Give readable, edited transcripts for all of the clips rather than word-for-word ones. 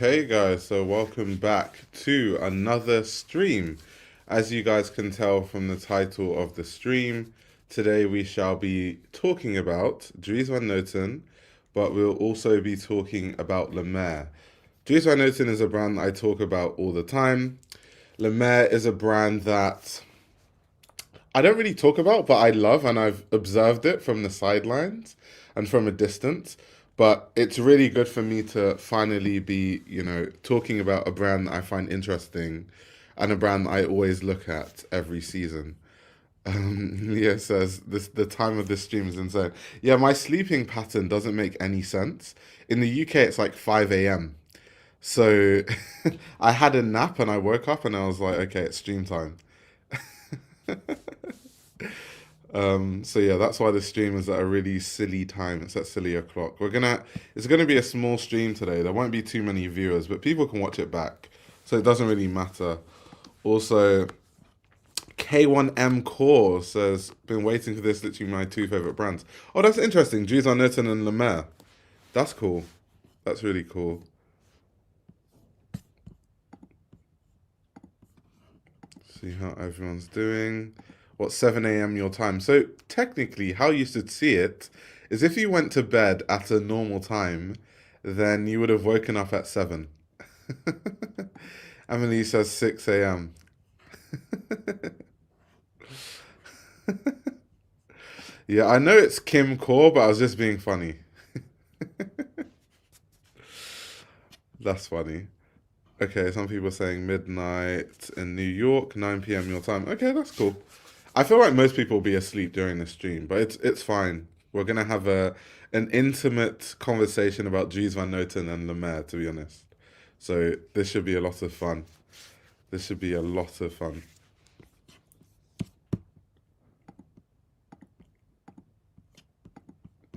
Okay, guys, so welcome back to another stream. As you guys can tell from the title of the stream, today we shall be talking about Dries Van Noten, but we'll also be talking about Lemaire. Dries Van Noten is a brand that I talk about all the time. Lemaire is a brand that I don't really talk about, but I love, and I've observed it from the sidelines and from a distance. But it's really good for me to finally be, talking about a brand that I find interesting and a brand that I always look at every season. Leah says the time of this stream is insane. Yeah, my sleeping pattern doesn't make any sense. In the UK, it's like 5 a.m. So I had a nap and I woke up and I was like, okay, it's stream time. So yeah, that's why the stream is at a really silly time. It's at silly o'clock. It's gonna be a small stream today. There won't be too many viewers, but people can watch it back, so it doesn't really matter. Also, K1M Core says, been waiting for this. Literally my two favorite brands. Oh, that's interesting. Dries Van Noten and Lemaire. That's cool. That's really cool. See how everyone's doing. What, 7 a.m. your time? So technically, how you should see it is if you went to bed at a normal time, then you would have woken up at 7. Emily says 6 a.m. Yeah, I know it's Kim Core, but I was just being funny. That's funny. Okay, some people are saying midnight in New York, 9 p.m. your time. Okay, that's cool. I feel like most people will be asleep during the stream, but it's fine. We're gonna have an intimate conversation about Dries Van Noten and Lemaire, to be honest. So this should be a lot of fun. This should be a lot of fun.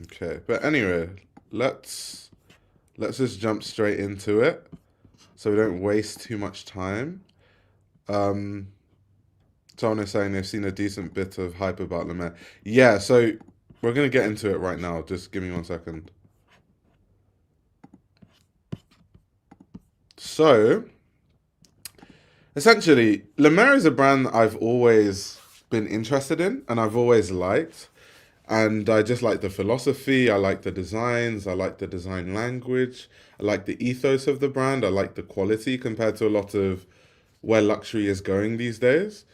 Okay, but anyway, let's just jump straight into it, so we don't waste too much time. Someone is saying they've seen a decent bit of hype about Lemaire. Yeah, so we're going to get into it right now. Just give me 1 second. So, essentially, Lemaire is a brand that I've always been interested in and I've always liked. And I just like the philosophy, I like the designs, I like the design language, I like the ethos of the brand, I like the quality compared to a lot of where luxury is going these days.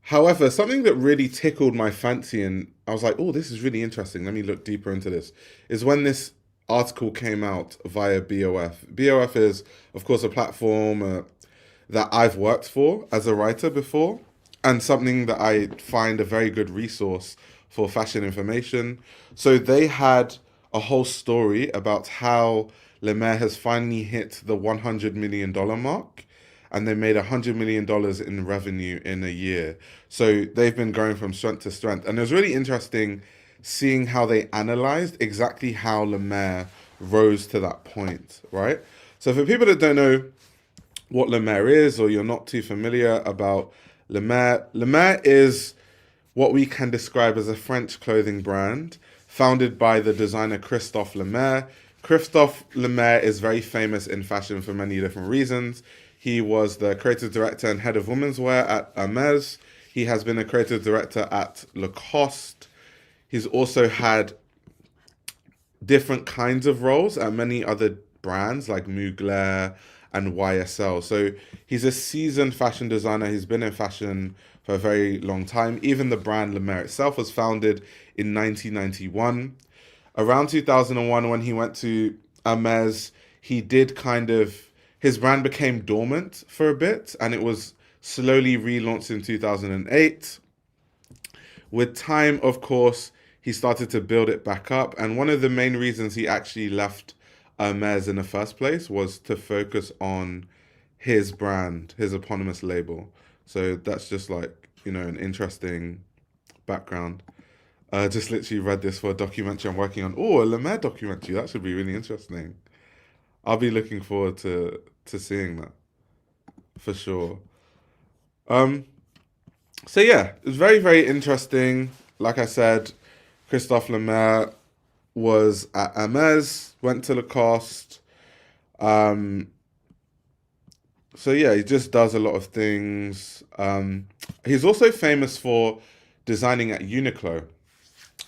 However, something that really tickled my fancy and I was like, oh, this is really interesting. Let me look deeper into this. Is when this article came out via BOF. BOF is, of course, a platform that I've worked for as a writer before and something that I find a very good resource for fashion information. So they had a whole story about how Lemaire has finally hit the $100 million mark and they made $100 million in revenue in a year. So they've been going from strength to strength. And it was really interesting seeing how they analyzed exactly how Lemaire rose to that point, right? So for people that don't know what Lemaire is, or you're not too familiar about Lemaire, Lemaire is what we can describe as a French clothing brand founded by the designer Christophe Lemaire. Christophe Lemaire is very famous in fashion for many different reasons. He was the creative director and head of womenswear at Hermes. He has been a creative director at Lacoste. He's also had different kinds of roles at many other brands like Mugler and YSL. So he's a seasoned fashion designer. He's been in fashion for a very long time. Even the brand Lemaire itself was founded in 1991. Around 2001, when he went to Hermes, he did his brand became dormant for a bit, and it was slowly relaunched in 2008. With time, of course, he started to build it back up, and one of the main reasons he actually left Hermes in the first place was to focus on his brand, his eponymous label. So that's just an interesting background. Just literally read this for a documentary I'm working on. Oh, a Lemaire documentary. That should be really interesting. I'll be looking forward to seeing that for sure. Um, so yeah, it was very, very interesting. Like I said, Christophe Lemaire was at Hermes, went to Lacoste. So yeah, he just does a lot of things. He's also famous for designing at Uniqlo.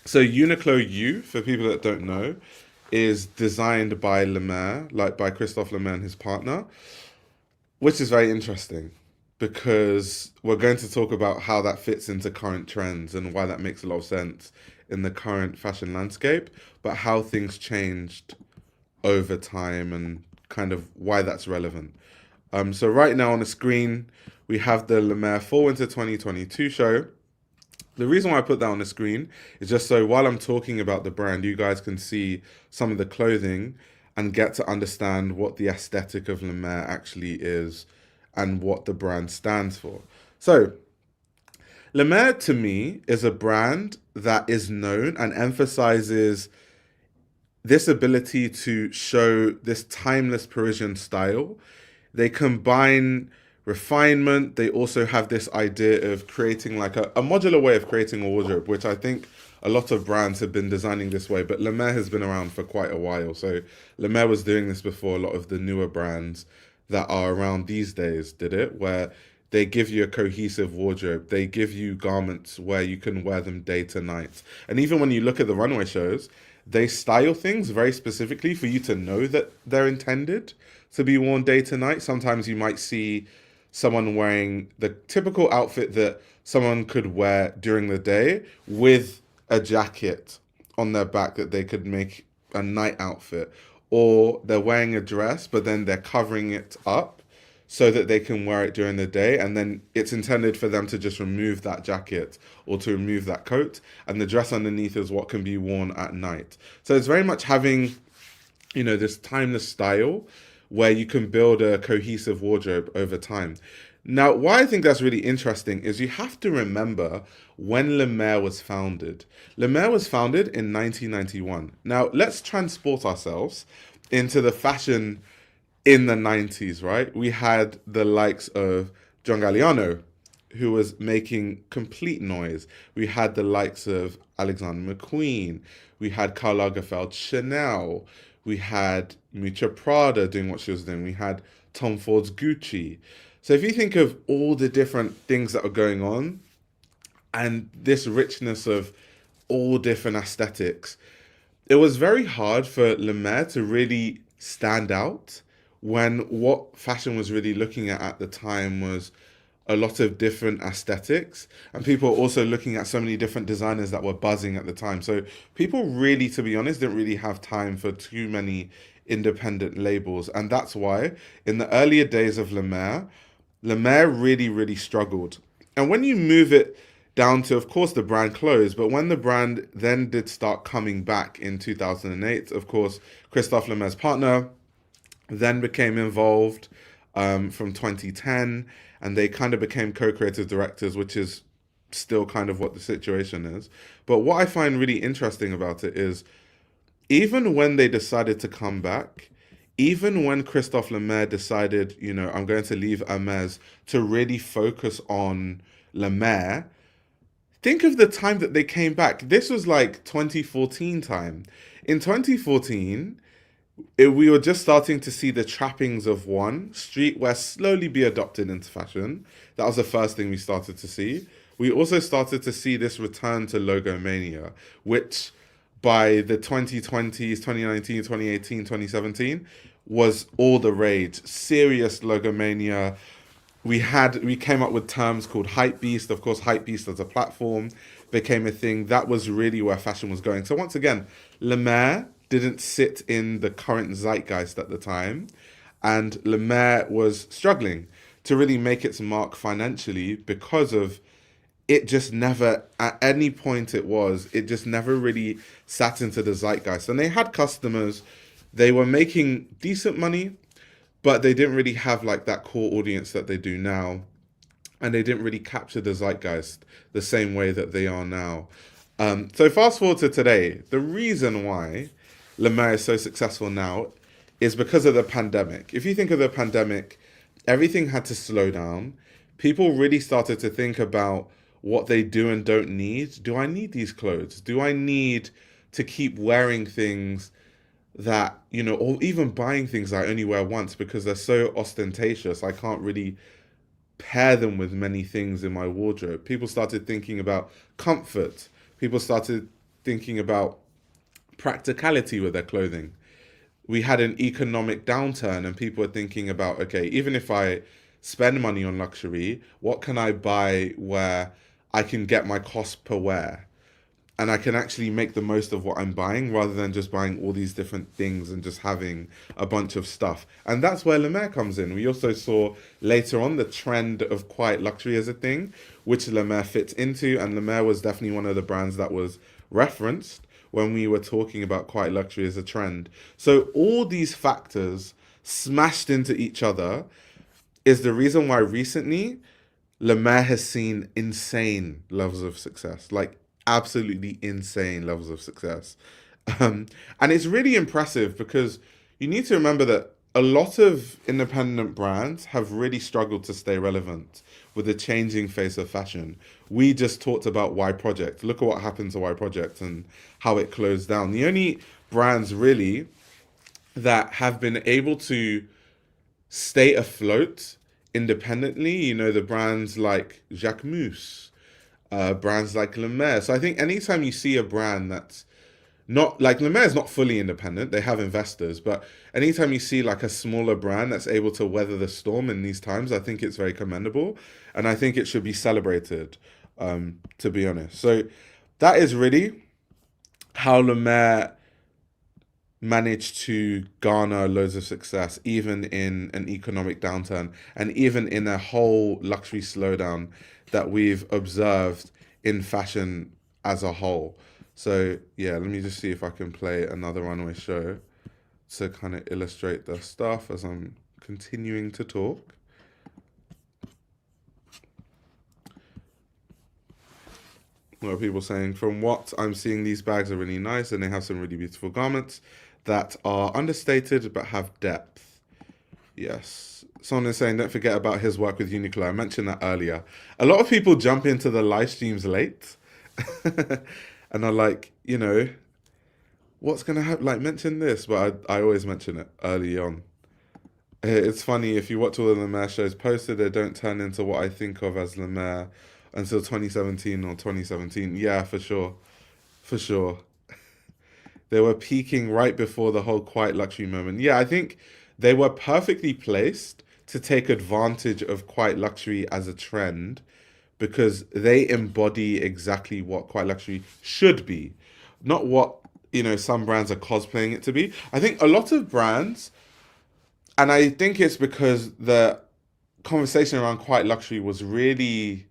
So Uniqlo U, for people that don't know, is designed by Lemaire, like by Christophe Lemaire and his partner, which is very interesting because we're going to talk about how that fits into current trends and why that makes a lot of sense in the current fashion landscape, but how things changed over time and kind of why that's relevant. So right now on the screen, we have the Lemaire Fall Winter 2022 show. The reason why I put that on the screen is just so while I'm talking about the brand, you guys can see some of the clothing and get to understand what the aesthetic of Lemaire actually is and what the brand stands for. So, Lemaire to me is a brand that is known and emphasizes this ability to show this timeless Parisian style. They combine refinement. They also have this idea of creating like a modular way of creating a wardrobe, which I think a lot of brands have been designing this way, but Lemaire has been around for quite a while. So Lemaire was doing this before a lot of the newer brands that are around these days did it, where they give you a cohesive wardrobe. They give you garments where you can wear them day to night. And even when you look at the runway shows, they style things very specifically for you to know that they're intended to be worn day to night. Sometimes you might see someone wearing the typical outfit that someone could wear during the day with a jacket on their back that they could make a night outfit, or they're wearing a dress but then they're covering it up so that they can wear it during the day, and then it's intended for them to just remove that jacket or to remove that coat, and the dress underneath is what can be worn at night. So it's very much having, this timeless style where you can build a cohesive wardrobe over time. Now, why I think that's really interesting is you have to remember when Lemaire was founded. Lemaire was founded in 1991. Now, let's transport ourselves into the fashion in the 90s, right? We had the likes of John Galliano, who was making complete noise. We had the likes of Alexander McQueen. We had Karl Lagerfeld Chanel. We had Miuccia Prada doing what she was doing. We had Tom Ford's Gucci. So if you think of all the different things that are going on and this richness of all different aesthetics, it was very hard for Lemaire to really stand out when what fashion was really looking at the time was a lot of different aesthetics, and people were also looking at so many different designers that were buzzing at the time. So people really, to be honest, didn't really have time for too many independent labels. And that's why in the earlier days of Lemaire really, really struggled. And when you move it down to, of course, the brand closed, but when the brand then did start coming back in 2008, of course, Christophe Lemaire's partner then became involved from 2010, and they kind of became co-creative directors, which is still kind of what the situation is. But what I find really interesting about it is even when they decided to come back, even when Christophe Lemaire decided, I'm going to leave Hermès to really focus on Lemaire, think of the time that they came back. This was like 2014 time. In 2014, we were just starting to see the trappings of streetwear slowly be adopted into fashion. That was the first thing we started to see. We also started to see this return to logomania, which by the 2020s, 2019, 2018, 2017 was all the rage. Serious logomania. We came up with terms called hype beast. Of course, hype beast as a platform became a thing. That was really where fashion was going. So once again, Lemaire didn't sit in the current zeitgeist at the time, and Lemaire was struggling to really make its mark financially because of it just never, at any point it just never really sat into the zeitgeist. And they had customers, they were making decent money, but they didn't really have like that core audience that they do now. And they didn't really capture the zeitgeist the same way that they are now. So fast forward to today, the reason why Lemaire is so successful now is because of the pandemic. If you think of the pandemic, everything had to slow down. People really started to think about what they do and don't need. Do I need these clothes? Do I need to keep wearing things that, or even buying things I only wear once because they're so ostentatious, I can't really pair them with many things in my wardrobe. People started thinking about comfort. People started thinking about practicality with their clothing. We had an economic downturn and people are thinking about, okay, even if I spend money on luxury, what can I buy where I can get my cost per wear and I can actually make the most of what I'm buying rather than just buying all these different things and just having a bunch of stuff. And that's where Lemaire comes in. We also saw later on the trend of quiet luxury as a thing, which Lemaire fits into. And Lemaire was definitely one of the brands that was referenced when we were talking about quiet luxury as a trend. So all these factors smashed into each other is the reason why recently Lemaire has seen insane levels of success, like absolutely insane levels of success. And it's really impressive because you need to remember that a lot of independent brands have really struggled to stay relevant with the changing face of fashion. We just talked about Y Project. Look at what happened to Y Project and how it closed down. The only brands really that have been able to stay afloat independently, the brands like Jacquemus, brands like Lemaire. So I think anytime you see a brand that's not like Lemaire is not fully independent, they have investors, but anytime you see like a smaller brand that's able to weather the storm in these times, I think it's very commendable and I think it should be celebrated, to be honest. So that is really how Lemaire managed to garner loads of success, even in an economic downturn and even in a whole luxury slowdown that we've observed in fashion as a whole. So, yeah, let me just see if I can play another runway show to kind of illustrate the stuff as I'm continuing to talk. A lot of people saying, from what I'm seeing, these bags are really nice and they have some really beautiful garments that are understated but have depth. Yes. Someone is saying, don't forget about his work with Uniqlo. I mentioned that earlier. A lot of people jump into the live streams late and are like, what's going to happen? Like, mention this, but I always mention it early on. It's funny, if you watch all the Lemaire shows posted, they don't turn into what I think of as Lemaire until 2017 or 2017. Yeah, for sure. For sure. They were peaking right before the whole quiet luxury moment. Yeah, I think they were perfectly placed to take advantage of quiet luxury as a trend because they embody exactly what quiet luxury should be, not what, some brands are cosplaying it to be. I think a lot of brands, and I think it's because the conversation around quiet luxury was really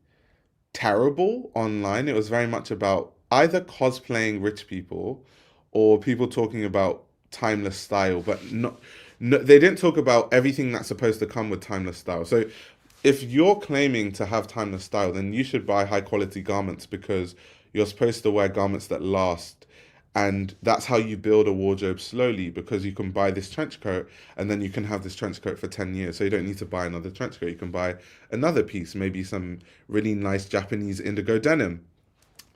terrible online. It was very much about either cosplaying rich people or people talking about timeless style, but not, no, they didn't talk about everything that's supposed to come with timeless style. So if you're claiming to have timeless style, then you should buy high quality garments because you're supposed to wear garments that last. And that's how you build a wardrobe slowly because you can buy this trench coat and then you can have this trench coat for 10 years. So you don't need to buy another trench coat. You can buy another piece, maybe some really nice Japanese indigo denim.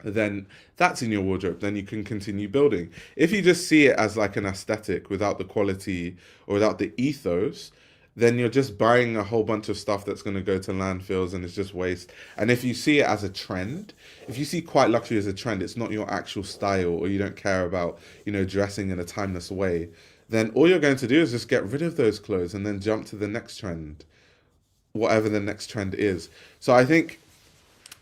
Then that's in your wardrobe. Then you can continue building. If you just see it as like an aesthetic without the quality or without the ethos, then you're just buying a whole bunch of stuff that's going to go to landfills and it's just waste. And if you see it as a trend, if you see quiet luxury as a trend, it's not your actual style or you don't care about, dressing in a timeless way, then all you're going to do is just get rid of those clothes and then jump to the next trend, whatever the next trend is. So I think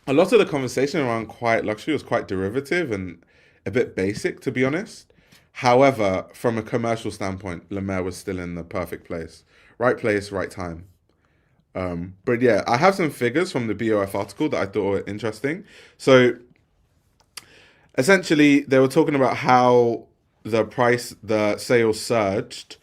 a lot of the conversation around quiet luxury was quite derivative and a bit basic, to be honest. However, from a commercial standpoint, Lemaire was still in the perfect place. Right place, right time. But yeah, I have some figures from the BOF article that I thought were interesting. So essentially, they were talking about how the sales surged,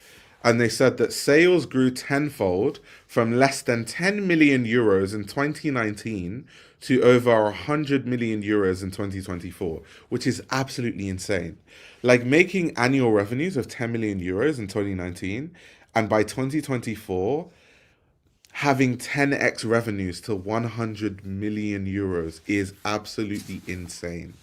and they said that sales grew tenfold from less than 10 million euros in 2019 to over 100 million euros in 2024, which is absolutely insane. Like making annual revenues of 10 million euros in 2019, and by 2024, having 10x revenues to 100 million euros is absolutely insane.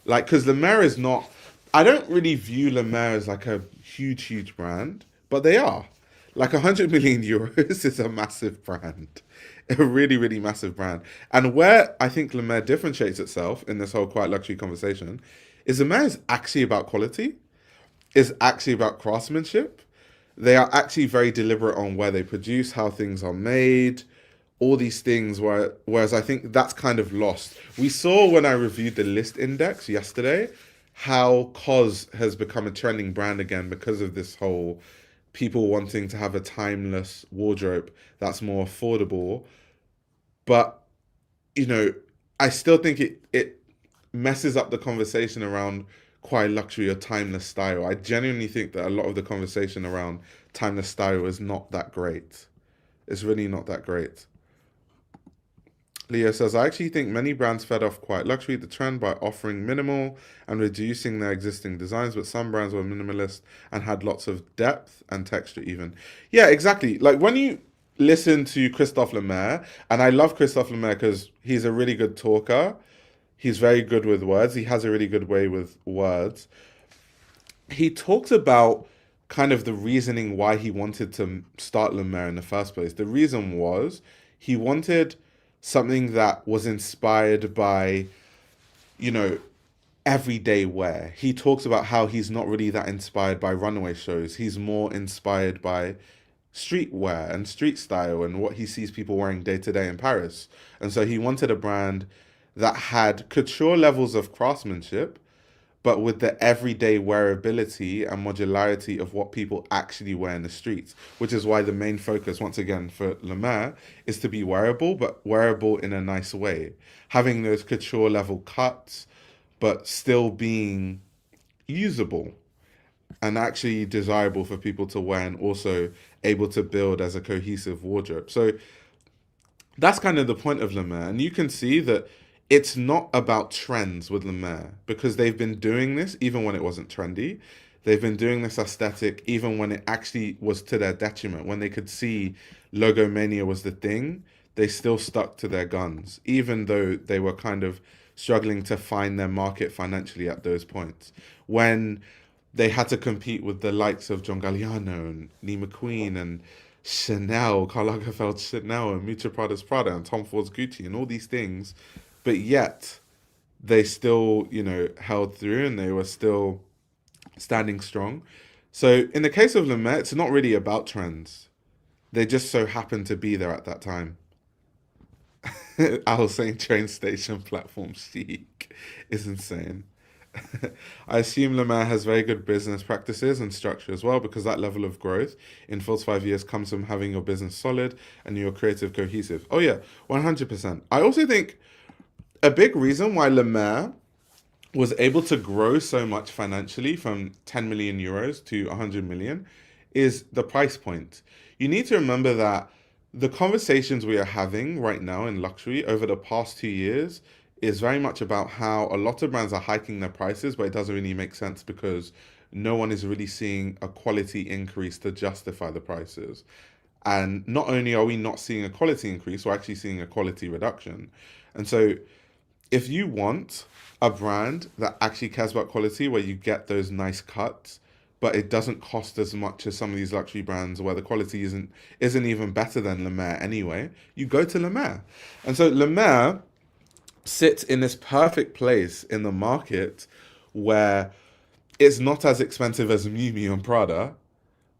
Like, because Lemaire is not I don't really view Lemaire as like a huge, huge brand, but they are. Like 100 million euros is a massive brand, a really, really massive brand. And where I think Lemaire differentiates itself in this whole quiet luxury conversation is Lemaire is actually about quality, is actually about craftsmanship. They are actually very deliberate on where they produce, how things are made, all these things. Whereas I think that's kind of lost. We saw when I reviewed the list index yesterday how COS has become a trending brand again because of this whole people wanting to have a timeless wardrobe that's more affordable. But you know, I still think it messes up the conversation around quiet luxury or timeless style. I genuinely think that a lot of the conversation around timeless style is not that great. It's really not that great. Leo says, I actually think many brands fed off quiet luxury, the trend by offering minimal and reducing their existing designs, but some brands were minimalist and had lots of depth and texture even. Yeah, exactly. Like when you listen to Christophe Lemaire, and I love Christophe Lemaire because he's a really good talker. He's very good with words. He has a really good way with words. He talked about kind of the reasoning why he wanted to start Lemaire in the first place. The reason was he wanted something that was inspired by, you know, everyday wear. He talks about how he's not really that inspired by runway shows. He's more inspired by streetwear and street style and what he sees people wearing day to day in Paris. And so he wanted a brand that had couture levels of craftsmanship, but with the everyday wearability and modularity of what people actually wear in the streets, which is why the main focus, once again, for Lemaire is to be wearable, but wearable in a nice way. Having those couture level cuts, but still being usable and actually desirable for people to wear and also able to build as a cohesive wardrobe. So that's kind of the point of Lemaire. And you can see that it's not about trends with Lemaire because they've been doing this even when it wasn't trendy. They've been doing this aesthetic even when it actually was to their detriment. When they could see logomania was the thing, they still stuck to their guns, even though they were kind of struggling to find their market financially at those points. When they had to compete with the likes of John Galliano and Lee McQueen and Chanel, Karl Lagerfeld Chanel and Miuccia Prada's Prada and Tom Ford's Gucci and all these things, but yet they still, held through and they were still standing strong. So in the case of Lemaire, it's not really about trends. They just so happened to be there at that time. I was saying train station platform chic is insane. I assume Lemaire has very good business practices and structure as well because that level of growth in 4 to 5 years comes from having your business solid and your creative cohesive. Oh yeah, 100%. I also think a big reason why Lemaire was able to grow so much financially from 10 million euros to 100 million is the price point. You need to remember that the conversations we are having right now in luxury over the past 2 years is very much about how a lot of brands are hiking their prices, but it doesn't really make sense because no one is really seeing a quality increase to justify the prices. And not only are we not seeing a quality increase, we're actually seeing a quality reduction. And so if you want a brand that actually cares about quality, where you get those nice cuts, but it doesn't cost as much as some of these luxury brands where the quality isn't even better than Lemaire anyway, you go to Lemaire. And so Lemaire sits in this perfect place in the market where it's not as expensive as Miu Miu and Prada,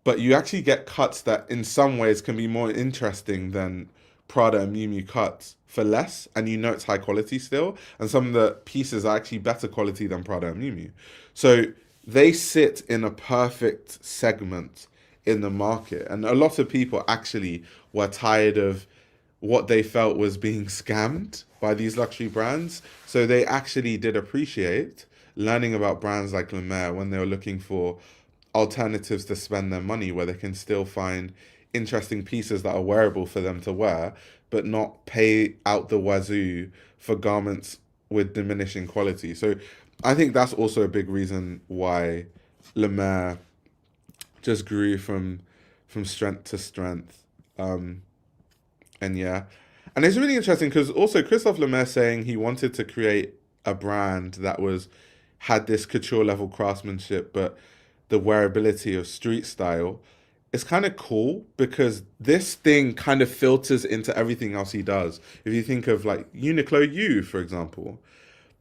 but you actually get cuts that in some ways can be more interesting than Prada and Miu Miu cuts for less, and it's high quality still, and some of the pieces are actually better quality than Prada and Miu Miu. So they sit in a perfect segment in the market, and a lot of people actually were tired of what they felt was being scammed by these luxury brands. So they actually did appreciate learning about brands like Lemaire when they were looking for alternatives to spend their money where they can still find interesting pieces that are wearable for them to wear, but not pay out the wazoo for garments with diminishing quality. So I think that's also a big reason why Lemaire just grew from strength to strength. And yeah, and it's really interesting because also Christophe Lemaire saying he wanted to create a brand that was had this couture level craftsmanship, but the wearability of street style, it's kind of cool because this thing kind of filters into everything else he does. If you think of like Uniqlo U, for example,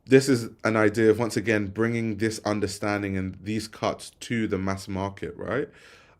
this is an idea of once again bringing this understanding and these cuts to the mass market, right?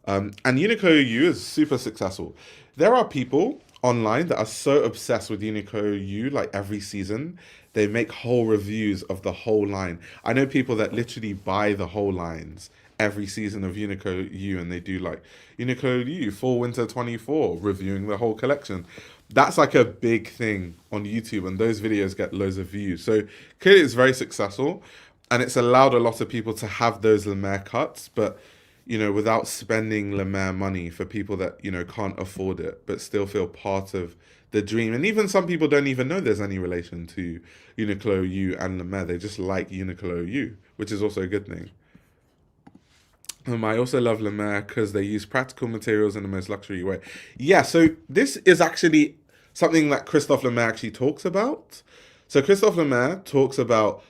And Uniqlo U is super successful. There are people online that are so obsessed with Uniqlo U, like every season, they make whole reviews of the whole line. I know people that literally buy the whole lines every season of Uniqlo U, and they do like Uniqlo U Fall Winter 24, reviewing the whole collection. That's like a big thing on YouTube, and those videos get loads of views. So clearly, it's very successful, and it's allowed a lot of people to have those Lemaire cuts, but without spending Lemaire money for people that can't afford it, but still feel part of the dream. And even some people don't even know there's any relation to Uniqlo U and Lemaire. They just like Uniqlo U, which is also a good thing. I also love Lemaire because they use practical materials in the most luxury way. Yeah, so this is actually something that Christophe Lemaire actually talks about. So Christophe Lemaire talks about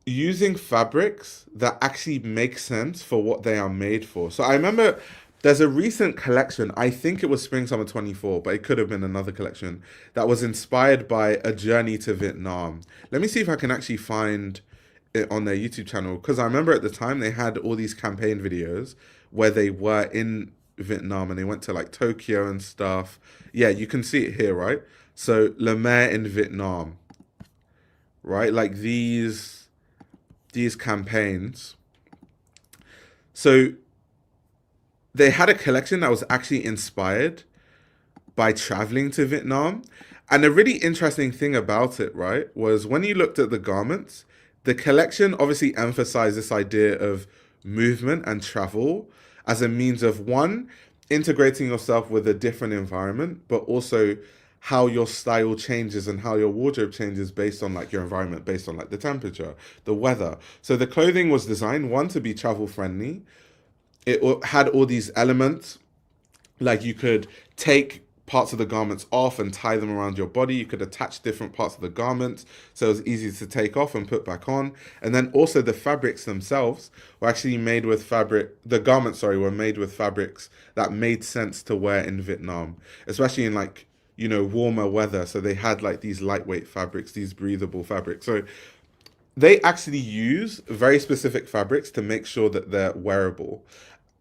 using fabrics that actually make sense for what they are made for. So I remember there's a recent collection, I think it was Spring Summer 24, but it could have been another collection, that was inspired by a journey to Vietnam. Let me see if I can actually find it on their YouTube channel, because I remember at the time they had all these campaign videos where they were in Vietnam and they went to like Tokyo and stuff. Yeah, you can see it here, right? So Lemaire in Vietnam, right? Like these campaigns. So they had a collection that was actually inspired by traveling to Vietnam. And a really interesting thing about it, right, was when you looked at the garments, the collection obviously emphasized this idea of movement and travel as a means of, one, integrating yourself with a different environment, but also how your style changes and how your wardrobe changes based on like your environment, based on like the temperature, the weather. So the clothing was designed, one, to be travel friendly. It had all these elements, like you could take parts of the garments off and tie them around your body. You could attach different parts of the garments so it was easy to take off and put back on. And then also the fabrics themselves were actually made with the garments, sorry, were made with fabrics that made sense to wear in Vietnam, especially in like, warmer weather. So they had like these lightweight fabrics, these breathable fabrics. So they actually use very specific fabrics to make sure that they're wearable.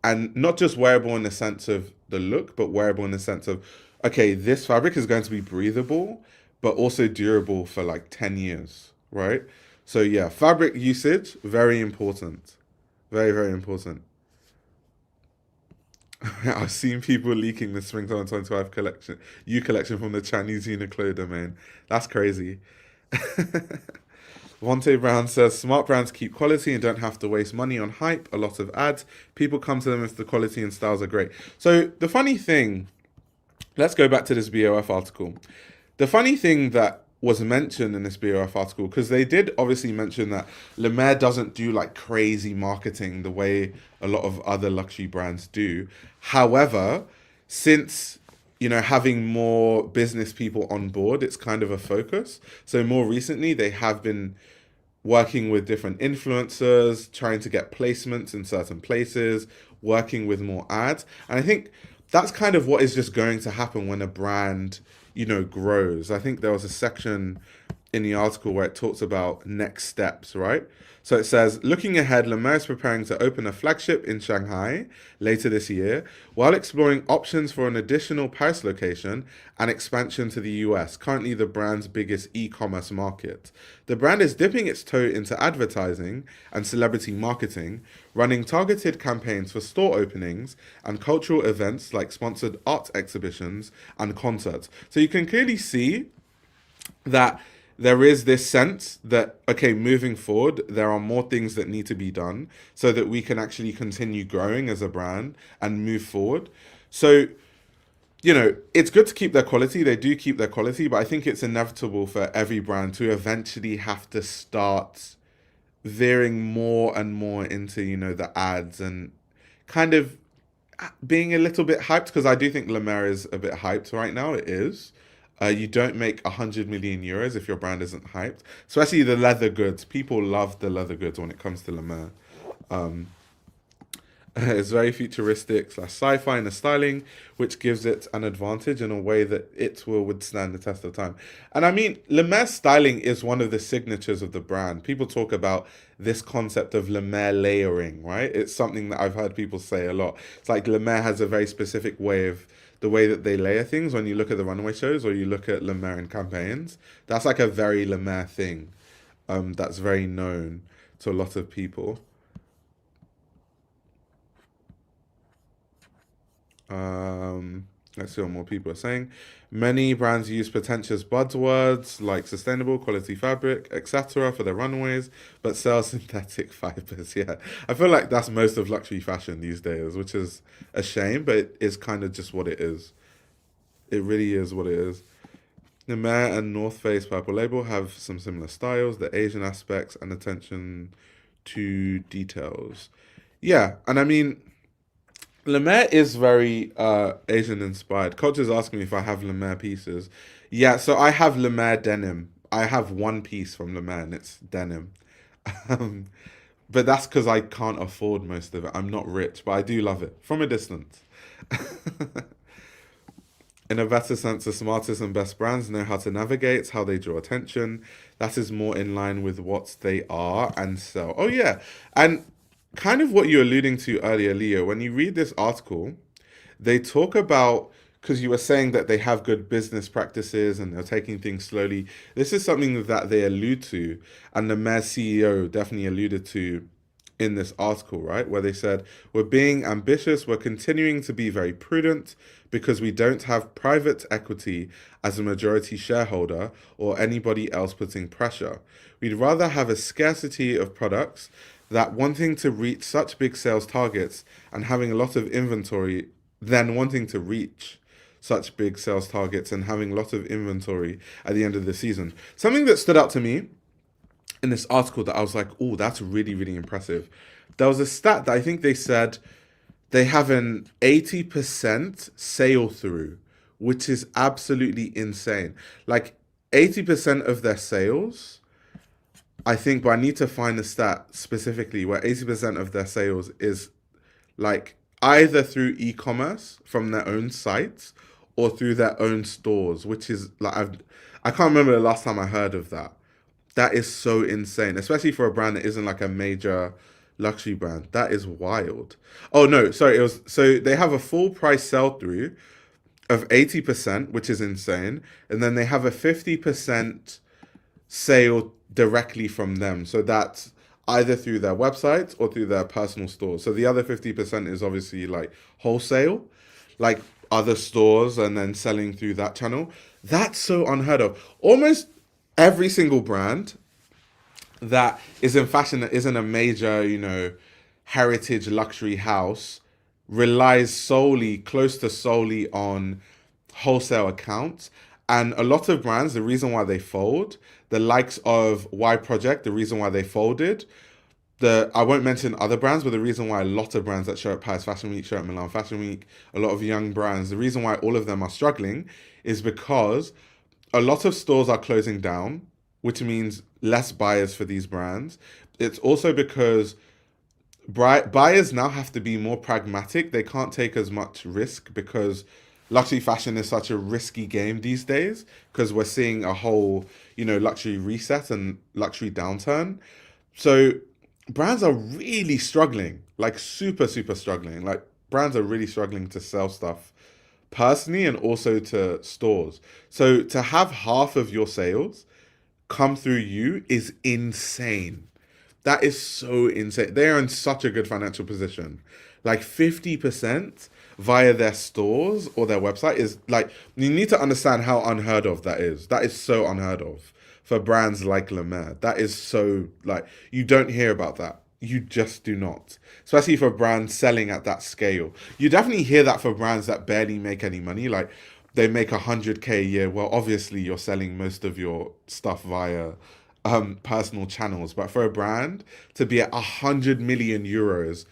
And not just wearable in the sense of the look, but wearable in the sense of, okay, this fabric is going to be breathable, but also durable for like 10 years, right? So yeah, fabric usage, very important. Very, very important. I've seen people leaking the Spring 2025 collection from the Chinese Uniqlo domain. That's crazy. Vontae Brown says, smart brands keep quality and don't have to waste money on hype, a lot of ads. People come to them if the quality and styles are great. So the funny thing, let's go back to this BOF article. The funny thing that was mentioned in this BOF article, because they did obviously mention that Lemaire doesn't do like crazy marketing the way a lot of other luxury brands do. However, since having more business people on board, it's kind of a focus. So more recently, they have been working with different influencers, trying to get placements in certain places, working with more ads. And I think that's kind of what is just going to happen when a brand, grows. I think there was a section in the article where it talks about next steps, right? So it says, looking ahead, Lemaire is preparing to open a flagship in Shanghai later this year, while exploring options for an additional Paris location and expansion to the US, currently the brand's biggest e-commerce market. The brand is dipping its toe into advertising and celebrity marketing, running targeted campaigns for store openings and cultural events like sponsored art exhibitions and concerts. So you can clearly see that there is this sense that, okay, moving forward, there are more things that need to be done so that we can actually continue growing as a brand and move forward. So, it's good to keep their quality. They do keep their quality, but I think it's inevitable for every brand to eventually have to start veering more and more into, the ads and kind of being a little bit hyped, because I do think Lemaire is a bit hyped right now. It is. You don't make 100 million euros if your brand isn't hyped, especially the leather goods. People love the leather goods when it comes to Lemaire. Um, it's very futuristic slash sci-fi in the styling, which gives it an advantage in a way that it will withstand the test of time. And I mean, Lemaire's styling is one of the signatures of the brand. People talk about this concept of Lemaire layering, right? It's something that I've heard people say a lot. It's like Lemaire has a very specific way of the way that they layer things. When you look at the runway shows or you look at Lemaire in campaigns, that's like a very Lemaire thing. That's very known to a lot of people. Let's see what more people are saying. Many brands use pretentious buzzwords like sustainable, quality fabric, etc. for their runways, but sell synthetic fibers. Yeah, I feel like that's most of luxury fashion these days, which is a shame, but it is kind of just what it is. It really is what it is. The Mare and North Face Purple Label have some similar styles, the Asian aspects, and attention to details. Yeah, and I mean, Lemaire is very Asian inspired. Culture's asking me if I have Lemaire pieces. Yeah, so I have Lemaire denim. I have one piece from Lemaire and it's denim. Um, but that's because I can't afford most of it. I'm not rich, but I do love it from a distance. In a better sense, the smartest and best brands know how to navigate, how they draw attention. That is more in line with what they are and sell. Oh, yeah. And kind of what you're alluding to earlier, Leo, when you read this article, they talk about, because you were saying that they have good business practices and they're taking things slowly. This is something that they allude to, and the Mayor CEO definitely alluded to in this article, right? Where they said, we're being ambitious, we're continuing to be very prudent because we don't have private equity as a majority shareholder or anybody else putting pressure. We'd rather have a scarcity of products that wanting to reach such big sales targets and having a lot of inventory than wanting to reach such big sales targets and having a lot of inventory at the end of the season. Something that stood out to me in this article that I was like, oh, that's really, really impressive. There was a stat that I think they said they have an 80% sale through, which is absolutely insane. Like 80% of their sales, I think, but I need to find a stat specifically where 80% of their sales is like either through e-commerce from their own sites or through their own stores, which is like I can't remember the last time I heard of that. That is so insane, especially for a brand that isn't like a major luxury brand. That is wild. Oh no, sorry, it was so they have a full price sell through of 80%, which is insane, and then they have a 50% sale directly from them. So that's either through their website or through their personal stores. So the other 50% is obviously like wholesale, like other stores and then selling through that channel. That's so unheard of. Almost every single brand that is in fashion that isn't a major, heritage luxury house relies solely, close to solely on wholesale accounts. And a lot of brands, the reason why they fold, the likes of Y Project, the reason why they folded, I won't mention other brands, but the reason why a lot of brands that show at Paris Fashion Week, show at Milan Fashion Week, a lot of young brands, the reason why all of them are struggling is because a lot of stores are closing down, which means less buyers for these brands. It's also because buyers now have to be more pragmatic. They can't take as much risk because luxury fashion is such a risky game these days because we're seeing a whole, luxury reset and luxury downturn. So brands are really struggling, like super, super struggling. Like brands are really struggling to sell stuff personally and also to stores. So to have half of your sales come through you is insane. That is so insane. They are in such a good financial position. Like 50% via their stores or their website is like, you need to understand how unheard of that is. That is so unheard of for brands like Lemaire. That is so, like, you don't hear about that. You just do not. Especially for brands selling at that scale. You definitely hear that for brands that barely make any money. Like, they make 100K a year. Well, obviously, you're selling most of your stuff via personal channels. But for a brand to be at 100 million euros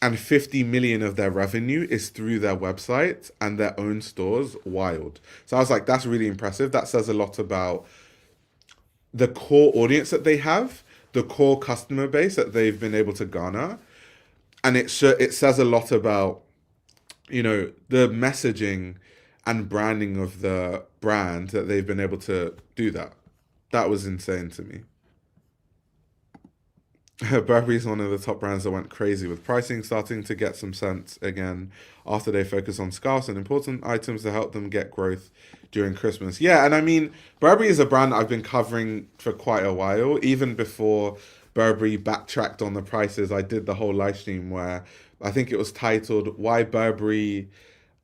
and 50 million of their revenue is through their website and their own stores. Wild. So I was like, that's really impressive. That says a lot about the core audience that they have, the core customer base that they've been able to garner. And it says a lot about, the messaging and branding of the brand that they've been able to do that. That was insane to me. Burberry is one of the top brands that went crazy with pricing, starting to get some sense again after they focus on scarce and important items to help them get growth during Christmas. Yeah, and I mean, Burberry is a brand I've been covering for quite a while. Even before Burberry backtracked on the prices, I did the whole live stream where I think it was titled "Why Burberry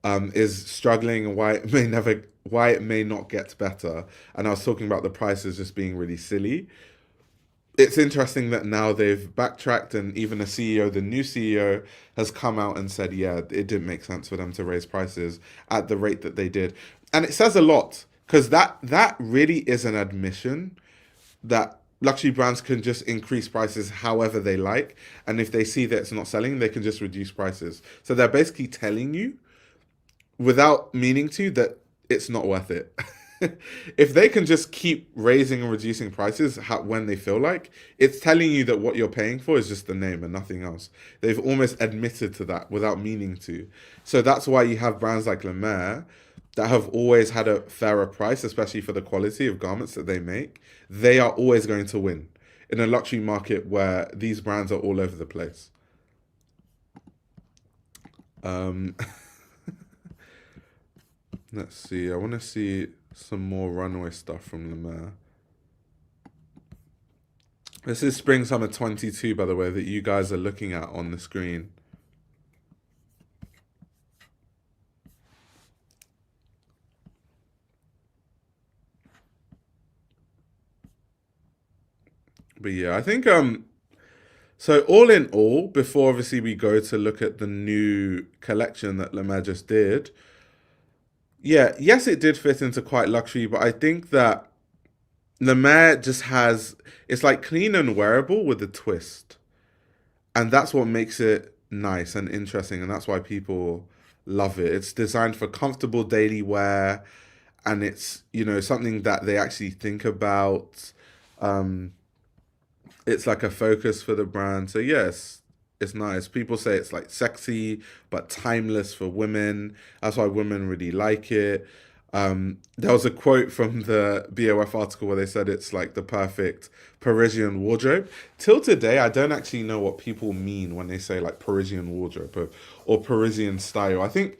is Struggling and why it may not get better," and I was talking about the prices just being really silly. It's interesting that now they've backtracked and even the new CEO, has come out and said, yeah, it didn't make sense for them to raise prices at the rate that they did. And it says a lot because that really is an admission that luxury brands can just increase prices however they like. And if they see that it's not selling, they can just reduce prices. So they're basically telling you without meaning to that it's not worth it. If they can just keep raising and reducing prices when they feel like, it's telling you that what you're paying for is just the name and nothing else. They've almost admitted to that without meaning to. So that's why you have brands like Lemaire that have always had a fairer price, especially for the quality of garments that they make. They are always going to win in a luxury market where these brands are all over the place. Let's see. I want to see some more runway stuff from Lemaire. This is Spring Summer 22, by the way, that you guys are looking at on the screen. But yeah, I think so all in all, before obviously we go to look at the new collection that Lemaire just did, yeah, yes, it did fit into quite luxury, but I think that Lemaire just has, it's like clean and wearable with a twist. And that's what makes it nice and interesting. And that's why people love it. It's designed for comfortable daily wear. And it's, something that they actually think about. It's like a focus for the brand. So yes, it's nice. People say it's like sexy but timeless for women. That's why women really like it. There was a quote from the BOF article where they said it's like the perfect Parisian wardrobe. Till today, I don't actually know what people mean when they say like Parisian wardrobe or Parisian style. I think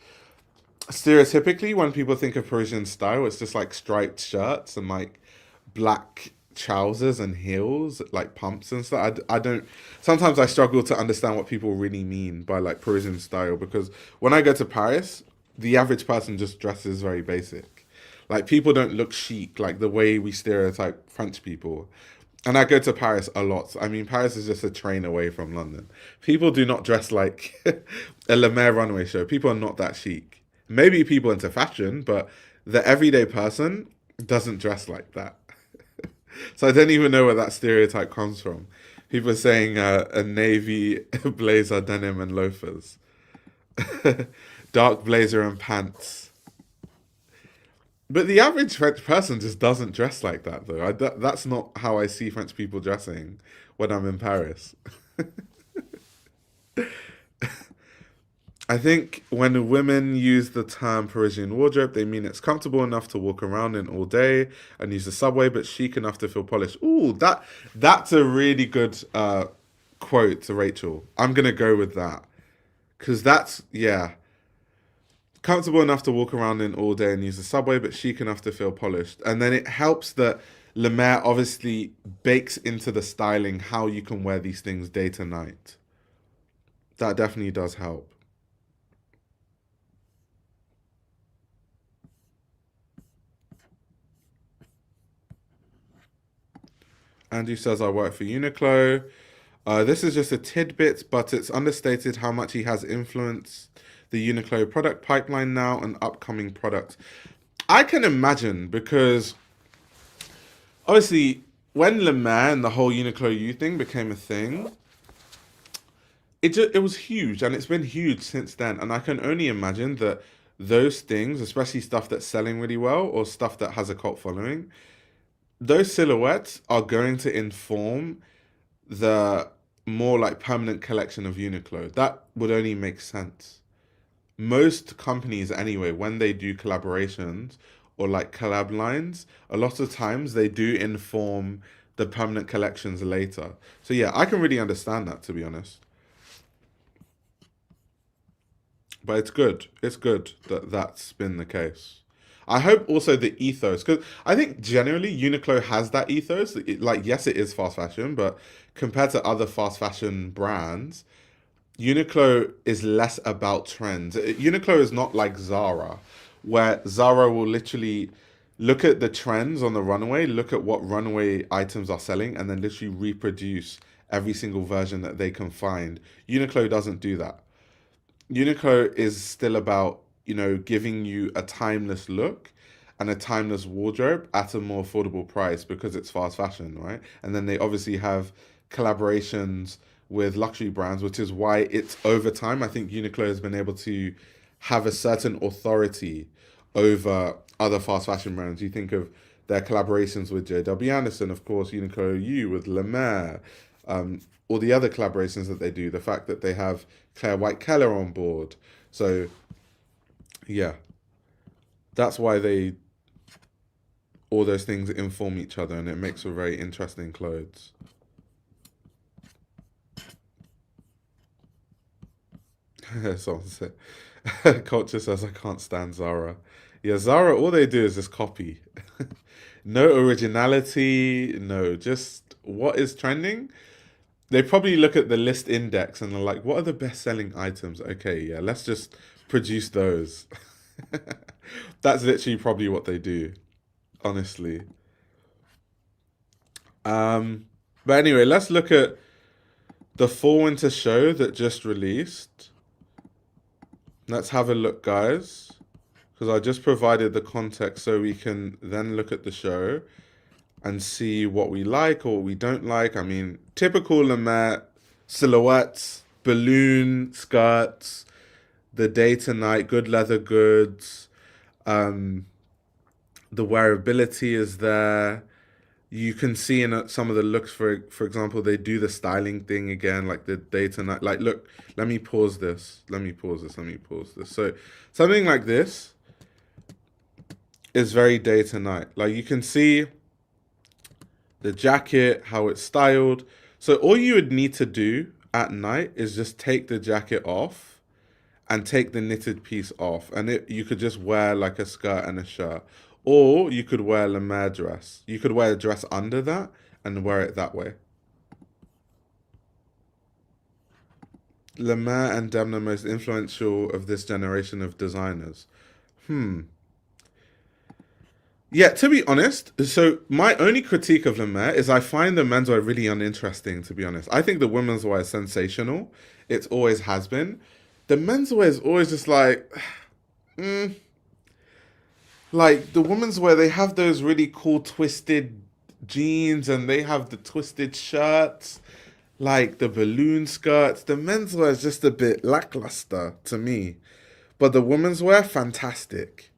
stereotypically when people think of Parisian style, it's just like striped shirts and like black trousers and heels, like pumps and stuff. I don't. Sometimes I struggle to understand what people really mean by like Parisian style because when I go to Paris, the average person just dresses very basic. Like people don't look chic like the way we stereotype French people. And I go to Paris a lot. I mean, Paris is just a train away from London. People do not dress like a Lemaire runway show. People are not that chic. Maybe people into fashion, but the everyday person doesn't dress like that. So I don't even know where that stereotype comes from. People are saying a navy blazer, denim, and loafers. Dark blazer and pants. But the average French person just doesn't dress like that, though. That's not how I see French people dressing when I'm in Paris. I think when women use the term Parisian wardrobe, they mean it's comfortable enough to walk around in all day and use the subway, but chic enough to feel polished. Ooh, that's a really good quote to Rachel. I'm gonna go with that because yeah, comfortable enough to walk around in all day and use the subway, but chic enough to feel polished. And then it helps that Lemaire obviously bakes into the styling how you can wear these things day to night. That definitely does help. Andrew says, I work for Uniqlo. This is just a tidbit, but it's understated how much he has influenced the Uniqlo product pipeline now and upcoming products. I can imagine because obviously when Lemaire and the whole Uniqlo U thing became a thing, it was huge, and it's been huge since then. And I can only imagine that those things, especially stuff that's selling really well or stuff that has a cult following, those silhouettes are going to inform the more like permanent collection of Uniqlo. That would only make sense. Most companies, anyway, when they do collaborations or like collab lines, a lot of times they do inform the permanent collections later. So yeah, I can really understand that, to be honest. But it's good. It's good that that's been the case. I hope also the ethos, because I think generally Uniqlo has that ethos. Like, yes, it is fast fashion, but compared to other fast fashion brands, Uniqlo is less about trends. Uniqlo is not like Zara, where Zara will literally look at the trends on the runway, look at what runway items are selling, and then literally reproduce every single version that they can find. Uniqlo doesn't do that. Uniqlo is still about, giving you a timeless look and a timeless wardrobe at a more affordable price because it's fast fashion, right? And then they obviously have collaborations with luxury brands, which is why it's over time. I think Uniqlo has been able to have a certain authority over other fast fashion brands. You think of their collaborations with J.W. Anderson, of course, Uniqlo U with Lemaire, all the other collaborations that they do, the fact that they have Claire White Keller on board. So, yeah, that's why all those things inform each other and it makes for very interesting clothes. Someone said, Culture says, I can't stand Zara. Yeah, Zara, all they do is just copy. No originality, no, just what is trending. They probably look at the list index and they're like, what are the best selling items? Okay, yeah, let's just produce those. That's literally probably what they do, honestly. Um, but anyway, let's look at the fall winter show that just released. Let's have a look, guys, because I just provided the context so we can then look at the show and see what we like or what we don't like. I mean, typical Lemaire silhouettes, balloon skirts, the day to night, good leather goods. Um, the wearability is there. You can see in some of the looks, for example, they do the styling thing again, like the day to night. Like, look, let me pause this. Let me pause this. Let me pause this. So something like this is very day to night. Like you can see the jacket, how it's styled. So all you would need to do at night is just take the jacket off and take the knitted piece off, and you could just wear like a skirt and a shirt, or you could wear a Lemaire dress. You could wear a dress under that and wear it that way. Lemaire and Demna, most influential of this generation of designers. Hmm. Yeah, to be honest, so my only critique of Lemaire is I find the menswear really uninteresting, to be honest. I think the women's wear is sensational. It always has been. The menswear is always just mm, like the women's wear, they have those really cool twisted jeans and they have the twisted shirts, like the balloon skirts. The menswear is just a bit lackluster to me. But the women's wear, fantastic.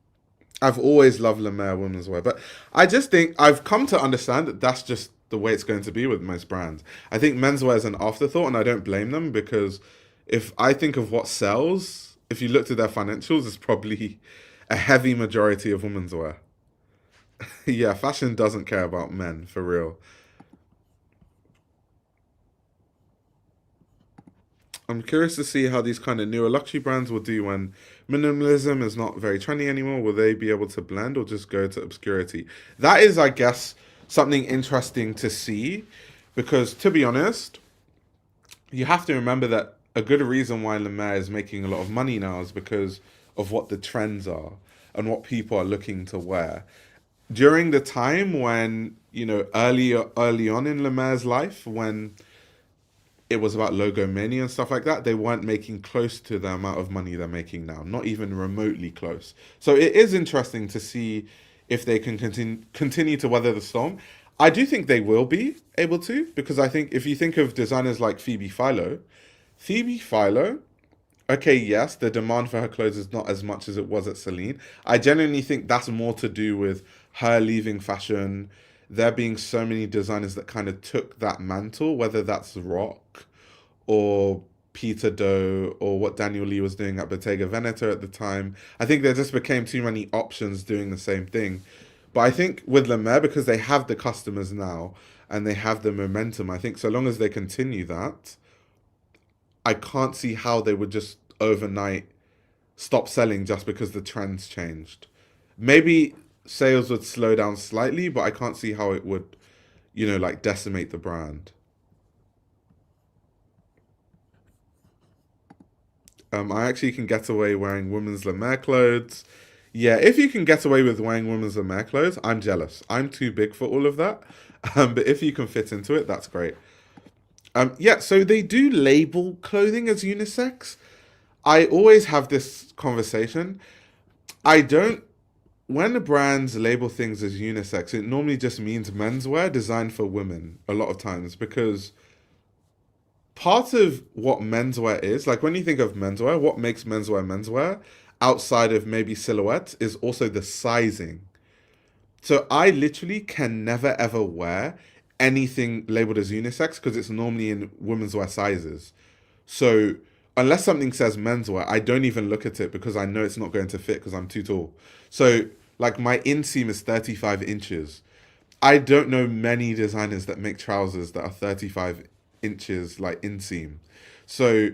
I've always loved Lemaire women's wear, but I just think I've come to understand that that's just the way it's going to be with most brands. I think menswear is an afterthought, and I don't blame them because if I think of what sells, if you looked at their financials, it's probably a heavy majority of women's wear. Yeah, fashion doesn't care about men for real. I'm curious to see how these kind of newer luxury brands will do when minimalism is not very trendy anymore. Will they be able to blend or just go to obscurity? That is, I guess, something interesting to see because, to be honest, you have to remember that a good reason why Lemaire is making a lot of money now is because of what the trends are and what people are looking to wear. During the time when, early on in Lemaire's life, when it was about logo mania and stuff like that, they weren't making close to the amount of money they're making now, not even remotely close. So it is interesting to see if they can continue to weather the storm. I do think they will be able to, because I think if you think of designers like Phoebe Philo, Phoebe Philo. Okay, yes, the demand for her clothes is not as much as it was at Celine. I genuinely think that's more to do with her leaving fashion, there being so many designers that kind of took that mantle, whether that's Rock or Peter Doe or what Daniel Lee was doing at Bottega Veneta at the time. I think there just became too many options doing the same thing. But I think with Lemaire, because they have the customers now and they have the momentum, I think so long as they continue that, I can't see how they would just overnight stop selling just because the trends changed. Maybe sales would slow down slightly, but I can't see how it would, like decimate the brand. I actually can get away wearing women's Lemaire clothes. Yeah, if you can get away with wearing women's Lemaire clothes, I'm jealous. I'm too big for all of that. But if you can fit into it, that's great. Yeah, so they do label clothing as unisex. I always have this conversation. I don't, when the brands label things as unisex, it normally just means menswear designed for women a lot of times because part of what menswear is, like when you think of menswear, what makes menswear outside of maybe silhouettes is also the sizing. So I literally can never ever wear anything labeled as unisex because it's normally in women's wear sizes. So unless something says menswear, I don't even look at it because I know it's not going to fit because I'm too tall. So like my inseam is 35 inches. I don't know many designers that make trousers that are 35 inches like inseam. So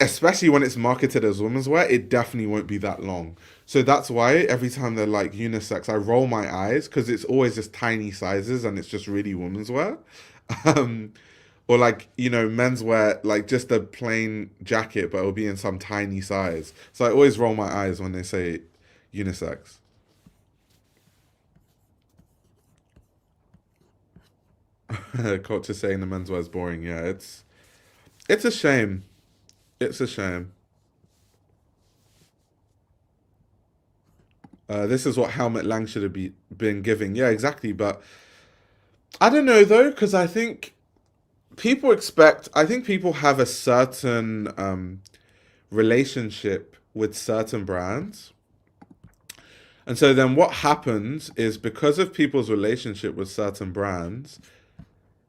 especially when it's marketed as women's wear, it definitely won't be that long. So that's why every time they're like unisex, I roll my eyes because it's always just tiny sizes and it's just really women's wear. Um, or like, menswear, like just a plain jacket, but it'll be in some tiny size. So I always roll my eyes when they say unisex. Culture saying the menswear is boring. Yeah, it's a shame. It's a shame. This is what Helmut Lang should have been giving. Yeah, exactly. But I don't know though, because I think people have a certain relationship with certain brands. And so then what happens is because of people's relationship with certain brands,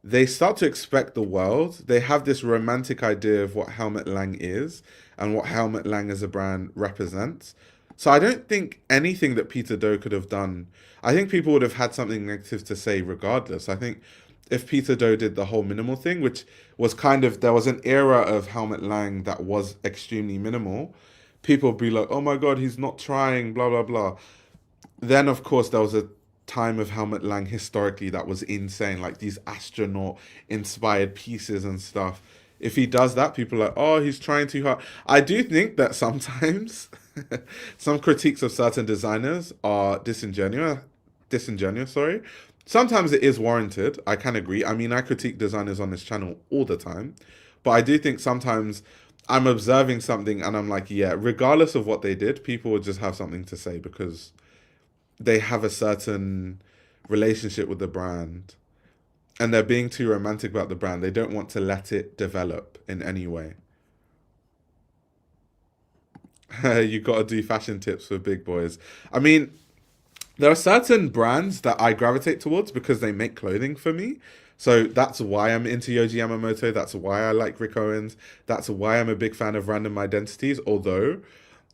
they start to expect the world. They have this romantic idea of what Helmut Lang is and what Helmut Lang as a brand represents. So I don't think anything that Peter Doe could have done, I think people would have had something negative to say regardless. I think if Peter Doe did the whole minimal thing, which was there was an era of Helmut Lang that was extremely minimal, people would be like, oh my God, he's not trying, blah, blah, blah. Then, of course, there was a time of Helmut Lang historically that was insane, like these astronaut inspired pieces and stuff. If he does that, people are like, oh, he's trying too hard. I do think that sometimes some critiques of certain designers are disingenuous, sorry. Sometimes it is warranted. I can agree. I mean, I critique designers on this channel all the time, but I do think sometimes I'm observing something and I'm like, yeah, regardless of what they did, people would just have something to say because they have a certain relationship with the brand and they're being too romantic about the brand. They don't want to let it develop in any way. You got to do fashion tips for big boys. I mean, there are certain brands that I gravitate towards because they make clothing for me. So that's why I'm into Yoji Yamamoto. That's why I like Rick Owens. That's why I'm a big fan of Random Identities. Although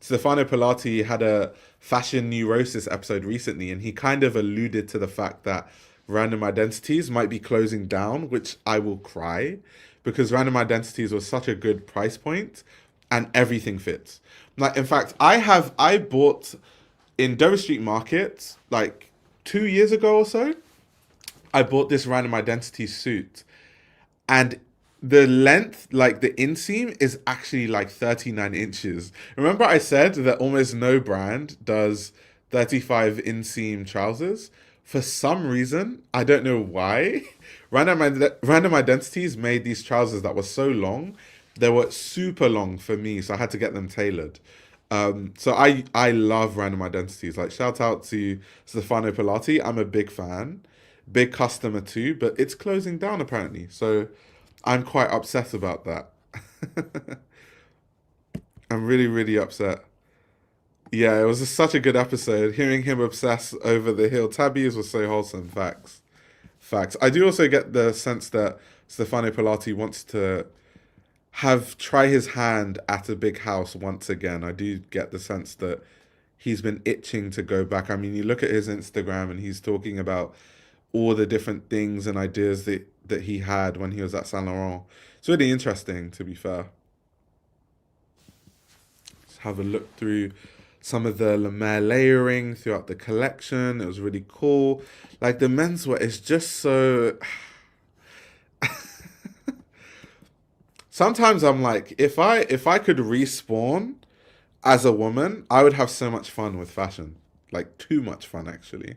Stefano Pilati had a fashion neurosis episode recently, and he kind of alluded to the fact that Random Identities might be closing down, which I will cry because Random Identities was such a good price point and everything fits. Like, in fact, I bought in Dover Street Market like 2 years ago or so. I bought this Random Identity suit, and the length, like the inseam, is actually like 39 inches. Remember, I said that almost no brand does 35 inseam trousers? For some reason, I don't know why, Random Identities made these trousers that were so long. They were super long for me, so I had to get them tailored. So I love Random Identities. Like, shout out to Stefano Pilati. I'm a big fan, big customer too, but it's closing down apparently. So I'm quite upset about that. I'm really, really upset. Yeah, it was just such a good episode. Hearing him obsess over the heel tabbies was so wholesome. Facts. Facts. I do also get the sense that Stefano Pilati wants to have try his hand at a big house once again. I do get the sense that he's been itching to go back. I mean, you look at his Instagram and he's talking about all the different things and ideas that he had when he was at Saint Laurent. It's really interesting, to be fair. Just have a look through some of the Lemaire layering throughout the collection. It was really cool. Like the menswear is just so. Sometimes I'm like, if I could respawn as a woman, I would have so much fun with fashion. Like too much fun actually.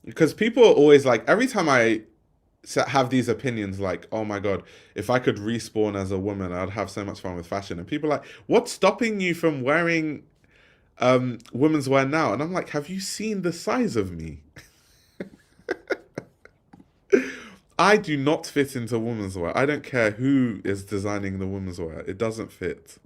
Because people are always like, every time I have these opinions like, oh my god, if I could respawn as a woman, I'd have so much fun with fashion. And people are like, what's stopping you from wearing women's wear now? And I'm like, have you seen the size of me? I do not fit into women's wear. I don't care who is designing the women's wear. It doesn't fit.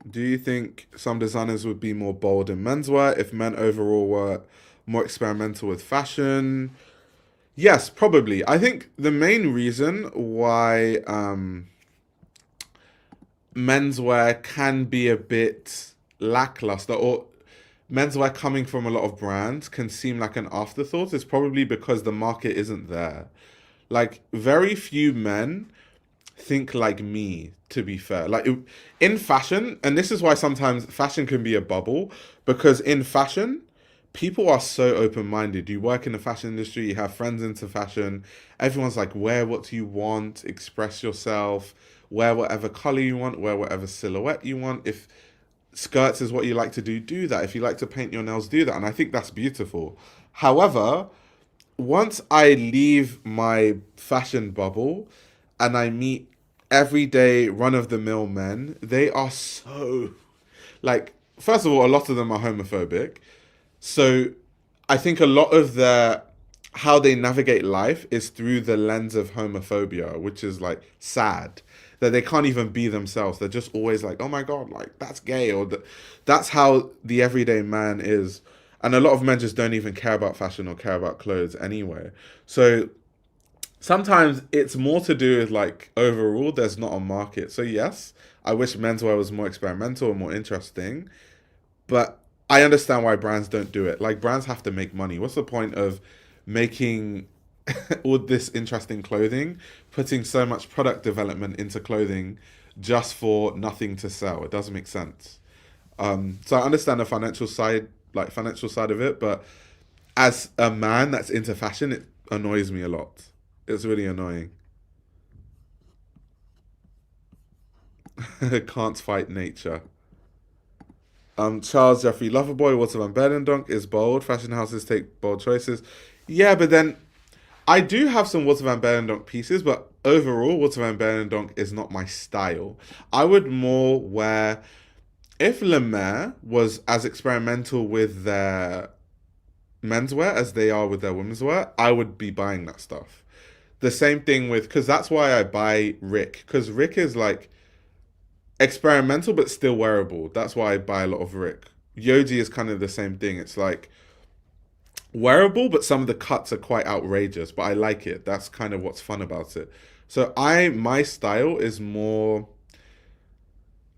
Do you think some designers would be more bold in menswear if men overall were more experimental with fashion? Yes, probably. I think the main reason why menswear can be a bit lackluster or menswear coming from a lot of brands can seem like an afterthought is probably because the market isn't there. Like, very few men think like me, to be fair. Like, in fashion, and this is why sometimes fashion can be a bubble, because in fashion, people are so open minded. You work in the fashion industry, you have friends into fashion. Everyone's like, wear what you want, express yourself, wear whatever color you want, wear whatever silhouette you want. If skirts is what you like to do, do that. If you like to paint your nails, do that. And I think that's beautiful. However, once I leave my fashion bubble and I meet everyday run of the mill men, they are so like, first of all, a lot of them are homophobic. So I think a lot of their how they navigate life is through the lens of homophobia, which is like sad that they can't even be themselves. They're just always like, oh my god, like that's gay, or that's how the everyday man is. And a lot of men just don't even care about fashion or care about clothes anyway. So sometimes it's more to do with like overall there's not a market. So yes, I wish menswear was more experimental and more interesting, but I understand why brands don't do it. Like brands have to make money. What's the point of making all this interesting clothing, putting so much product development into clothing just for nothing to sell? It doesn't make sense. So I understand the financial side of it, but as a man that's into fashion, it annoys me a lot. It's really annoying. Can't fight nature. Charles Jeffrey Loverboy, Walter Van Bernendonk is bold. Fashion houses take bold choices. Yeah, but then I do have some Walter Van Bernendonk pieces, but overall, Walter Van Bernendonk is not my style. I would more wear if Lemaire was as experimental with their menswear as they are with their womenswear. I would be buying that stuff. The same thing with because that's why I buy Rick because Rick is like experimental but still wearable. That's why I buy a lot of Rick. Yoji is kind of the same thing. It's like wearable, but some of the cuts are quite outrageous. But I like it. That's kind of what's fun about it. So my style is more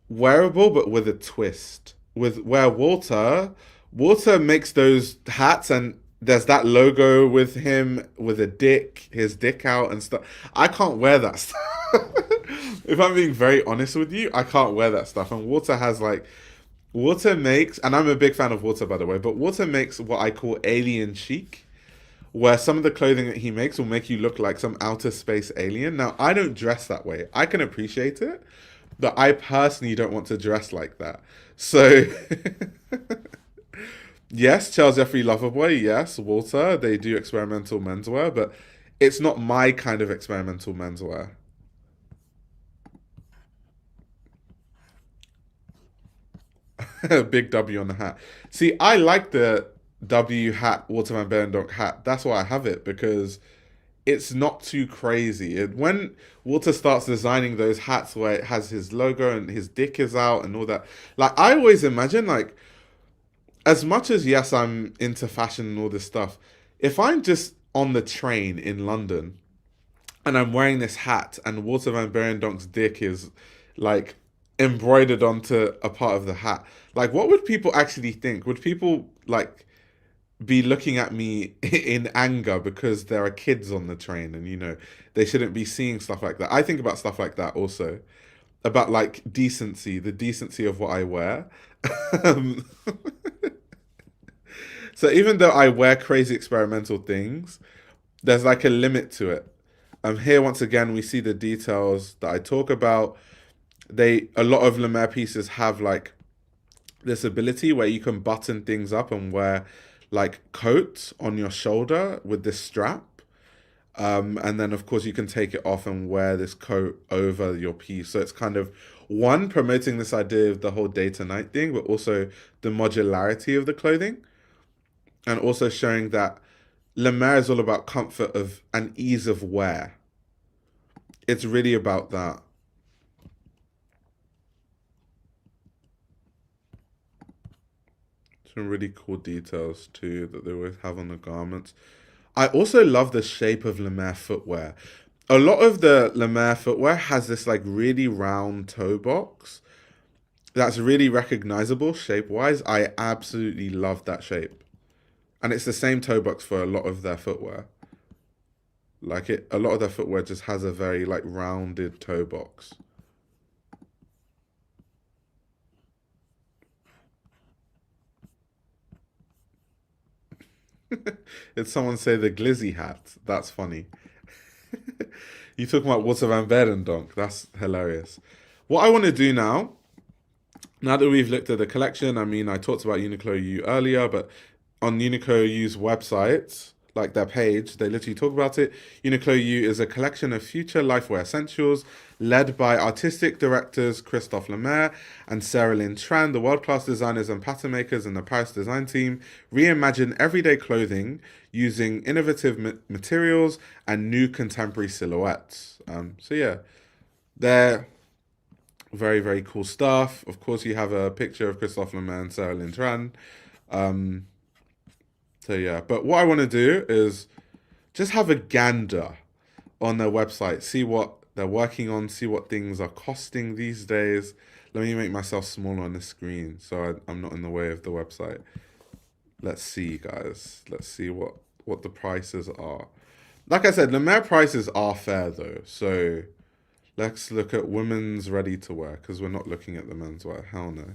wearable, but with a twist. With where Walter makes those hats and there's that logo with him with his dick out and stuff. I can't wear that stuff. If I'm being very honest with you, I can't wear that stuff. And Walter has like Water makes, and I'm a big fan of Water by the way, but Water makes what I call alien chic, where some of the clothing that he makes will make you look like some outer space alien. Now, I don't dress that way. I can appreciate it, but I personally don't want to dress like that. So, yes, Charles Jeffrey Loverboy, yes, Walter, they do experimental menswear, but it's not my kind of experimental menswear. Big W on the hat. See, I like W hat, Walter Van Beirendonck hat. That's why I have it, because it's not too crazy. When Walter starts designing those hats where it has his logo and his dick is out and all that, like I always imagine, like, as much as yes, I'm into fashion and all this stuff, if I'm just on the train in London and I'm wearing this hat and Walter Van Beirendonck's dick is like embroidered onto a part of the hat, like what would people actually think? Would people like be looking at me in anger because there are kids on the train and they shouldn't be seeing stuff like that? I think about stuff like that also, about like decency, the decency of what I wear. um, so even though I wear crazy experimental things, there's like a limit to it. Here once again we see the details that I talk about. A lot of Lemaire pieces have like this ability where you can button things up and wear like coats on your shoulder with this strap. And then of course you can take it off and wear this coat over your piece. So it's kind of one, promoting this idea of the whole day to night thing, but also the modularity of the clothing, and also showing that Lemaire is all about comfort of and ease of wear. It's really about that. Some really cool details too that they always have on the garments. I also love the shape of Lemaire footwear. A lot of the Lemaire footwear has this like really round toe box that's really recognizable shape wise. I absolutely love that shape. And it's the same toe box for a lot of their footwear. A lot of their footwear just has a very like rounded toe box. Did someone say the glizzy hat? That's funny. You talking about Walter Van Beirendonck? That's hilarious. What I want to do now that we've looked at the collection, I mean, I talked about Uniqlo U earlier, but on Uniqlo U's website, like their page, they literally talk about it. Uniqlo U is a collection of future lifewear essentials led by artistic directors Christophe Lemaire and Sarah Lynn Tran. The world-class designers and pattern makers in the Paris design team reimagine everyday clothing using innovative materials and new contemporary silhouettes. So yeah, they're very, very cool stuff. Of course, you have a picture of Christophe Lemaire and Sarah Lynn Tran. So yeah, but what I want to do is just have a gander on their website, see what they're working on, see what things are costing these days. Let me make myself smaller on the screen so I'm not in the way of the website. Let's see, guys. Let's see what the prices are. Like I said, Lemaire prices are fair though. So let's look at women's ready to wear because we're not looking at the menswear. Hell no.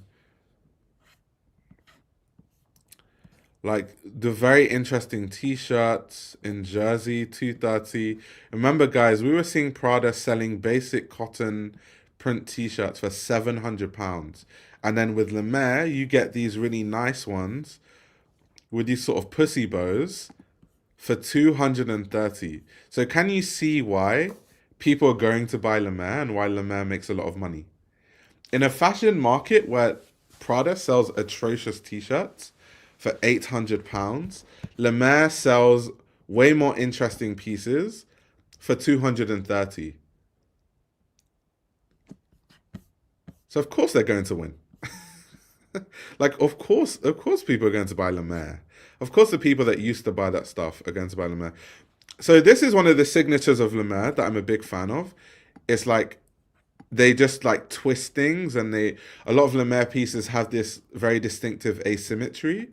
Like the very interesting t-shirts in Jersey, 230. Remember, guys, we were seeing Prada selling basic cotton print t-shirts for £700. And then with Lemaire, you get these really nice ones with these sort of pussy bows for 230. So can you see why people are going to buy Lemaire and why Lemaire makes a lot of money? In a fashion market where Prada sells atrocious t-shirts for £800, Lemaire sells way more interesting pieces for 230. So of course they're going to win. Like of course people are going to buy Lemaire. Of course the people that used to buy that stuff are going to buy Lemaire. So this is one of the signatures of Lemaire that I'm a big fan of. It's like they just like twist things, and a lot of Lemaire pieces have this very distinctive asymmetry.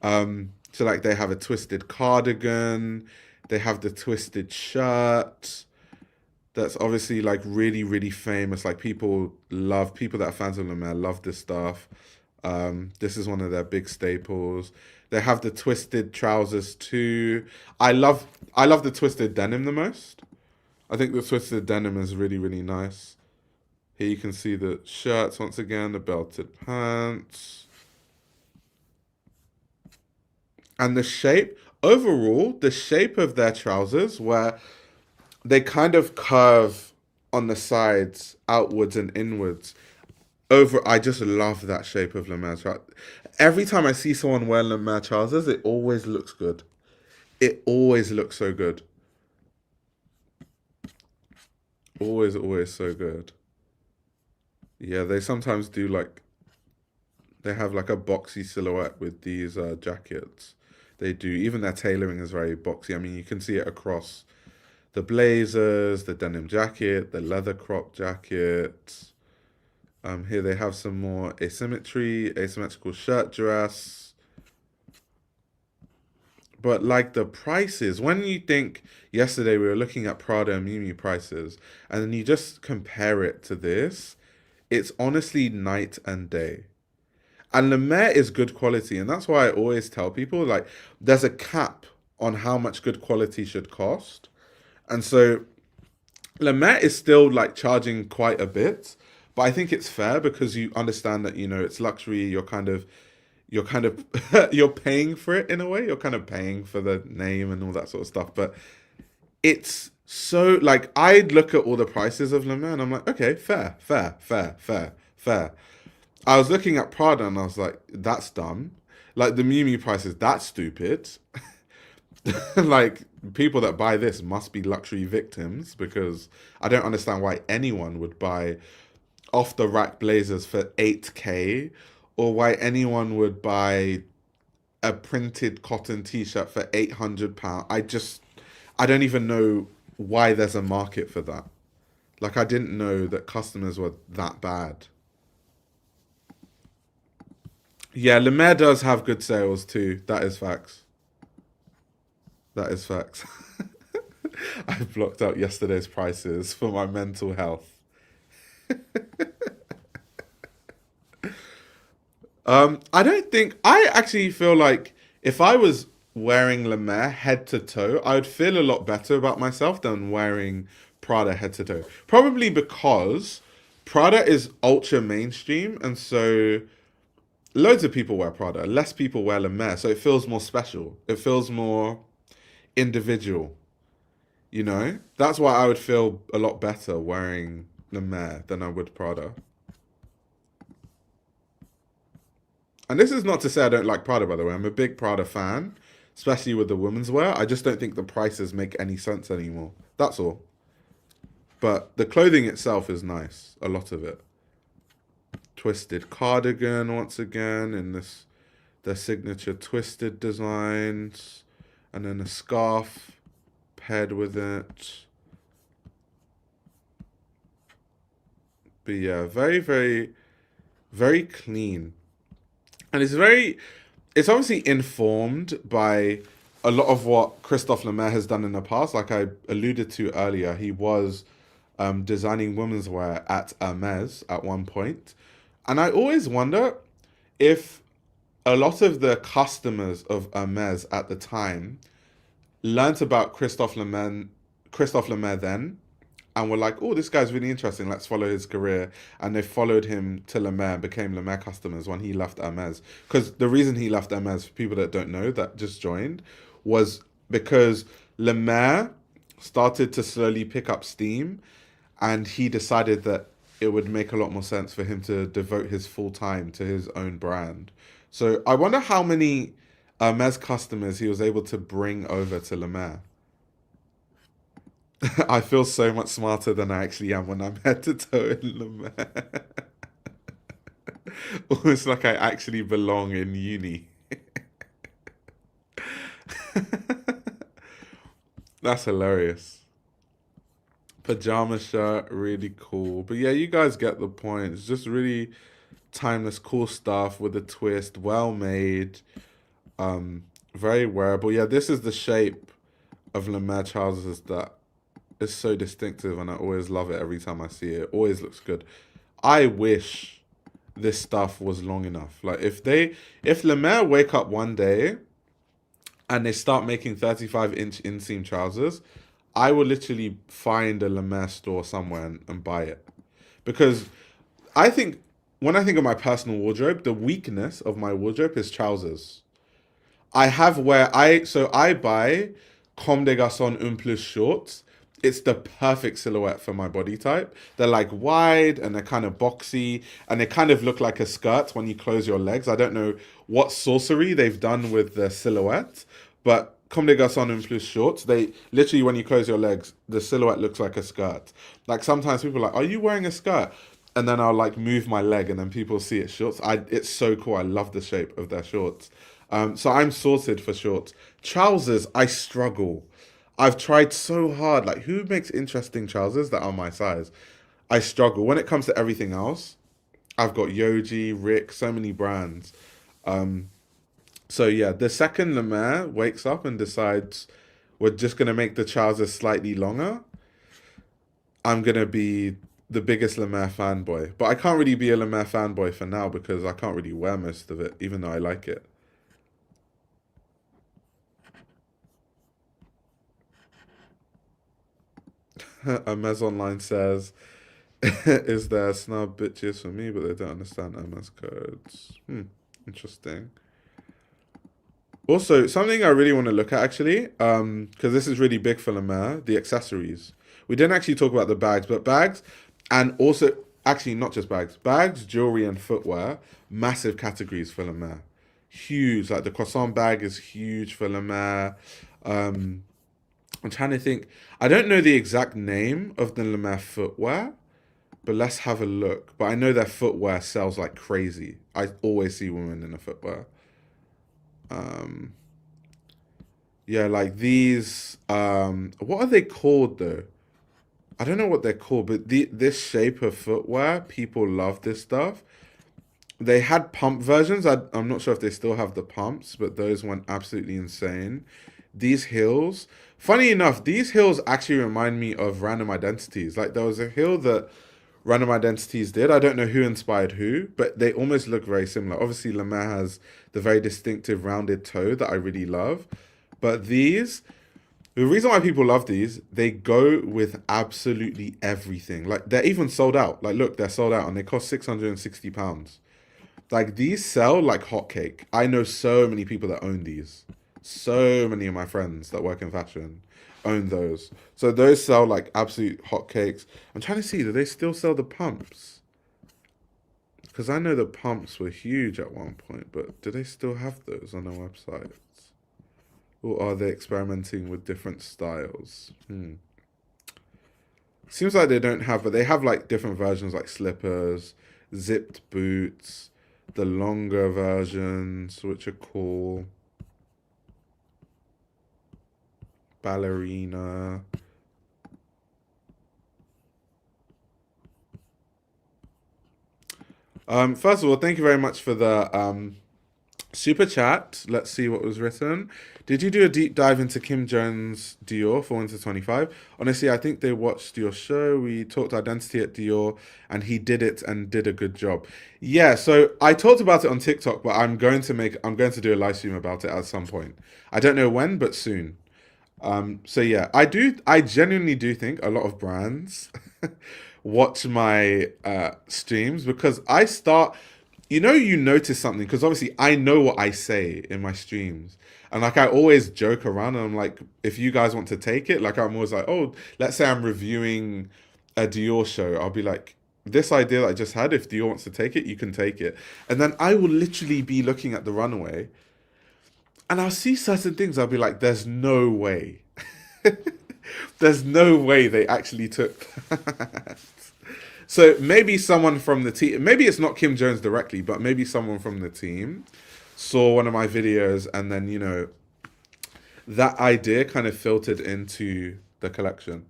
So like they have a twisted cardigan, they have the twisted shirt. That's obviously like really, really famous. Like people that are fans of Lemaire love this stuff. This is one of their big staples. They have the twisted trousers too. I love the twisted denim the most. I think the twisted denim is really, really nice. Here you can see the shirts once again, the belted pants. And the shape, overall, the shape of their trousers, where they kind of curve on the sides, outwards and inwards. I just love that shape of Lemaire trousers. Every time I see someone wear Lemaire trousers, it always looks good. It always looks so good. Always, always so good. Yeah, they sometimes do like they have like a boxy silhouette with these jackets. They do. Even their tailoring is very boxy. I mean, you can see it across the blazers, the denim jacket, the leather crop jacket. Here they have some more asymmetrical shirt dress. But like the prices, when you think yesterday we were looking at Prada and Miu Miu prices, and then you just compare it to this, it's honestly night and day. And Lemaire is good quality, and that's why I always tell people like there's a cap on how much good quality should cost. And so Lemaire is still like charging quite a bit, but I think it's fair because you understand that it's luxury. You're kind of you're paying for it in a way. You're kind of paying for the name and all that sort of stuff. But it's so like I'd look at all the prices of Lemaire and I'm like, okay, fair, fair, fair, fair, fair. I was looking at Prada and I was like, that's dumb. Like the Miu Miu prices, that's stupid. Like people that buy this must be luxury victims because I don't understand why anyone would buy off the rack blazers for 8K or why anyone would buy a printed cotton t-shirt for £800. I don't even know why there's a market for that. Like I didn't know that customers were that bad. Yeah, Lemaire does have good sales too. That is facts. That is facts. I blocked out yesterday's prices for my mental health. I don't think I actually feel like if I was wearing Lemaire head to toe, I would feel a lot better about myself than wearing Prada head to toe. Probably because Prada is ultra mainstream, and so loads of people wear Prada. Less people wear Lemaire, so it feels more special. It feels more individual. That's why I would feel a lot better wearing Lemaire than I would Prada. And this is not to say I don't like Prada, by the way. I'm a big Prada fan, especially with the women's wear. I just don't think the prices make any sense anymore. That's all. But the clothing itself is nice, a lot of it. Twisted cardigan once again in their signature twisted designs, and then a scarf paired with it. But yeah, very, very, very clean. And it's obviously informed by a lot of what Christophe Lemaire has done in the past. Like I alluded to earlier, he was designing women's wear at Hermes at one point. And I always wonder if a lot of the customers of Hermes at the time learnt about Christophe Lemaire then, and were like, oh, this guy's really interesting. Let's follow his career. And they followed him to Lemaire, became Lemaire customers when he left Hermes. Because the reason he left Hermes, for people that don't know, that just joined, was because Lemaire started to slowly pick up steam, and he decided that it would make a lot more sense for him to devote his full time to his own brand. So I wonder how many Hermes customers he was able to bring over to Lemaire. I feel so much smarter than I actually am when I'm head to toe in Lemaire. Almost like I actually belong in uni. That's hilarious. Pajama shirt, really cool. But yeah, you guys get the point. It's just really timeless, cool stuff with a twist, well made, very wearable. Yeah, this is the shape of Lemaire trousers that is so distinctive, and I always love it every time I see it. It always looks good. I wish this stuff was long enough. Like if Lemaire wake up one day and they start making 35-inch inseam trousers, I will literally find a Lemaire store somewhere and buy it. Because I think when I think of my personal wardrobe, the weakness of my wardrobe is trousers. I have where I buy Comme des Garçons Un Plus shorts it's the perfect silhouette for my body type. They're like wide and they're kind of boxy and they kind of look like a skirt when you close your legs. I don't know what sorcery they've done with the silhouette, but comme des garçons en plus shorts, they literally, when you close your legs, the silhouette looks like a skirt. Like sometimes people are like, are you wearing a skirt? And then I'll like move my leg and then people see it's shorts. It's so cool. I love the shape of their shorts. So I'm sorted for shorts. Trousers, I struggle. I've tried so hard. Like, who makes interesting trousers that are my size? I struggle. When it comes to everything else, I've got Yoji, Rick, so many brands. So yeah, the second Lemaire wakes up and decides we're just gonna make the trousers slightly longer, I'm gonna be the biggest Lemaire fanboy. But I can't really be a Lemaire fanboy for now because I can't really wear most of it, even though I like it. Hermes Online says, is there snub bitches for me, but they don't understand Hermes codes. Interesting. Also, something I really want to look at actually, because this is really big for Lemaire, the accessories. We didn't actually talk about the bags, but bags, and also, actually not just bags, bags, jewelry, and footwear, massive categories for Lemaire. Huge, like the croissant bag is huge for Lemaire. I'm trying to think. I don't know the exact name of the Lemaire footwear, but let's have a look. But I know their footwear sells like crazy. I always see women in the footwear. Um, yeah, like these. What are they called though? I don't know what they're called, but this shape of footwear, people love this stuff. They had pump versions. I'm not sure if they still have the pumps, but those went absolutely insane. These heels, funny enough, these heels actually remind me of Random Identities. Like there was a heel that Random Identities did. I don't know who inspired who, but they almost look very similar. Obviously, Lemaire has the very distinctive rounded toe that I really love. But these, the reason why people love these, they go with absolutely everything. Like they're even sold out. Like look, they're sold out and they cost £660. Like these sell like hotcake. I know so many people that own these. So many of my friends that work in fashion own those. So those sell like absolute hotcakes. I'm trying to see, do they still sell the pumps? Because I know the pumps were huge at one point, but do they still have those on their websites? Or are they experimenting with different styles? Seems like they don't have, but they have like different versions like slippers, zipped boots, the longer versions, which are cool. Ballerina. First of all, thank you very much for the super chat. Let's see what was written. Did you do a deep dive into Kim Jones Dior for Winter 25? Honestly, I think they watched your show. We talked identity at Dior and he did it and did a good job. Yeah, so I talked about it on TikTok, but I'm going to do a live stream about it at some point. I don't know when, but soon. So yeah, I genuinely do think a lot of brands watch my streams because you notice something because obviously I know what I say in my streams. And like I always joke around and I'm like, if you guys want to take it, like I'm always like, oh, let's say I'm reviewing a Dior show, I'll be like, this idea that I just had, if Dior wants to take it, you can take it. And then I will literally be looking at the runway and I'll see certain things, I'll be like, there's no way. There's no way they actually took that. So maybe someone from the team, maybe it's not Kim Jones directly, but maybe someone from the team saw one of my videos and then, that idea kind of filtered into the collection.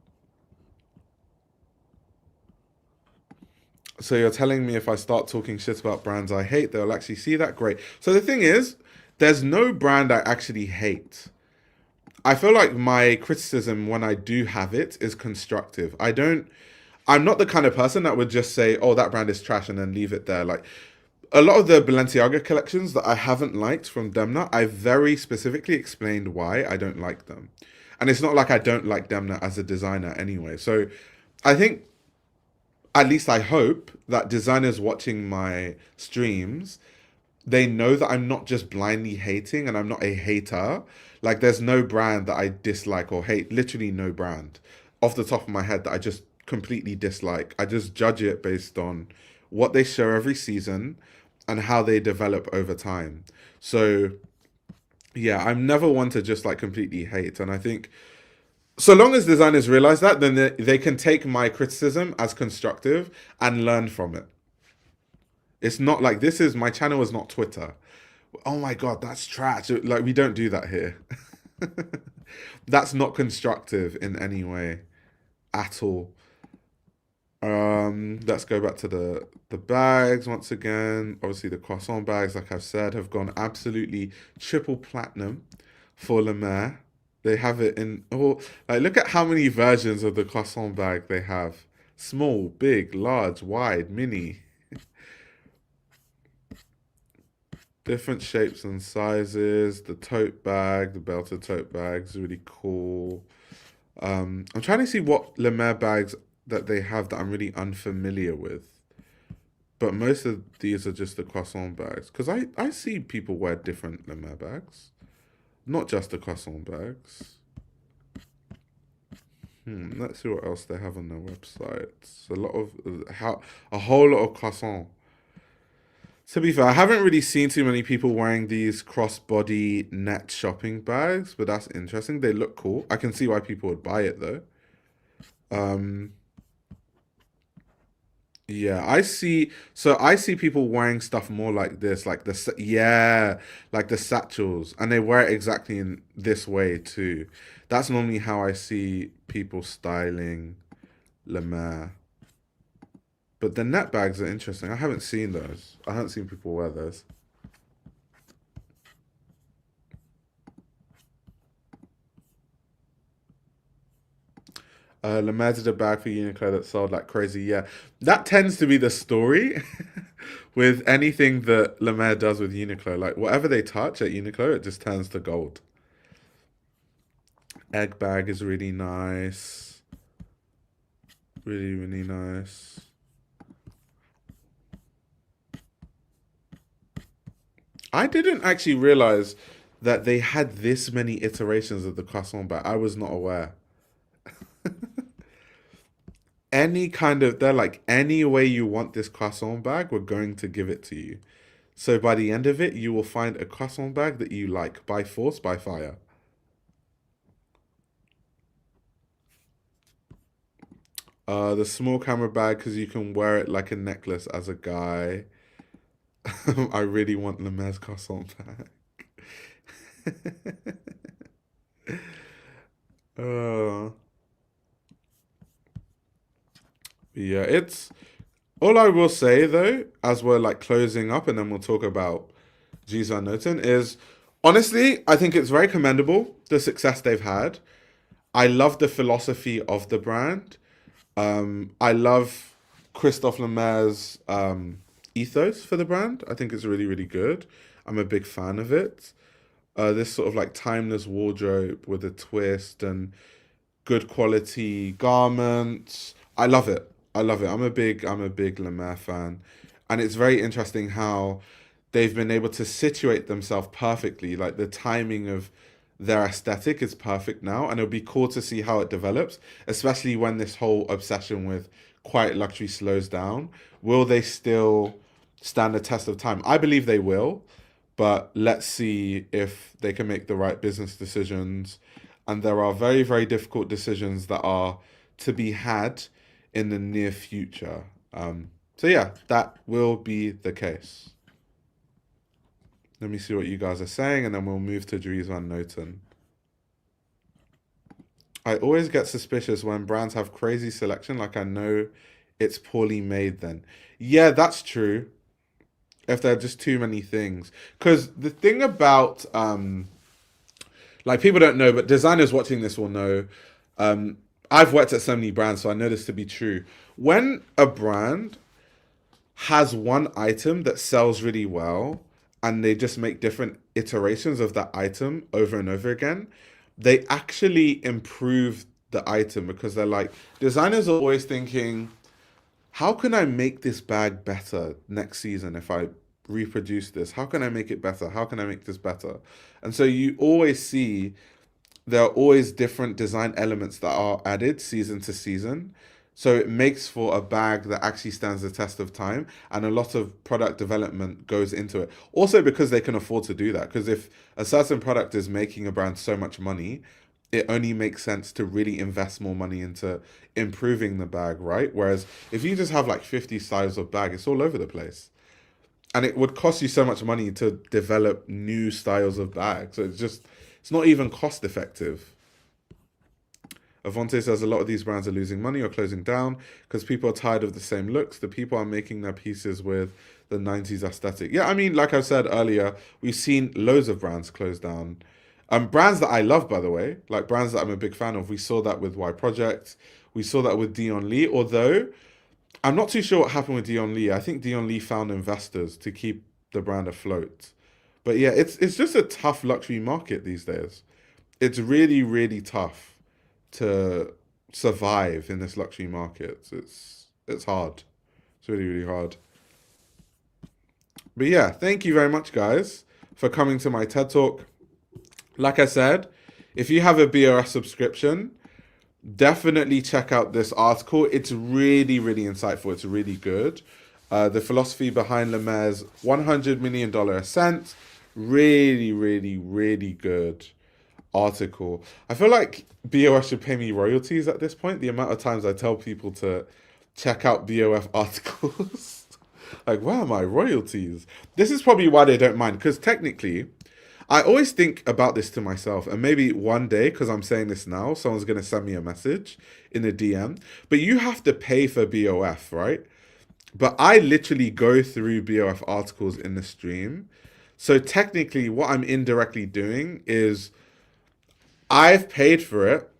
So you're telling me if I start talking shit about brands I hate, they'll actually see that? Great. So the thing is, there's no brand I actually hate. I feel like my criticism when I do have it is constructive. I'm not the kind of person that would just say, oh, that brand is trash and then leave it there. Like a lot of the Balenciaga collections that I haven't liked from Demna, I very specifically explained why I don't like them. And it's not like I don't like Demna as a designer anyway. So I think, at least I hope, that designers watching my streams, they know that I'm not just blindly hating and I'm not a hater. Like there's no brand that I dislike or hate, literally no brand. off the top of my head that I just completely dislike. I just judge it based on what they show every season and how they develop over time. So yeah, I'm never one to just like completely hate. And I think so long as designers realize that, then they can take my criticism as constructive and learn from it. It's not like this is my channel is not Twitter. Oh my God, that's trash. Like, we don't do that here. That's not constructive in any way at all. Let's go back to the bags once again. Obviously, the croissant bags, like I've said, have gone absolutely triple platinum for Lemaire. They have it in all. Like, look at how many versions of the croissant bag they have: small, big, large, wide, mini. Different shapes and sizes. The tote bag, the belted tote bag is really cool. I'm trying to see what Lemaire bags that they have that I'm really unfamiliar with. But most of these are just the croissant bags. Because I see people wear different Lemaire bags. Not just the croissant bags. Let's see what else they have on their websites. A whole lot of croissant. To be fair, I haven't really seen too many people wearing these crossbody net shopping bags, but that's interesting. They look cool. I can see why people would buy it though. Yeah, I see people wearing stuff more like this, like like the satchels, and they wear it exactly in this way too. That's normally how I see people styling Lemaire. But the net bags are interesting. I haven't seen those. I haven't seen people wear those. Lemaire did a bag for Uniqlo that sold like crazy. Yeah, that tends to be the story with anything that Lemaire does with Uniqlo. Like whatever they touch at Uniqlo, it just turns to gold. Egg bag is really nice. Really, really nice. I didn't actually realize that they had this many iterations of the croissant bag. I was not aware. They're like, any way you want this croissant bag, we're going to give it to you. So by the end of it, you will find a croissant bag that you like by force, by fire. The small camera bag because you can wear it like a necklace as a guy. I really want Lemaire's croissant bag. uh, yeah, it's all I will say though, as we're like closing up, and then we'll talk about Dries Van Noten, is honestly, I think it's very commendable the success they've had. I love the philosophy of the brand. I love Christophe Lemaire's ethos for the brand. I think it's really, really good. I'm a big fan of it. This sort of like timeless wardrobe with a twist and good quality garments. I love it. I love it. I'm a big Lemaire fan. And it's very interesting how they've been able to situate themselves perfectly. Like the timing of their aesthetic is perfect now, and it'll be cool to see how it develops, especially when this whole obsession with quiet luxury slows down. Will they still stand the test of time? I believe they will, but let's see if they can make the right business decisions. And there are very, very difficult decisions that are to be had in the near future. So yeah, that will be the case. Let me see what you guys are saying, and then we'll move to Dries Van Noten. I always get suspicious when brands have crazy selection, like I know it's poorly made then. Yeah, that's true. If there are just too many things. Because the thing about, like people don't know, but designers watching this will know, I've worked at so many brands, so I know this to be true. When a brand has one item that sells really well, and they just make different iterations of that item over and over again, they actually improve the item because they're like, designers are always thinking, how can I make this bag better next season if I reproduce this? How can I make it better? How can I make this better? And so you always see there are always different design elements that are added season to season. So it makes for a bag that actually stands the test of time, and a lot of product development goes into it. Also because they can afford to do that. Because if a certain product is making a brand so much money, it only makes sense to really invest more money into improving the bag, right? Whereas if you just have like 50 styles of bag, it's all over the place. And it would cost you so much money to develop new styles of bag. So it's not even cost effective. Avante says a lot of these brands are losing money or closing down because people are tired of the same looks. The people are making their pieces with the 90s aesthetic. Yeah, I mean, like I said earlier, we've seen loads of brands close down. Brands that I love, by the way, like brands that I'm a big fan of. We saw that with Y Project. We saw that with Dion Lee, although I'm not too sure what happened with Dion Lee. I think Dion Lee found investors to keep the brand afloat. But yeah, it's just a tough luxury market these days. It's really, really tough to survive in this luxury market. It's hard. It's really, really hard. But yeah, thank you very much, guys, for coming to my TED Talk. Like I said, if you have a BOS subscription, definitely check out this article. It's really, really insightful. It's really good. The philosophy behind Lemaire's $100 million ascent. Really, really, really good article. I feel like BOF should pay me royalties at this point. The amount of times I tell people to check out BOF articles. Like, where are my royalties? This is probably why they don't mind. Because technically, I always think about this to myself, and maybe one day, because I'm saying this now, someone's going to send me a message in a DM. But you have to pay for BOF, right? But I literally go through BOF articles in the stream. So technically, what I'm indirectly doing is I've paid for it,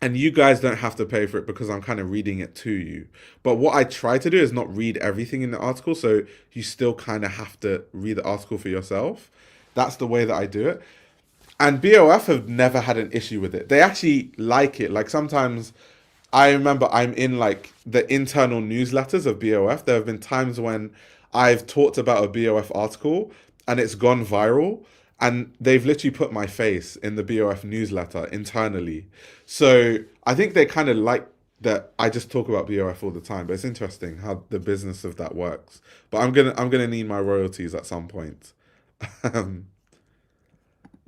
and you guys don't have to pay for it because I'm kind of reading it to you. But what I try to do is not read everything in the article, so you still kind of have to read the article for yourself. That's the way that I do it. And BOF have never had an issue with it. They actually like it. Like sometimes I remember I'm in like the internal newsletters of BOF. There have been times when I've talked about a BOF article and it's gone viral, and they've literally put my face in the BOF newsletter internally. So I think they kind of like that I just talk about BOF all the time. But it's interesting how the business of that works. But I'm gonna need my royalties at some point.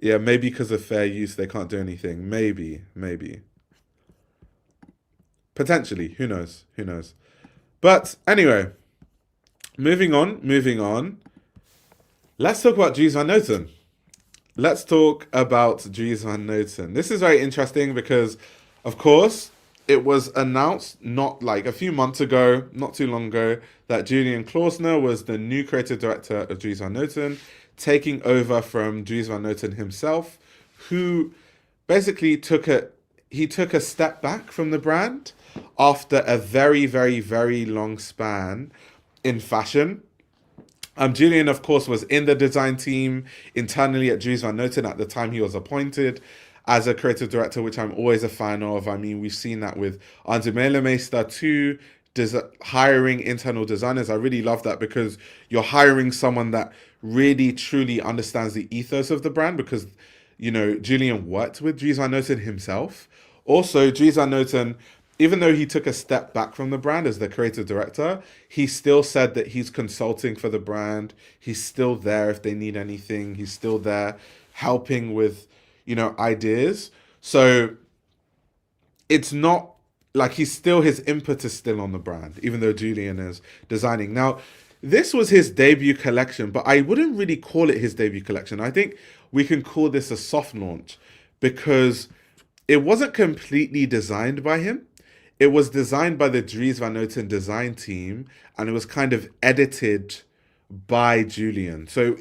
Yeah, maybe because of fair use they can't do anything. Maybe. Potentially. Who knows? Who knows? But anyway, moving on. Let's talk about Dries Van Noten. Let's talk about Dries Van Noten. This is very interesting because, of course, it was announced not like a few months ago, not too long ago, that Julian Klausner was the new creative director of Dries Van Noten, taking over from Dries Van Noten himself, who basically took a step back from the brand after a very, very, very long span in fashion. Julian, of course, was in the design team internally at Dries Van Noten at the time he was appointed as a creative director, which I'm always a fan of. I mean, we've seen that with Andre Meilemeister too, hiring internal designers. I really love that because you're hiring someone that really, truly understands the ethos of the brand because, you know, Julian worked with Dries Van Noten himself. Also, Dries Van Noten, even though he took a step back from the brand as the creative director, he still said that he's consulting for the brand. He's still there if they need anything. He's still there helping with, you know, ideas. So it's not like his input is still on the brand, even though Julian is designing. Now, this was his debut collection, but I wouldn't really call it his debut collection. I think we can call this a soft launch because it wasn't completely designed by him. It was designed by the Dries Van Noten design team, and it was kind of edited by Julian. So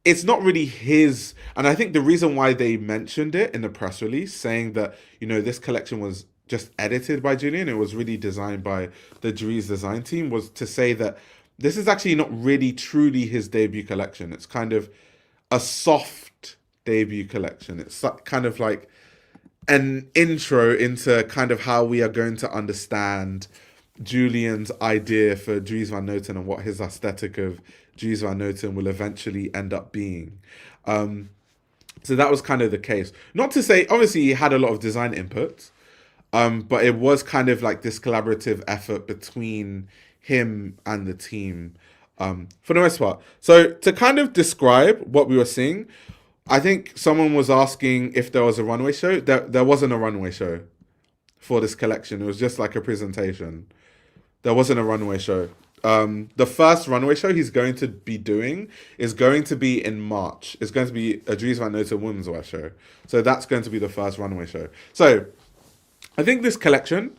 it's not really his. And I think the reason why they mentioned it in the press release, saying that, you know, this collection was just edited by Julian, it was really designed by the Dries design team, was to say that this is actually not really truly his debut collection. It's kind of a soft debut collection. It's kind of like an intro into kind of how we are going to understand Julian's idea for Dries Van Noten and what his aesthetic of Dries Van Noten will eventually end up being. So that was kind of the case. Not to say, obviously, he had a lot of design input, but it was kind of like this collaborative effort between him and the team, for the most part. So to kind of describe what we were seeing, I think someone was asking if there was a runway show. There wasn't a runway show for this collection. It was just like a presentation. There wasn't a runway show. The first runway show he's going to be doing is going to be in March. It's going to be a Dries Van Noten womenswear show. So that's going to be the first runway show. So I think this collection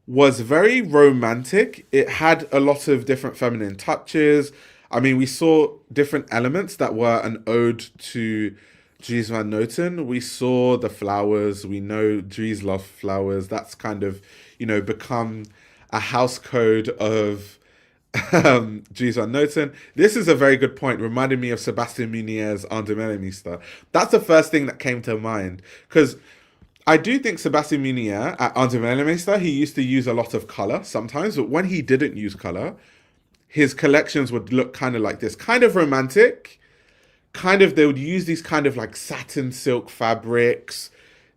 was very romantic. It had a lot of different feminine touches. I mean, we saw different elements that were an ode to Dries Van Noten. We saw the flowers. We know Dries loves flowers. That's kind of, become a house code of Dries Van Noten. This is a very good point. Reminded me of Sebastian Munier's Andermellemeister. That's the first thing that came to mind. Because I do think Sebastian Munier at Andermellemeister, he used to use a lot of color sometimes, but when he didn't use color, his collections would look kind of like this, kind of romantic, they would use these kind of like satin silk fabrics,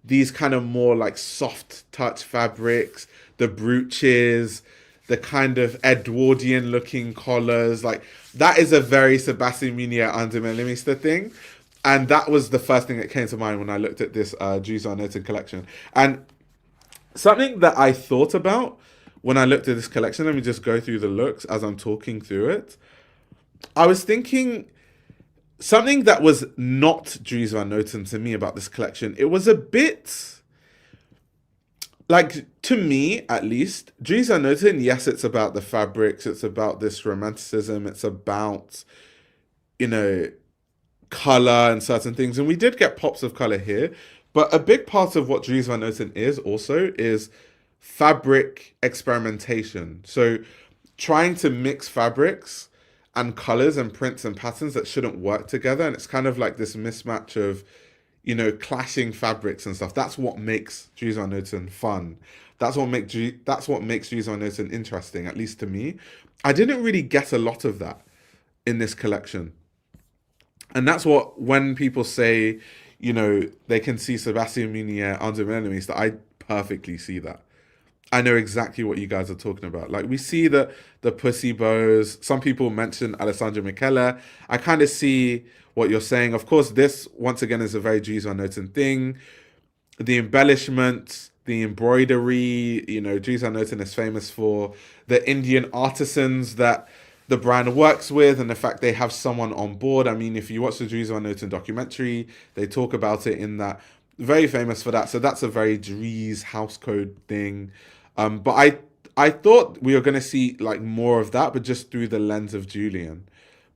these kind of more like soft touch fabrics, the brooches, the kind of Edwardian looking collars. Like that is a very Sebastian Munier Andermellemeister thing. And that was the first thing that came to mind when I looked at this Dries Van Noten collection. And something that I thought about when I looked at this collection, let me just go through the looks as I'm talking through it. I was thinking something that was not Dries Van Noten to me about this collection. It was a bit, like, to me at least, Dries Van Noten, yes, it's about the fabrics, it's about this romanticism, it's about, color and certain things. And we did get pops of color here. But a big part of what Dries Van Noten is also is fabric experimentation. So trying to mix fabrics and colors and prints and patterns that shouldn't work together. And it's kind of like this mismatch of, clashing fabrics and stuff. That's what makes Dries Van Noten fun. That's what makes Dries Van Noten interesting, at least to me. I didn't really get a lot of that in this collection. And that's what, when people say, they can see Sebastian Munier under enemies, that I perfectly see that. I know exactly what you guys are talking about. Like, we see the pussy bows. Some people mention Alessandro Michele. I kind of see what you're saying. Of course, this, once again, is a very Dries Van Noten thing. The embellishment, the embroidery, Dries Van Noten is famous for the Indian artisans that the brand works with, and the fact they have someone on board. I mean, if you watch the Dries Van Noten documentary, they talk about it in that. Very famous for that. So that's a very Dries house code thing. But I thought we were going to see like more of that, but just through the lens of Julian.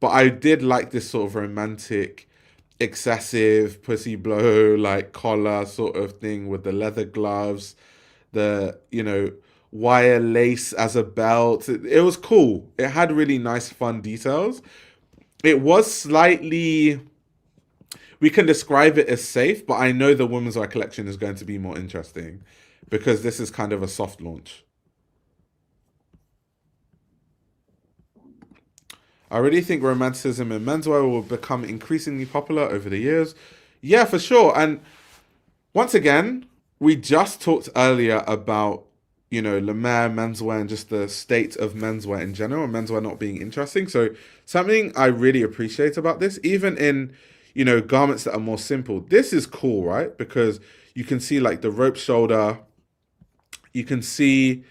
But I did like this sort of romantic, excessive pussy blow, like collar sort of thing with the leather gloves, the, wire lace as a belt. It was cool. It had really nice, fun details. It was slightly, we can describe it as safe, but I know the women's wear collection is going to be more interesting because this is kind of a soft launch. I really think romanticism in menswear will become increasingly popular over the years. Yeah, for sure. And once again, we just talked earlier about, Lemaire, menswear, and just the state of menswear in general, and menswear not being interesting. So something I really appreciate about this, even in, garments that are more simple, this is cool, right? Because you can see like the rope shoulder, you can see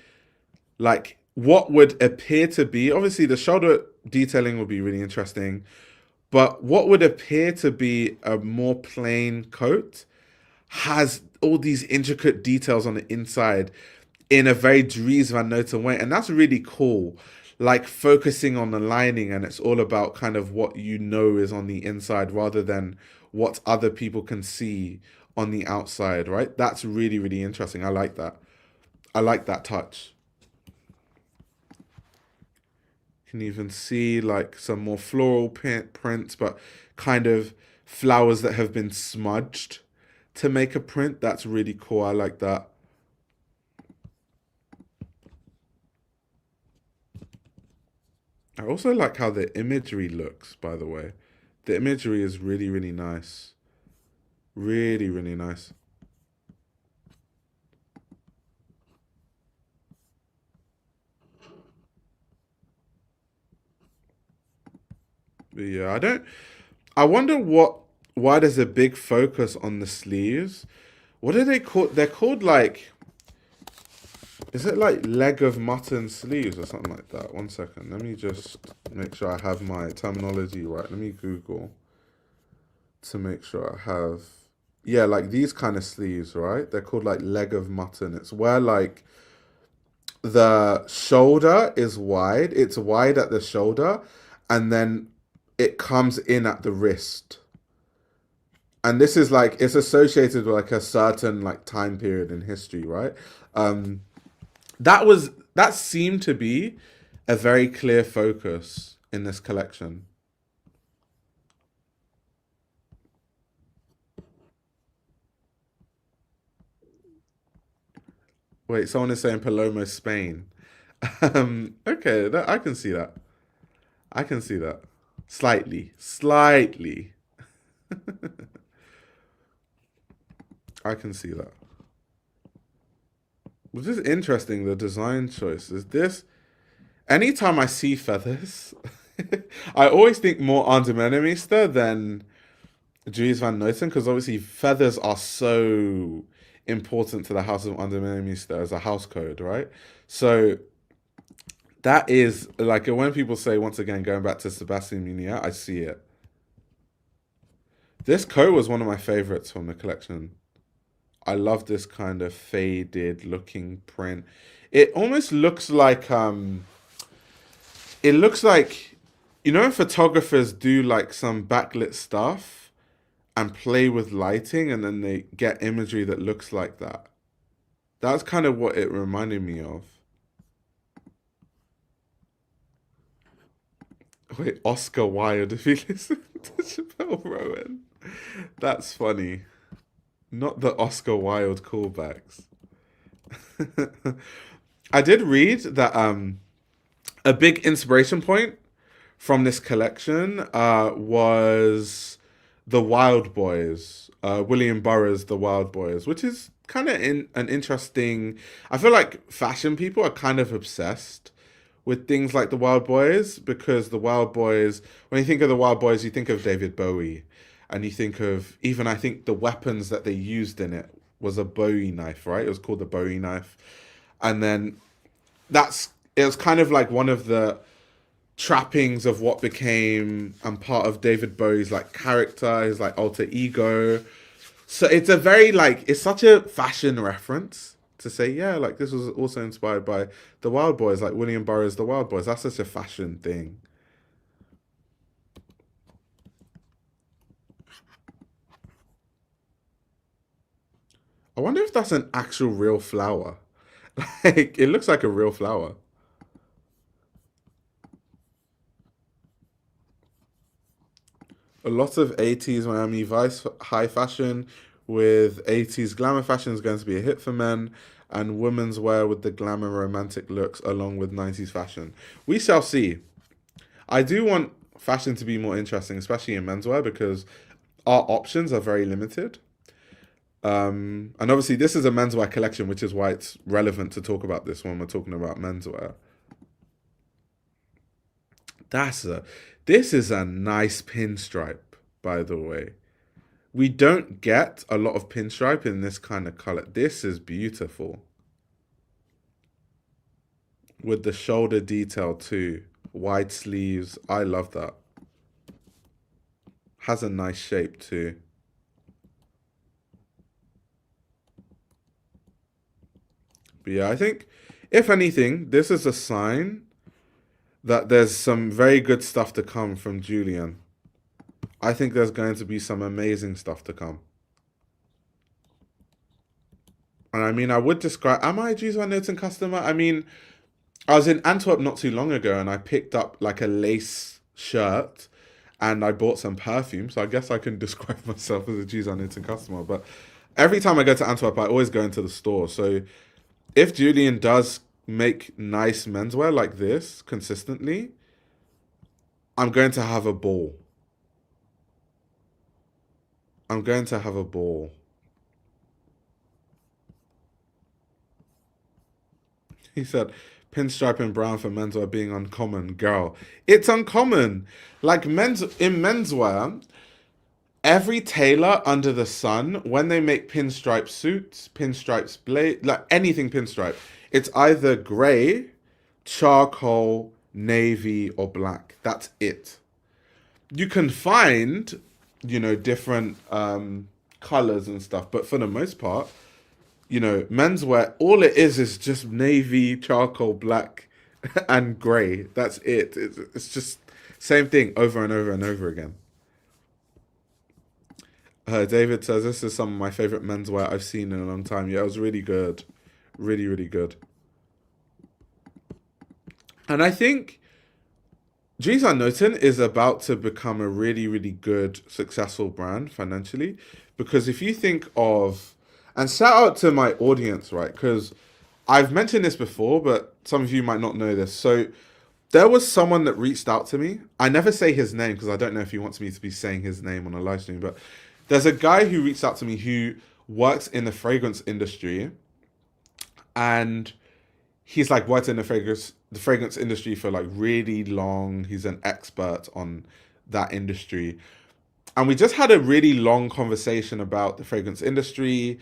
like what would appear to be, obviously the shoulder detailing would be really interesting, but what would appear to be a more plain coat has all these intricate details on the inside in a very Dries Van Noten way. And that's really cool. Like focusing on the lining, and it's all about kind of what is on the inside rather than what other people can see on the outside, right? That's really, really interesting. I like that. I like that touch. You can even see like some more floral prints, but kind of flowers that have been smudged to make a print. That's really cool. I like that. I also like how the imagery looks, by the way. The imagery is really, really nice. Really, really nice. But yeah, I don't. I wonder why there's a big focus on the sleeves. What are they called? They're called like. Is it like leg of mutton sleeves or something like that? One second. Let me just make sure I have my terminology right. Let me Google to make sure I have. Yeah, like these kind of sleeves, right? They're called like leg of mutton. It's where like the shoulder is wide. It's wide at the shoulder, and then it comes in at the wrist. And this is like it's associated with like a certain like time period in history, right? Um, that seemed to be a very clear focus in this collection. Wait, someone is saying Palomo, Spain. Okay, I can see that. I can see that. Slightly, slightly. I can see that. Which is interesting, the design choice. Is this anytime I see feathers, I always think more Arndemenemeister than Dries Van Noten because obviously feathers are so important to the House of Arndemenemeister as a house code, right? So that is like when people say once again going back to Sebastian Munier, I see it. This coat was one of my favorites from the collection. I love this kind of faded looking print. It almost looks like it looks like you know when photographers do like some backlit stuff and play with lighting and then they get imagery that looks like that. That's kind of what it reminded me of. Wait, Oscar Wilde, if you listen to Chappelle Rowan. That's funny. Not the Oscar Wilde callbacks. I did read that a big inspiration point from this collection was the Wild Boys, William Burroughs' The Wild Boys, which is kind of in an interesting. I feel like fashion people are kind of obsessed with things like the Wild Boys because the Wild Boys, when you think of the Wild Boys, you think of David Bowie, and you think of even I think the weapons that they used in it was a Bowie knife, right? It was called the Bowie knife, and then that's it was kind of like one of the trappings of what became and part of David Bowie's like character, his like alter ego. So it's a very like it's such a fashion reference to say, yeah, like this was also inspired by the Wild Boys, like William Burroughs' The Wild Boys. That's such a fashion thing. I wonder if that's an actual real flower. Like it looks like a real flower. A lot of 80s Miami Vice high fashion with 80s glamour fashion is going to be a hit for men, and women's wear with the glamour romantic looks along with 90s fashion. We shall see. I do want fashion to be more interesting, especially in menswear, because our options are very limited. And obviously, this is a menswear collection, which is why it's relevant to talk about this when we're talking about menswear. That's a. This is a nice pinstripe, by the way. We don't get a lot of pinstripe in this kind of color. This is beautiful with the shoulder detail too. Wide sleeves. I love that. Has a nice shape too. But yeah, I think if anything, this is a sign that there's some very good stuff to come from Julian. I think there's going to be some amazing stuff to come. And I mean, I would describe. Am I a Dries Van Noten customer? I mean, I was in Antwerp not too long ago and I picked up like a lace shirt and I bought some perfume. So I guess I can describe myself as a Dries Van Noten customer. But every time I go to Antwerp, I always go into the store. So if Julian does make nice menswear like this consistently, I'm going to have a ball. I'm going to have a ball. He said, pinstripe and brown for menswear being uncommon. Girl, it's uncommon. Like in menswear, every tailor under the sun, when they make pinstripe suits, pinstripes blade, like anything pinstripe, it's either grey, charcoal, navy, or black. That's it. You can find, different colors and stuff, but for the most part, menswear, all it is just navy, charcoal, black, and grey. That's it. It's just same thing over and over and over again. David says this is some of my favorite menswear I've seen in a long time. Yeah, it was really good, really, really good. And I think Dries Van Noten is about to become a really, really good, successful brand financially. Because if you think of, and shout out to my audience, right? Because I've mentioned this before, but some of you might not know this. So there was someone that reached out to me. I never say his name because I don't know if he wants me to be saying his name on a live stream, but there's a guy who reached out to me who works in the fragrance industry, and he's like worked in the fragrance industry for like really long. He's an expert on that industry. And we just had a really long conversation about the fragrance industry,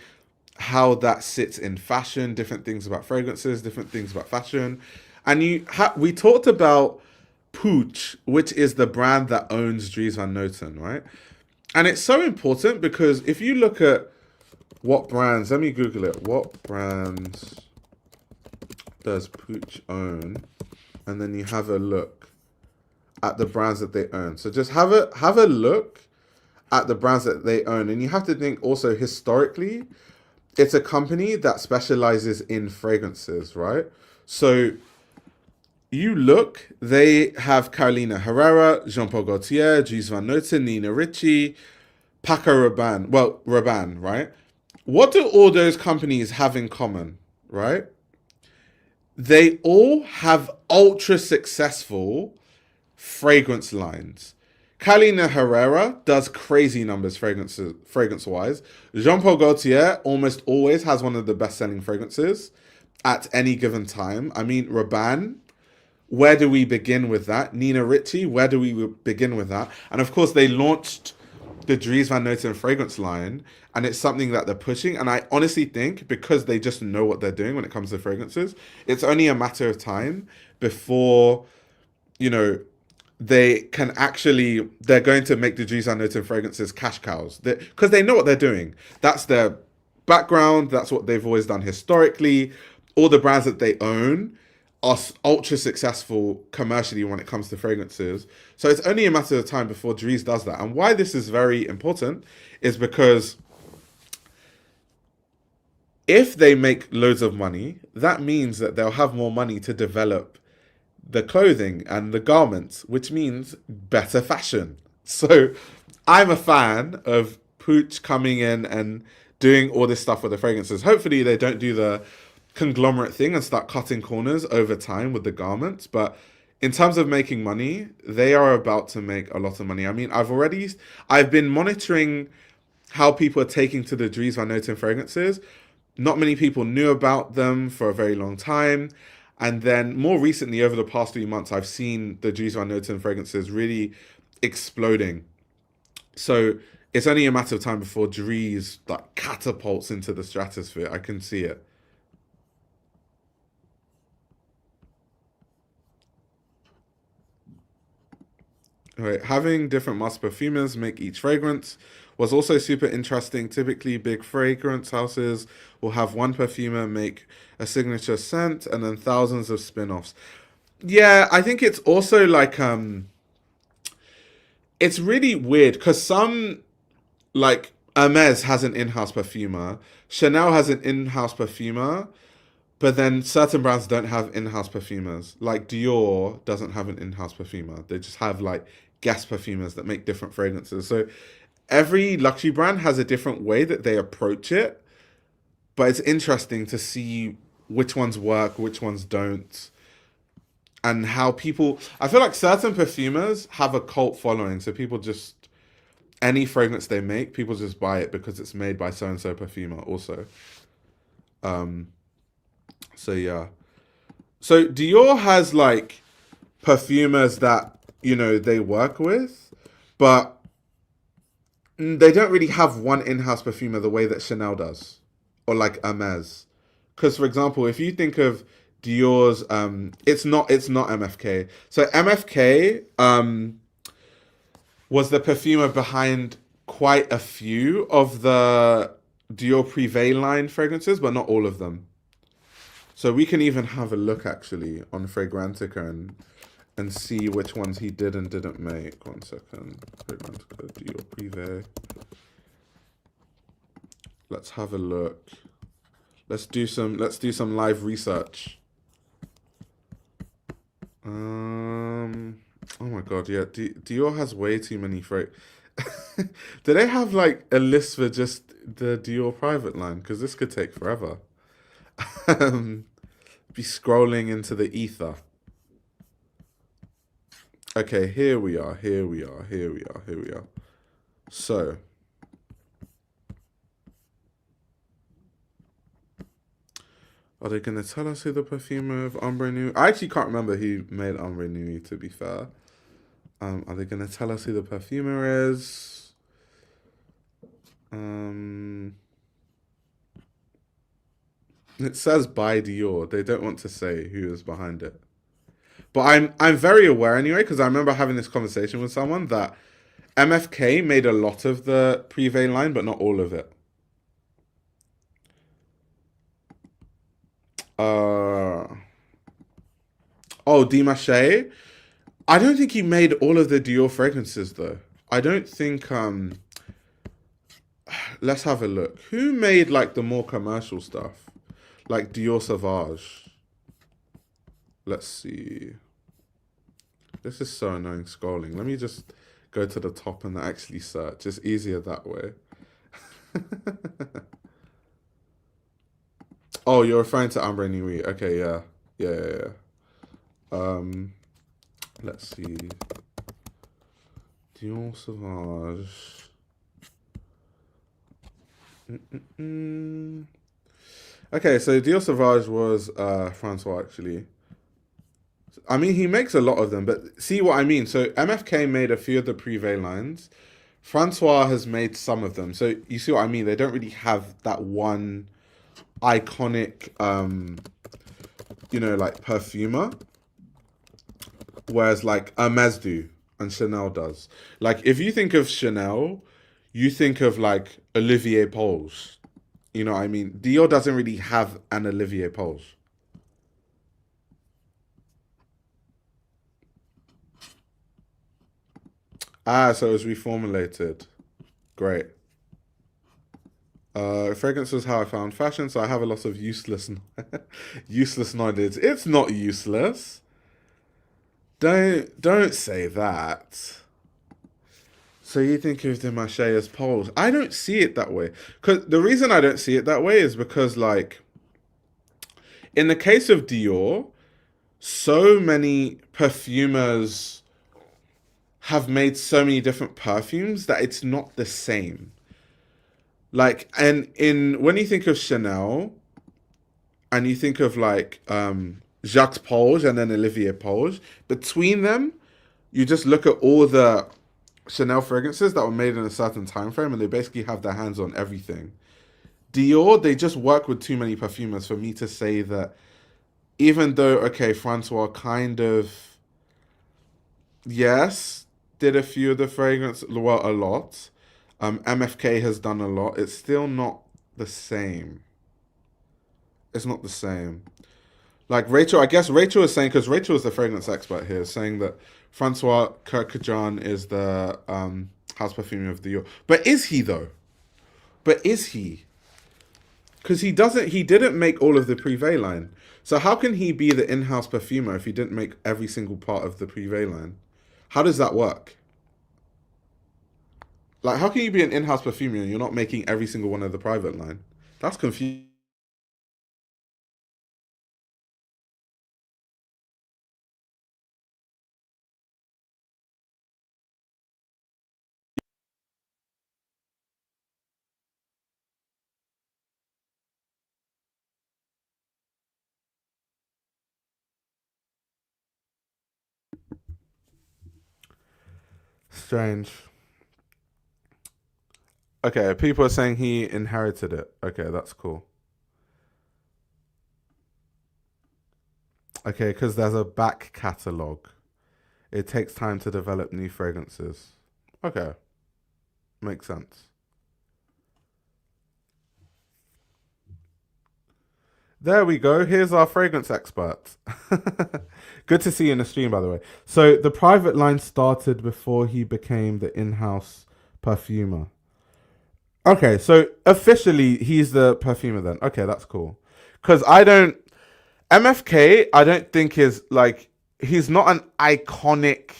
how that sits in fashion, different things about fragrances, different things about fashion. And we talked about Pooch, which is the brand that owns Dries Van Noten, right? And it's so important because if you look at what brands, let me Google it. What brands does Pooch own? And then you have a look at the brands that they own. So just have a look at the brands that they own. And you have to think also historically, it's a company that specializes in fragrances, right? So you look, they have Carolina Herrera, Jean Paul Gaultier, Dries Van Noten, Nina Ricci, Paco Rabanne. Well, Rabanne, right? What do all those companies have in common, right? They all have ultra successful fragrance lines. Carolina Herrera does crazy numbers fragrance wise. Jean Paul Gaultier almost always has one of the best selling fragrances at any given time. I mean, Rabanne, where do we begin with that? Nina Ricci, where do we begin with that? And of course, they launched the Dries Van Noten fragrance line, and it's something that they're pushing. And I honestly think because they just know what they're doing when it comes to fragrances, it's only a matter of time before, they can actually, they're going to make the Dries Van Noten fragrances cash cows. Because they know what they're doing. That's their background. That's what they've always done historically. All the brands that they own are ultra successful commercially when it comes to fragrances. So it's only a matter of time before Dries does that. And why this is very important is because if they make loads of money, that means that they'll have more money to develop the clothing and the garments, which means better fashion. So I'm a fan of Pooch coming in and doing all this stuff with the fragrances. Hopefully they don't do the conglomerate thing and start cutting corners over time with the garments. But in terms of making money, they are about to make a lot of money. I mean, I've been monitoring how people are taking to the Dries Van Noten fragrances. Not many people knew about them for a very long time. And then more recently, over the past 3 months, I've seen the Dries Van Noten fragrances really exploding. So it's only a matter of time before Dries like catapults into the stratosphere. I can see it. Right, having different master perfumers make each fragrance was also super interesting. Typically, big fragrance houses will have one perfumer make a signature scent and then thousands of spin-offs. Yeah, I think it's also like it's really weird because some like Hermes has an in-house perfumer, Chanel has an in-house perfumer, but then certain brands don't have in-house perfumers. Like Dior doesn't have an in-house perfumer. They just have like guest perfumers that make different fragrances. So every luxury brand has a different way that they approach it. But it's interesting to see which ones work, which ones don't. And how people, I feel like certain perfumers have a cult following. So people just any fragrance they make, people just buy it because it's made by so and so perfumer also. Um, so yeah. So Dior has like perfumers that they work with, but they don't really have one in-house perfumer the way that Chanel does, or like Hermes. Because for example, if you think of Dior's, it's not MFK. So MFK was the perfumer behind quite a few of the Dior Privé line fragrances, but not all of them. So we can even have a look actually on Fragrantica and see which ones he did and didn't make. 1 second. Fragrantica Dior Privé. Let's have a look. Let's do some live research. Oh my god, yeah. Dior has way too many Do they have like a list for just the Dior private line? Because this could take forever. um, be scrolling into the ether. Okay, here we are. Here we are. Here we are. Here we are. So, are they gonna tell us who the perfumer of Ombre Nuit? I actually can't remember who made Ombre Nuit. To be fair, are they gonna tell us who the perfumer is? It says by Dior. They don't want to say who is behind it. But I'm very aware anyway because I remember having this conversation with someone that MFK made a lot of the Privé line, but not all of it. Uh oh, Dimache. I don't think he made all of the Dior fragrances though. I don't think let's have a look. Who made like the more commercial stuff? Like Dior Sauvage. Let's see. This is so annoying scrolling. Let me just go to the top and actually search. It's easier that way. Oh, you're referring to Ambre Nuit. Okay, yeah. Yeah, yeah, yeah. Let's see. Dior Sauvage. Okay, so Dior Sauvage was Francois actually. I mean, he makes a lot of them, but see what I mean. So MFK made a few of the Privé lines. Francois has made some of them. So you see what I mean? They don't really have that one iconic, like perfumer. Whereas like Hermes do and Chanel does. Like if you think of Chanel, you think of like Olivier Pols. You know what I mean? Dior doesn't really have an Olivier Pols. Ah, so it was reformulated. Great. Fragrance was how I found fashion, so I have a lot of useless knowledge. It's not useless. Don't say that. So you think of the Mache as poles? I don't see it that way. Cause the reason I don't see it that way is because like in the case of Dior, so many perfumers have made so many different perfumes that it's not the same. Like, and in when you think of Chanel and you think of like Jacques Polge and then Olivier Polge, between them, you just look at all the Chanel fragrances that were made in a certain time frame and they basically have their hands on everything. Dior, they just work with too many perfumers for me to say that even though, okay, Francois kind of, yes, did a few of the fragrance, well, a lot. MFK has done a lot. It's still not the same. It's not the same. Like Rachel, I guess Rachel is saying, because Rachel is the fragrance expert here, saying that Francois Kirkpatrick is the house perfume of the year. But is he though? But is he? Because he didn't make all of the Privé line. So how can he be the in-house perfumer if he didn't make every single part of the Privé line? How does that work? Like, how can you be an in-house perfumer and you're not making every single one of the private line? That's confusing. Strange. Okay, people are saying he inherited it. Okay, that's cool. Okay, because there's a back catalogue. It takes time to develop new fragrances. Okay, makes sense. There we go. Here's our fragrance expert. Good to see you in the stream, by the way. So the private line started before he became the in-house perfumer. Okay, so officially he's the perfumer then. Okay, that's cool. Because I don't MFK. I don't think is like he's not an iconic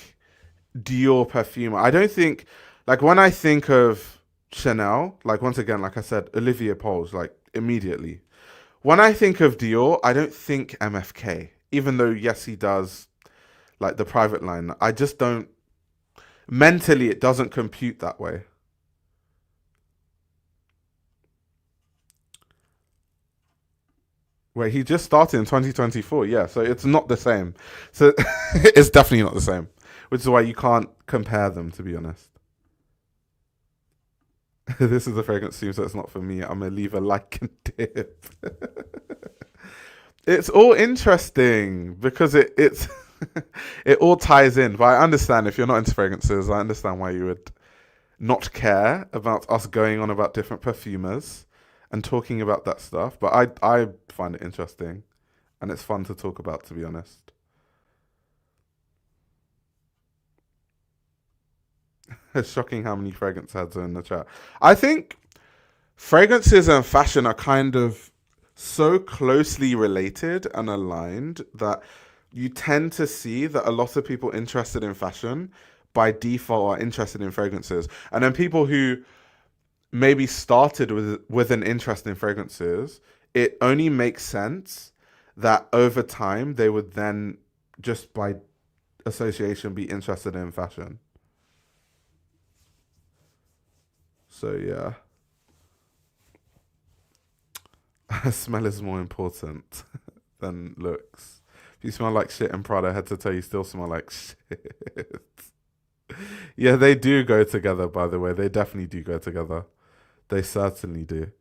Dior perfumer. I don't think like when I think of Chanel, like once again, like I said, Olivia Poles, like immediately. When I think of Dior, I don't think MFK. Even though yes, he does like the private line. I just don't mentally it doesn't compute that way. Wait, he just started in 2024. Yeah, so it's not the same. So it's definitely not the same, which is why you can't compare them, to be honest. This is a fragrance theme, so it's not for me. I'm gonna leave a like and dip. It's all interesting because it's it all ties in. But I understand if you're not into fragrances, I understand why you would not care about us going on about different perfumers and talking about that stuff. But I find it interesting and it's fun to talk about, to be honest. It's shocking how many fragrance heads are in the chat. I think fragrances and fashion are kind of so closely related and aligned that you tend to see that a lot of people interested in fashion by default are interested in fragrances. And then people who maybe started with an interest in fragrances, it only makes sense that over time they would then just by association be interested in fashion. So yeah, smell is more important than looks. If you smell like shit in Prada, I had to tell you still smell like shit. Yeah, they do go together, by the way. They definitely do go together. They certainly do.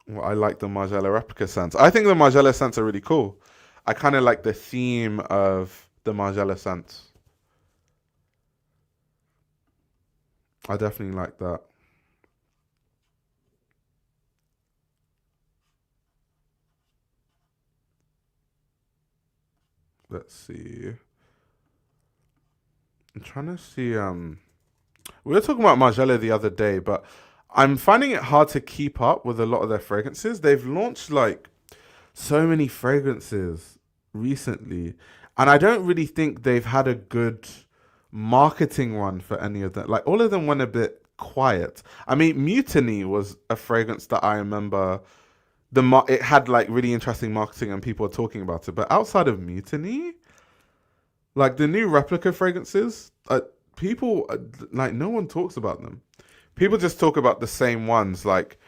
Well, I like the Margiela replica scents. I think the Margiela scents are really cool. I kind of like the theme of the Margiela scents. I definitely like that. Let's see. I'm trying to see. We were talking about Margiela the other day, but I'm finding it hard to keep up with a lot of their fragrances. They've launched like so many fragrances recently, and I don't really think they've had a good marketing run for any of them. Like all of them went a bit quiet. I mean, Mutiny was a fragrance that I remember it had like really interesting marketing and people were talking about it. But outside of Mutiny, like the new replica fragrances, people like no one talks about them. People just talk about the same ones, like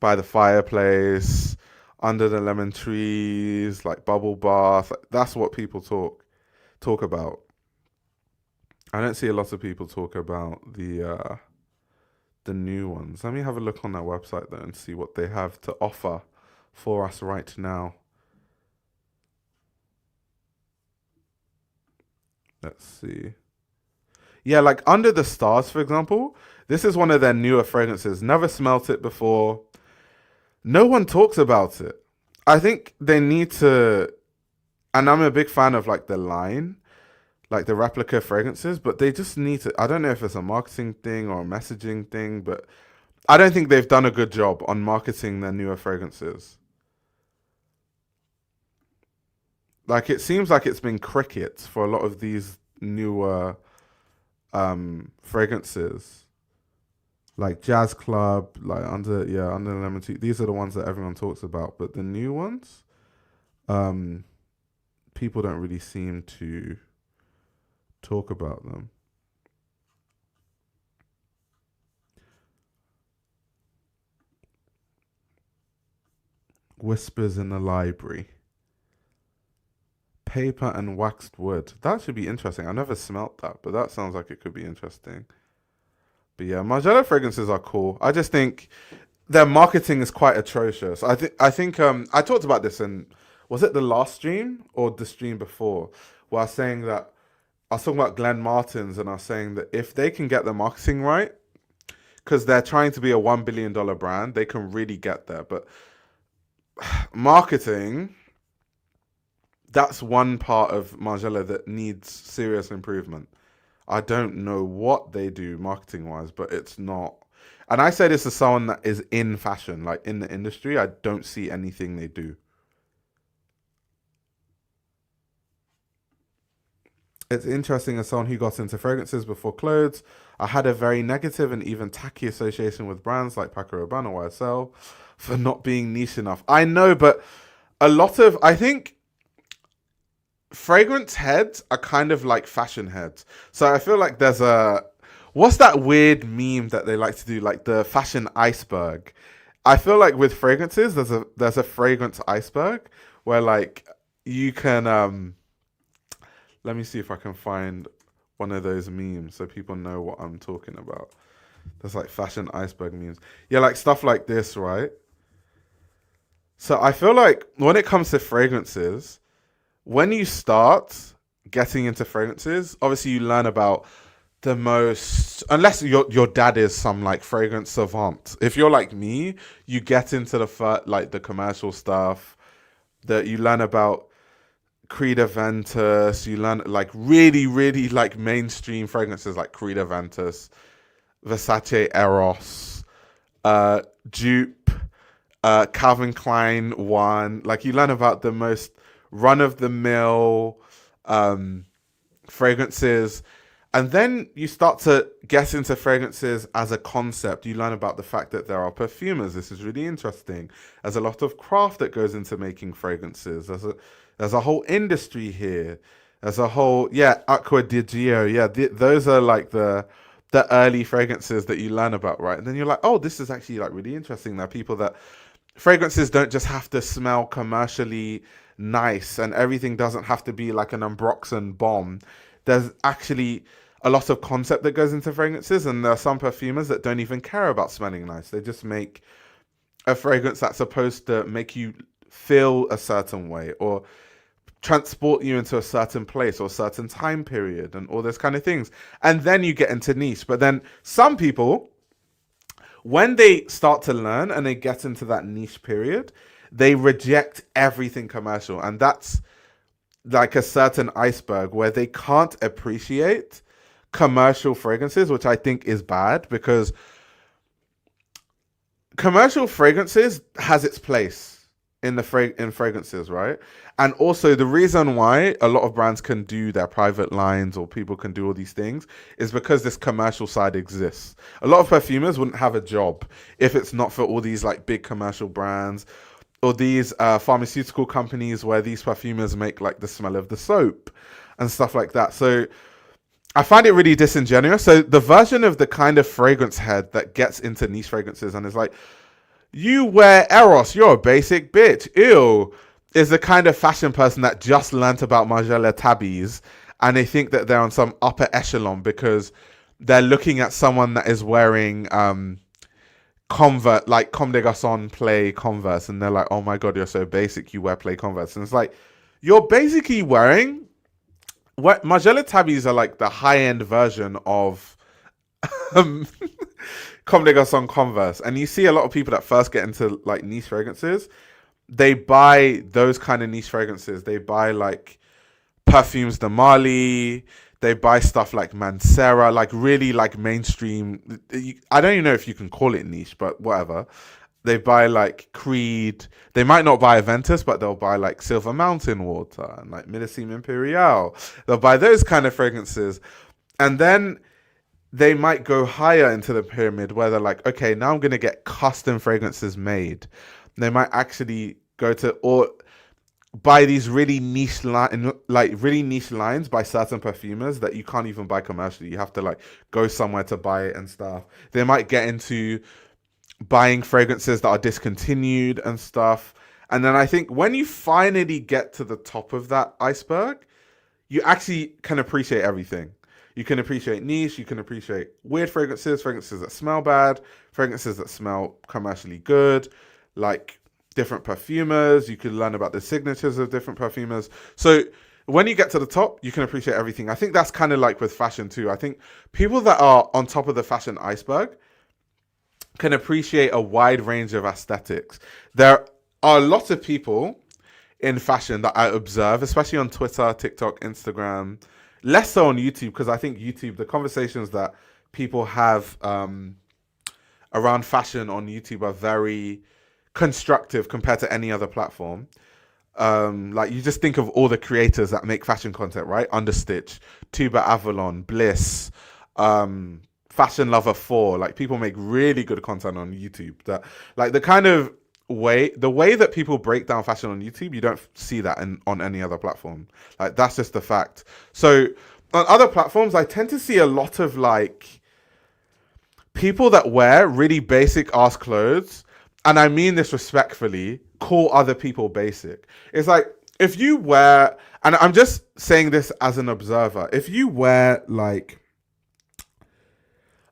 by the fireplace, under the lemon trees, like bubble bath. That's what people talk about. I don't see a lot of people talk about the new ones. Let me have a look on that website though and see what they have to offer for us right now. Let's see. Yeah, like Under the Stars, for example. This is one of their newer fragrances. Never smelt it before. No one talks about it. I think they need to, and I'm a big fan of like the line, like the replica fragrances, but they just need to. I don't know if it's a marketing thing or a messaging thing, but I don't think they've done a good job on marketing their newer fragrances. Like it seems like it's been crickets for a lot of these newer fragrances. Like Jazz Club, like under lemon tea. These are the ones that everyone talks about, but the new ones, um, people don't really seem to talk about them. Whispers in the Library, paper and waxed wood. That should be interesting. I never smelt that, but that sounds like it could be interesting. But yeah, Margiela fragrances are cool. I just think their marketing is quite atrocious. I think I talked about this in, was it the last stream or the stream before, where I was saying that I was talking about Glenn Martins, and I was saying that if they can get the marketing right, because they're trying to be a $1 billion brand, they can really get there. But marketing, that's one part of Margiela that needs serious improvement. I don't know what they do marketing wise, but it's not. And I say this as someone that is in fashion, like in the industry. I don't see anything they do. It's interesting as someone who got into fragrances before clothes. I had a very negative and even tacky association with brands like Paco Rabanne or YSL for not being niche enough. I know, but I think fragrance heads are kind of like fashion heads. So I feel like what's that weird meme that they like to do, like the fashion iceberg? I feel like with fragrances, there's a fragrance iceberg where like you can let me see if I can find one of those memes so people know what I'm talking about. There's like fashion iceberg memes. Yeah, like stuff like this, right? So I feel like when it comes to fragrances, when you start getting into fragrances, obviously you learn about the most, unless your dad is some like fragrance savant. If you're like me, you get into the commercial stuff, that you learn about Creed Aventus, you learn like really, really like mainstream fragrances like Creed Aventus, Versace Eros, Dupe, Calvin Klein One. Like you learn about the most run of the mill fragrances, and then you start to get into fragrances as a concept. You learn about the fact that there are perfumers. This is really interesting. There's a lot of craft that goes into making fragrances. There's a whole industry here. There's a whole, Acqua di Gio. Yeah, those are like the early fragrances that you learn about, right? And then you're like, oh, this is actually like really interesting. There are people that fragrances don't just have to smell commercially nice, and everything doesn't have to be like an Ambroxan bomb. There's actually a lot of concept that goes into fragrances, and there are some perfumers that don't even care about smelling nice. They just make a fragrance that's supposed to make you feel a certain way or transport you into a certain place or a certain time period and all those kind of things. And then you get into niche. But then some people, when they start to learn and they get into that niche period, they reject everything commercial. And that's like a certain iceberg where they can't appreciate commercial fragrances, which I think is bad, because commercial fragrances has its place in in fragrances, right? And also the reason why a lot of brands can do their private lines or people can do all these things is because this commercial side exists. A lot of perfumers wouldn't have a job if it's not for all these like big commercial brands or these pharmaceutical companies where these perfumers make like the smell of the soap and stuff like that. So I find it really disingenuous. So the version of the kind of fragrance head that gets into niche fragrances and is like, you wear Eros, you're a basic bitch, ew, is the kind of fashion person that just learnt about Margiela tabbies and they think that they're on some upper echelon because they're looking at someone that is wearing Converse, like Comme des Garçons play Converse, and they're like, oh my god, you're so basic, you wear play Converse. And it's like, you're basically wearing what Margiela tabbies are like the high-end version of Comme des Garçons Converse. And you see a lot of people that first get into like niche fragrances, they buy those kind of niche fragrances. They buy like Perfumes de Marly, they buy stuff like Menswear, like really like mainstream. I don't even know if you can call it niche, but whatever. They buy like Creed. They might not buy Aventus, but they'll buy like Silver Mountain Water and like Millésime Imperial. They'll buy those kind of fragrances. And then they might go higher into the pyramid where they're like, okay, now I'm going to get custom fragrances made. They might actually go to or buy these really niche lines by certain perfumers that you can't even buy commercially. You have to like go somewhere to buy it and stuff. They might get into buying fragrances that are discontinued and stuff. And then I think when you finally get to the top of that iceberg, you actually can appreciate everything. You can appreciate niche, you can appreciate weird fragrances, fragrances that smell bad, fragrances that smell commercially good, like different perfumers. You can learn about the signatures of different perfumers. So when you get to the top, you can appreciate everything. I think that's kind of like with fashion too. I think people that are on top of the fashion iceberg can appreciate a wide range of aesthetics. There are lots of people in fashion that I observe, especially on Twitter, TikTok, Instagram, less so on YouTube, because I think YouTube, the conversations that people have around fashion on YouTube are very constructive compared to any other platform. Like you just think of all the creators that make fashion content, right? Understitch, Tuba Avalon, Bliss, Fashion Lover 4. Like people make really good content on YouTube. That like the kind of the way that people break down fashion on YouTube, you don't see that on any other platform. Like that's just the fact. So on other platforms, I tend to see a lot of like people that wear really basic ass clothes, and I mean this respectfully, call other people basic. It's like if you wear, and I'm just saying this as an observer, if you wear like,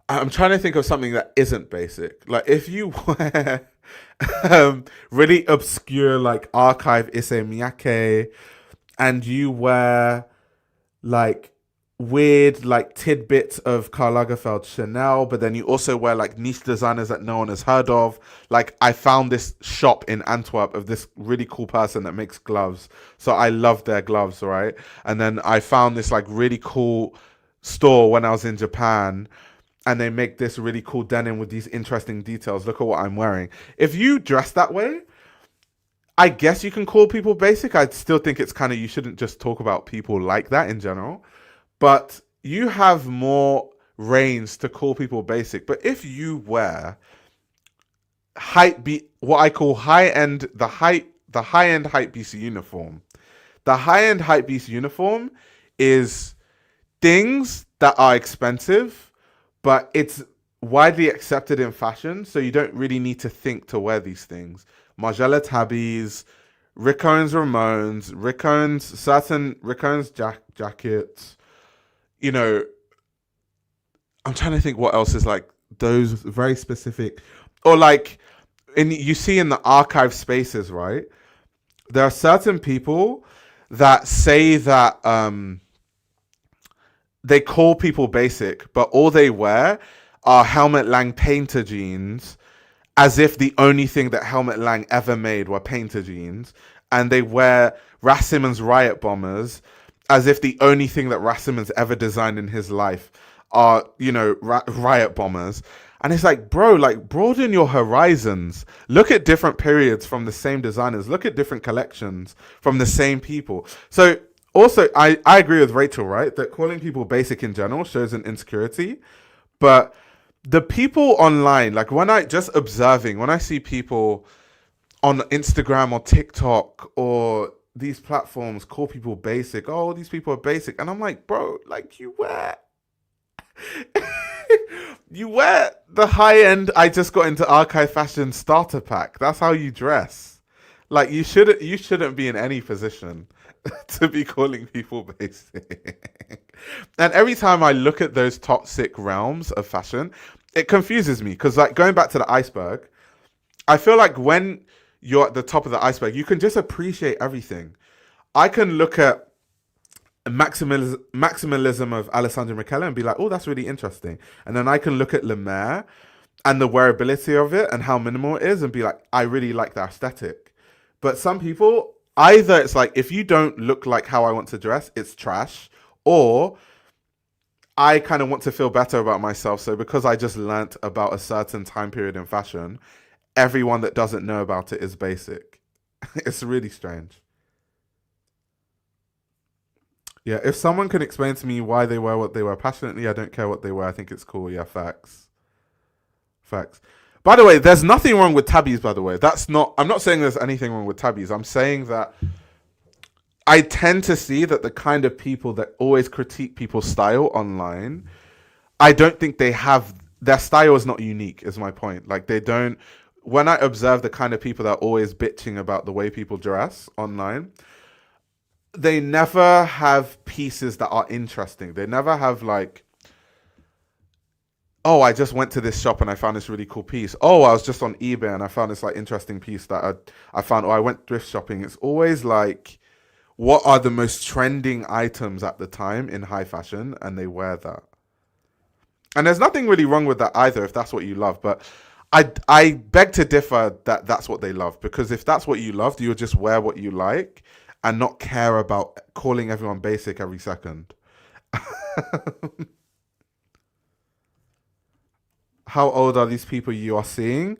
I'm trying to think of something that isn't basic. Like if you wear really obscure like archive Issey Miyake, and you wear like weird like tidbits of Karl Lagerfeld Chanel, but then you also wear like niche designers that no one has heard of. Like I found this shop in Antwerp of this really cool person that makes gloves, so I love their gloves, right? And then I found this like really cool store when I was in Japan, and they make this really cool denim with these interesting details. Look at what I'm wearing. If you dress that way, I guess you can call people basic. I still think it's kind of, you shouldn't just talk about people like that in general. But you have more range to call people basic. But if you wear what I call high-end, the high-end hypebeast uniform. The high-end hypebeast uniform is things that are expensive, but it's widely accepted in fashion, so you don't really need to think to wear these things. Margiela Tabbies, Rick Owens Ramones, certain Rick Owens jackets. You know, I'm trying to think what else is like those very specific, or like you see in the archive spaces, right? There are certain people that say that they call people basic, but all they wear are Helmut Lang painter jeans, as if the only thing that Helmut Lang ever made were painter jeans. And they wear Ras Simmons Riot bombers, as if the only thing that Ras Simmons ever designed in his life are, you know, Riot bombers. And it's like, bro, like broaden your horizons. Look at different periods from the same designers. Look at different collections from the same people. So also, I agree with Rachel, right? That calling people basic in general shows an insecurity. But the people online, like when I see people on Instagram or TikTok or these platforms call people basic, oh, these people are basic. And I'm like, bro, like you wear the high end, I just got into archive fashion starter pack. That's how you dress. Like you shouldn't be in any position to be calling people basic. And every time I look at those toxic realms of fashion, it confuses me, because like going back to the iceberg, I feel like when you're at the top of the iceberg, you can just appreciate everything. I can look at maximalism of Alessandro Michele and be like, oh, that's really interesting. And then I can look at Lemaire and the wearability of it and how minimal it is and be like, I really like the aesthetic. But some people, either it's like, if you don't look like how I want to dress, it's trash, or I kind of want to feel better about myself. So because I just learnt about a certain time period in fashion, everyone that doesn't know about it is basic. It's really strange. Yeah, if someone can explain to me why they wear what they wear passionately, I don't care what they wear. I think it's cool. Yeah, facts. Facts. By the way, there's nothing wrong with tabbies, by the way. I'm not saying there's anything wrong with tabbies. I'm saying that I tend to see that the kind of people that always critique people's style online, I don't think they have, their style is not unique, is my point. Like they don't, when I observe the kind of people that are always bitching about the way people dress online, they never have pieces that are interesting. They never have like, oh, I just went to this shop and I found this really cool piece. Oh, I was just on eBay and I found this like interesting piece that I found. Oh, I went thrift shopping. It's always like, what are the most trending items at the time in high fashion, and they wear that. And there's nothing really wrong with that either if that's what you love. But I beg to differ that that's what they love, because if that's what you loved, you would just wear what you like and not care about calling everyone basic every second. How old are these people you are seeing?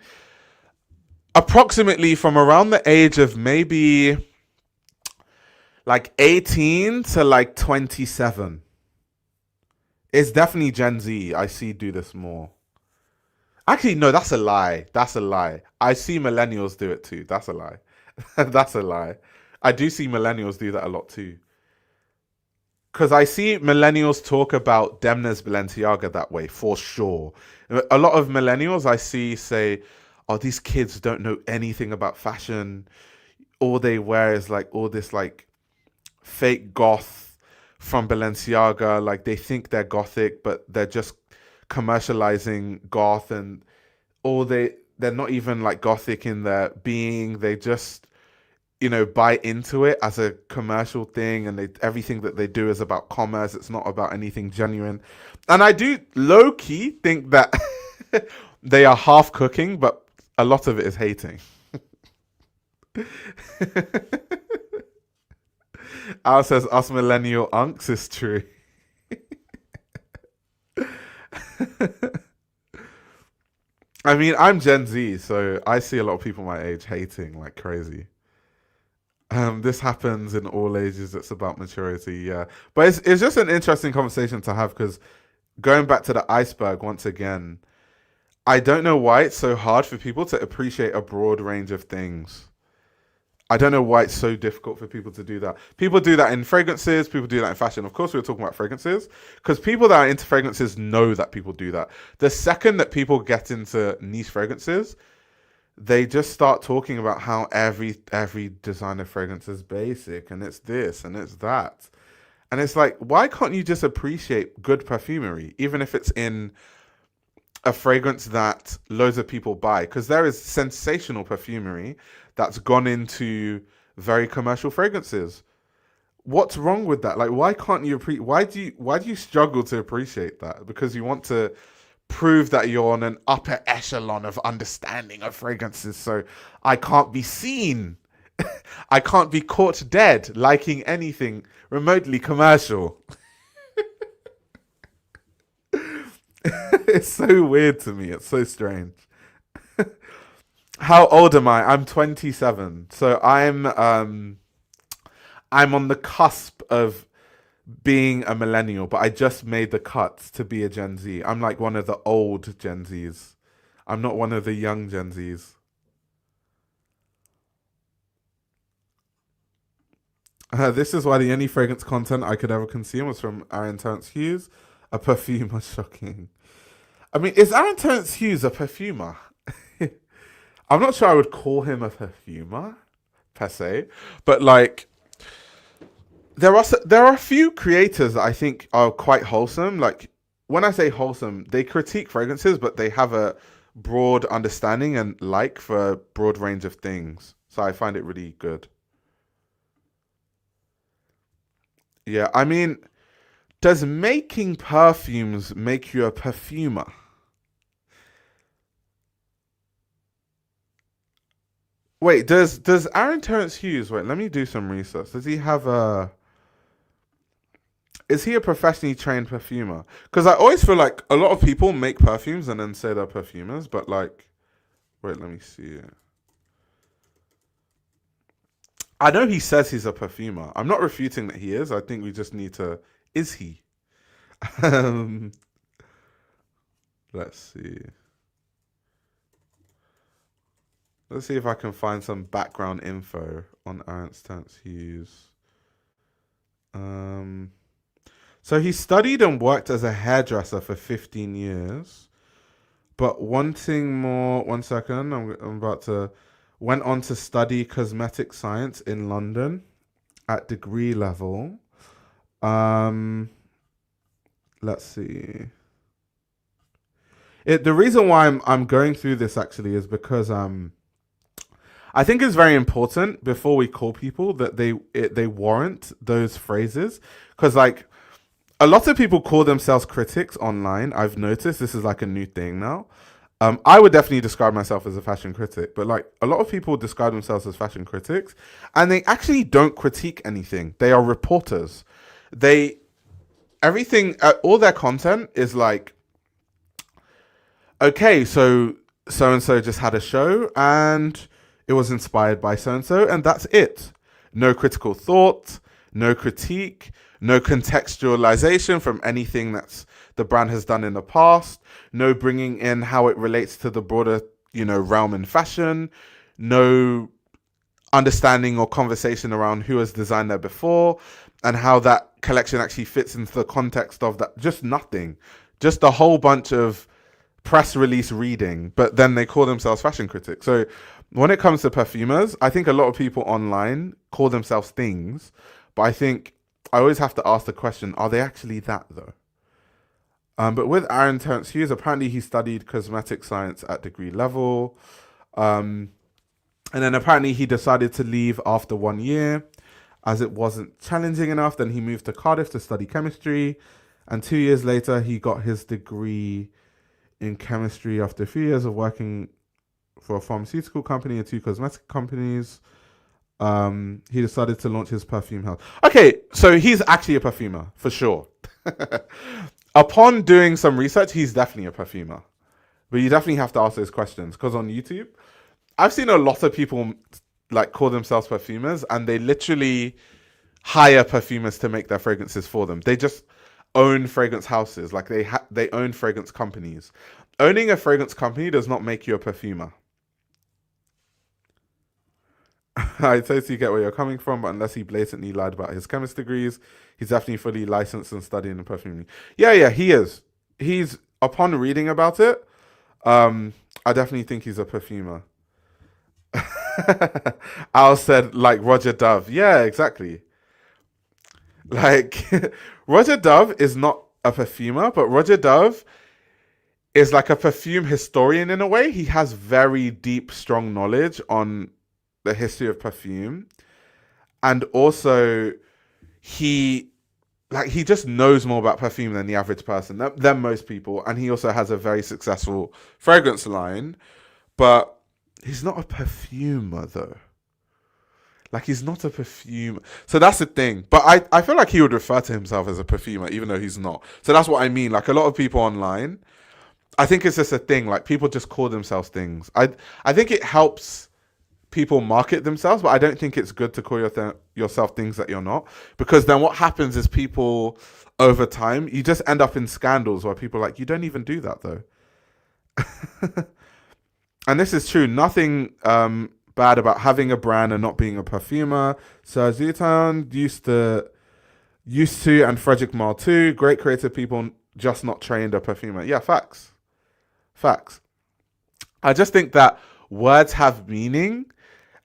Approximately from around the age of maybe like 18 to like 27. It's definitely Gen Z. I see do this more. Actually, no, that's a lie. That's a lie. I see millennials do it too. That's a lie. That's a lie. I do see millennials do that a lot too. Because I see millennials talk about Demna's Balenciaga that way, for sure. A lot of millennials I see say, oh, these kids don't know anything about fashion. All they wear is like all this like fake goth from Balenciaga. Like they think they're gothic, but they're just commercializing goth, and all they're not even like gothic in their being. They just, buy into it as a commercial thing, and everything that they do is about commerce. It's not about anything genuine. And I do low key think that they are half cooking, but a lot of it is hating. Al says us millennial unks is true. I mean, I'm Gen Z, so I see a lot of people my age hating like crazy. This happens in all ages. It's about maturity, yeah. But it's just an interesting conversation to have, because going back to the iceberg once again, I don't know why it's so hard for people to appreciate a broad range of things. I don't know why it's so difficult for people to do that. People do that in fragrances, people do that in fashion. Of course, we were talking about fragrances, because people that are into fragrances know that people do that. The second that people get into niche fragrances, they just start talking about how every designer fragrance is basic, and it's this and it's that. And it's like, why can't you just appreciate good perfumery, even if it's in a fragrance that loads of people buy? Because there is sensational perfumery that's gone into very commercial fragrances. What's wrong with that? Like, why can't you why do you struggle to appreciate that? Because you want to prove that you're on an upper echelon of understanding of fragrances, so I can't be seen. I can't be caught dead liking anything remotely commercial. It's so weird to me. It's so strange. How old am I? I'm 27. So I'm on the cusp of being a millennial, but I just made the cut to be a Gen Z. I'm like one of the old Gen Zs. I'm not one of the young Gen Zs. This is why the only fragrance content I could ever consume was from Aaron Terence Hughes, a perfumer. Shocking. I mean, is Aaron Terence Hughes a perfumer? I'm not sure I would call him a perfumer per se, but like there are a few creators that I think are quite wholesome. Like when I say wholesome, they critique fragrances, but they have a broad understanding and like for a broad range of things. So I find it really good. Yeah, I mean, does making perfumes make you a perfumer? Wait, does Aaron Terence Hughes? Wait, let me do some research. Does he have a? Is he a professionally trained perfumer? Because I always feel like a lot of people make perfumes and then say they're perfumers, but like, wait, let me see. I know he says he's a perfumer. I'm not refuting that he is. I think we just need to. Is he? um, let's see. Let's see if I can find some background info on Aaron Terence Hughes. Um, so he studied and worked as a hairdresser for 15 years. but wanting more. 1 second, I'm about to. Went on to study cosmetic science in London at degree level. Um, let's see. The reason why I'm going through this actually is because I think it's very important before we call people that they warrant those phrases, because like a lot of people call themselves critics online. I've noticed this is like a new thing now. I would definitely describe myself as a fashion critic, but like a lot of people describe themselves as fashion critics, and they actually don't critique anything. They are reporters. They everything all their content is like, okay, so and so just had a show and it was inspired by so and that's it. No critical thought, no critique, no contextualization from anything that's the brand has done in the past, no bringing in how it relates to the broader, realm in fashion, no understanding or conversation around who has designed there before and how that collection actually fits into the context of that. Just nothing. Just a whole bunch of press release reading, but then they call themselves fashion critics. So when it comes to perfumers, I think a lot of people online call themselves things, but I think I always have to ask the question, are they actually that though? But with Aaron Terence Hughes, apparently he studied cosmetic science at degree level. And then apparently he decided to leave after 1 year as it wasn't challenging enough. Then he moved to Cardiff to study chemistry. And 2 years later, he got his degree in chemistry after a few years of working for a pharmaceutical company and 2 cosmetic companies. He decided to launch his perfume house. Okay, so he's actually a perfumer, for sure. Upon doing some research, he's definitely a perfumer. But you definitely have to ask those questions, because on YouTube, I've seen a lot of people like call themselves perfumers, and they literally hire perfumers to make their fragrances for them. They just own fragrance houses, like they own fragrance companies. Owning a fragrance company does not make you a perfumer. I totally get where you're coming from, but unless he blatantly lied about his chemist degrees, he's definitely fully licensed and studying in perfumery. Yeah, he is. He's, upon reading about it, I definitely think he's a perfumer. Al said, like Roger Dove. Yeah, exactly. Like, Roger Dove is not a perfumer, but Roger Dove is like a perfume historian in a way. He has very deep, strong knowledge on the history of perfume. And also, he just knows more about perfume than the average person, than most people. And he also has a very successful fragrance line. But he's not a perfumer, though. Like, he's not a perfumer. So that's the thing. But I feel like he would refer to himself as a perfumer, even though he's not. So that's what I mean. Like, a lot of people online, I think it's just a thing. Like, people just call themselves things. I think it helps people market themselves, but I don't think it's good to call yourself things that you're not. Because then what happens is people, over time, you just end up in scandals where people are like, you don't even do that, though. And this is true. Nothing bad about having a brand and not being a perfumer. Sir Zutan used to, and Frederick Marl too. Great creative people, just not trained a perfumer. Yeah, facts. I just think that words have meaning,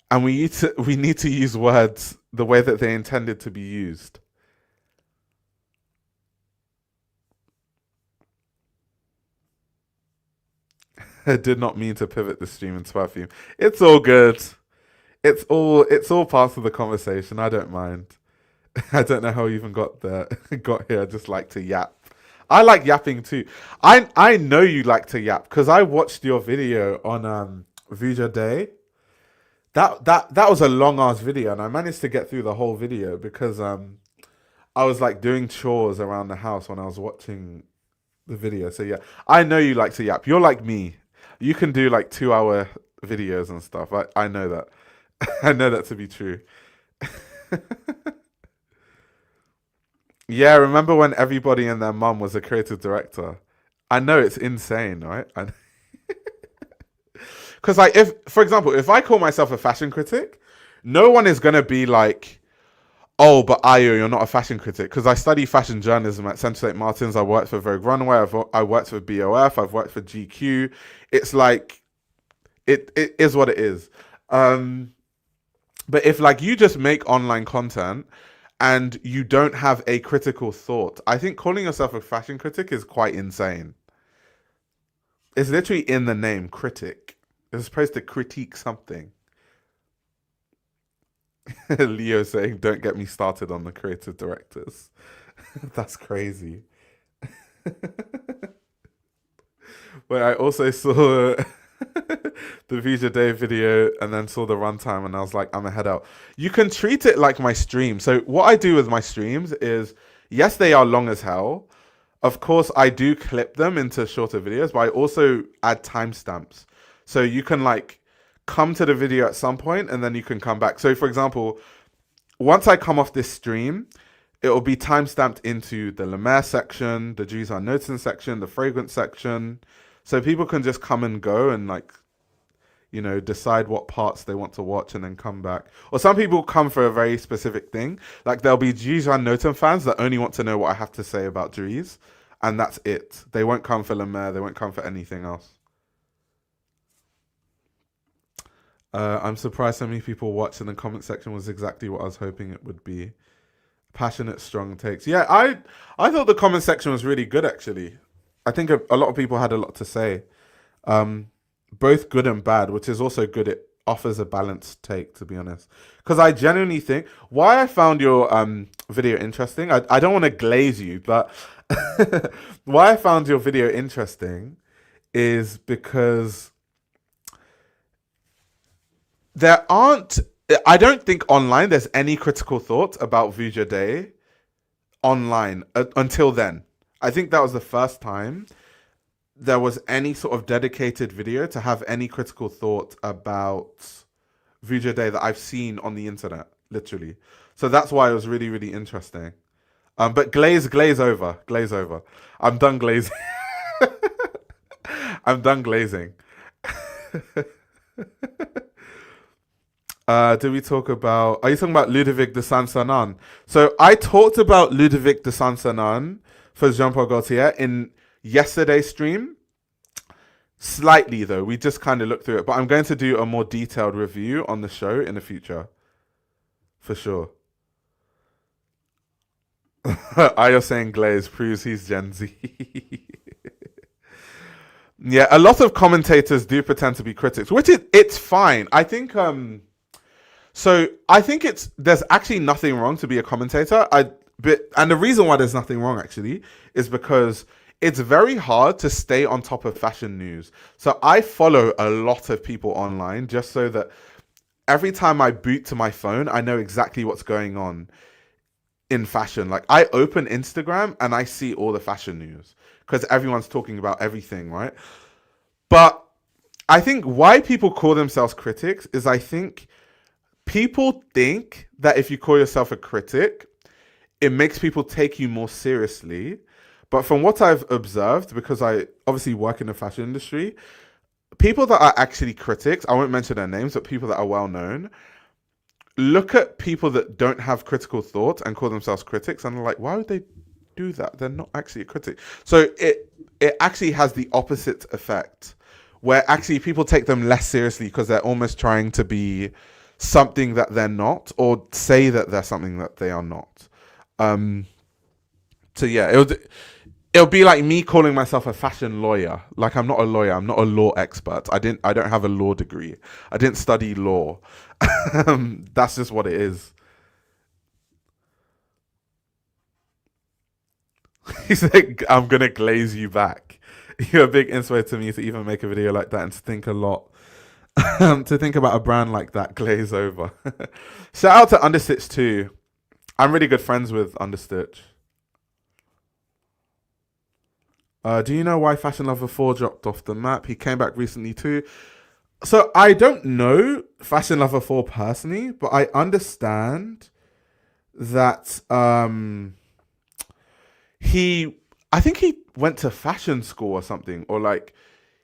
and we need to use words the way that they intended to be used. I did not mean to pivot the stream into perfume. It's all good. It's all part of the conversation. I don't mind. I don't know how we even got here. I just like to yap. I like yapping too. I know you like to yap because I watched your video on Vuja Day. That was a long ass video, and I managed to get through the whole video because I was like doing chores around the house when I was watching the video. So yeah, I know you like to yap. You're like me. You can do like 2 hour videos and stuff. I know that. I know that to be true. Yeah, remember when everybody and their mum was a creative director? I know, it's insane, right? Because like, for example, if I call myself a fashion critic, no one is gonna be like, Oh, but Ayo, you're not a fashion critic. Because I study fashion journalism at Central St. Martin's. I worked for Vogue Runway. I worked for BOF. I've worked for GQ. It's like, it is what it is. Um, but if like you just make online content and you don't have a critical thought, I think calling yourself a fashion critic is quite insane. It's literally in the name, critic. It's supposed to critique something. Leo saying, "Don't get me started on the creative directors." That's crazy. But I also saw the Vija Day video and then saw the runtime, and I was like, I'm a head out. You can treat it like my stream. So what I do with my streams is, yes, they are long as hell. Of course, I do clip them into shorter videos, but I also add timestamps. So you can like come to the video at some point and then you can come back. So for example, once I come off this stream, it will be timestamped into the Lemaire section, the Dries Van Noten section, the fragrance section. So people can just come and go and like, you know, decide what parts they want to watch and then come back. Or some people come for a very specific thing. Like there'll be Dries Van Noten fans that only want to know what I have to say about Dries. And that's it. They won't come for Lemaire. They won't come for anything else. I'm surprised so many people watched, and the comment section was exactly what I was hoping it would be. Passionate, strong takes. Yeah, I thought the comment section was really good, actually. I think a lot of people had a lot to say. Both good and bad, which is also good. It offers a balanced take, to be honest. Because I genuinely think, why I found your video interesting, I don't want to glaze you, but why I found your video interesting is because I don't think online there's any critical thought about Vija Day online until then. I think that was the first time there was any sort of dedicated video to have any critical thought about Vija Day that I've seen on the internet, literally. So that's why it was really, really interesting. But glaze over. I'm done glazing. I'm done glazing. Did we talk about... Are you talking about Ludovic de Saint-Saëns? So I talked about Ludovic de Saint-Saëns for Jean-Paul Gaultier in yesterday's stream. Slightly, though. We just kind of looked through it. But I'm going to do a more detailed review on the show in the future. For sure. Ayo saying glaze proves he's Gen Z. Yeah, a lot of commentators do pretend to be critics, which it's fine. I think... So I think there's actually nothing wrong to be a commentator. And the reason why there's nothing wrong actually is because it's very hard to stay on top of fashion news. So I follow a lot of people online just so that every time I boot to my phone, I know exactly what's going on in fashion. Like I open Instagram and I see all the fashion news because everyone's talking about everything, right? But I think why people call themselves critics is I think people think that if you call yourself a critic, it makes people take you more seriously. But from what I've observed, because I obviously work in the fashion industry, people that are actually critics, I won't mention their names, but people that are well known, look at people that don't have critical thought and call themselves critics and they're like, why would they do that? They're not actually a critic. So it actually has the opposite effect, where actually people take them less seriously because they're almost trying to be something that they're not, or say that they're something that they are not. So yeah, it'll be like me calling myself a fashion lawyer. Like I'm not a lawyer. I'm not a law expert. I don't have a law degree. I didn't study law. That's just what it is. He's like, I'm gonna glaze you back. You're a big inspiration to me to even make a video like that and to think a lot. To think about a brand like that, glaze over. Shout out to Understitch too. I'm really good friends with Understitch. Do you know why Fashion Lover 4 dropped off the map? He came back recently too. So I don't know Fashion Lover 4 personally, but I understand that I think he went to fashion school or something, or like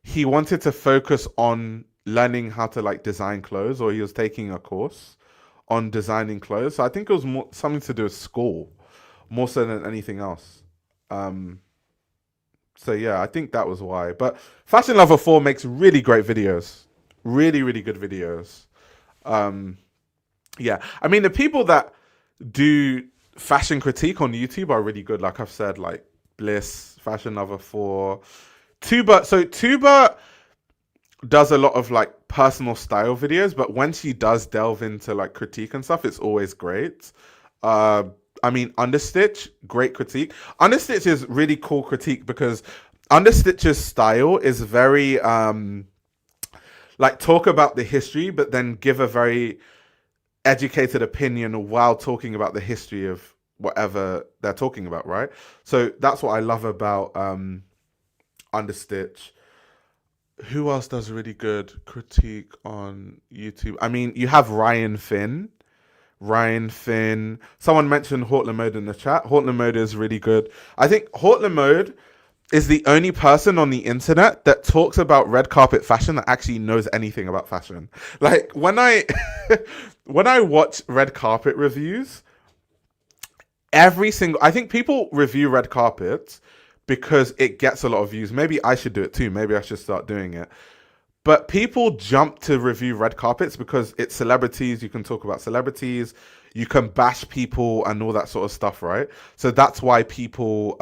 he wanted to focus on learning how to like design clothes, or he was taking a course on designing clothes. So I think it was more something to do with school, more so than anything else. Um, so yeah, I think that was why. But Fashion Lover 4 makes really great videos. Really, really good videos. Um, yeah. I mean, the people that do fashion critique on YouTube are really good. Like I've said, like Bliss, Fashion Lover 4, Tuba. So Tuba does a lot of like personal style videos, but when she does delve into like critique and stuff, it's always great. Uh, I mean, Understitch, great critique. Understitch is really cool critique because Understitch's style is very like talk about the history, but then give a very educated opinion while talking about the history of whatever they're talking about, right? So that's what I love about Understitch. Who else does really good critique on YouTube? I mean, you have Ryan Finn. Ryan Finn. Someone mentioned Haute Mode in the chat. Haute Mode is really good. I think Haute Mode is the only person on the internet that talks about red carpet fashion that actually knows anything about fashion. Like when I when I watch red carpet reviews, I think people review red carpets because it gets a lot of views. Maybe I should do it too. Maybe I should start doing it. But people jump to review red carpets because it's celebrities. You can talk about celebrities. You can bash people and all that sort of stuff, right? So that's why people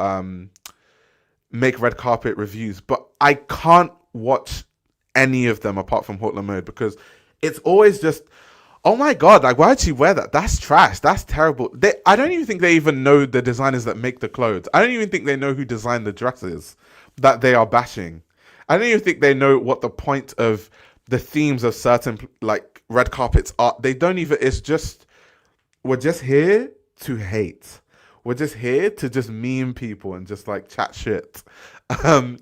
make red carpet reviews. But I can't watch any of them apart from Haute Mode because it's always just, oh my god, like why'd she wear that? That's trash. That's terrible. I don't even think they even know the designers that make the clothes. I don't even think they know who designed the dresses that they are bashing. I don't even think they know what the point of the themes of certain like red carpets are. They don't even. It's just we're just here to hate. We're just here to just meme people and just like chat shit. Um,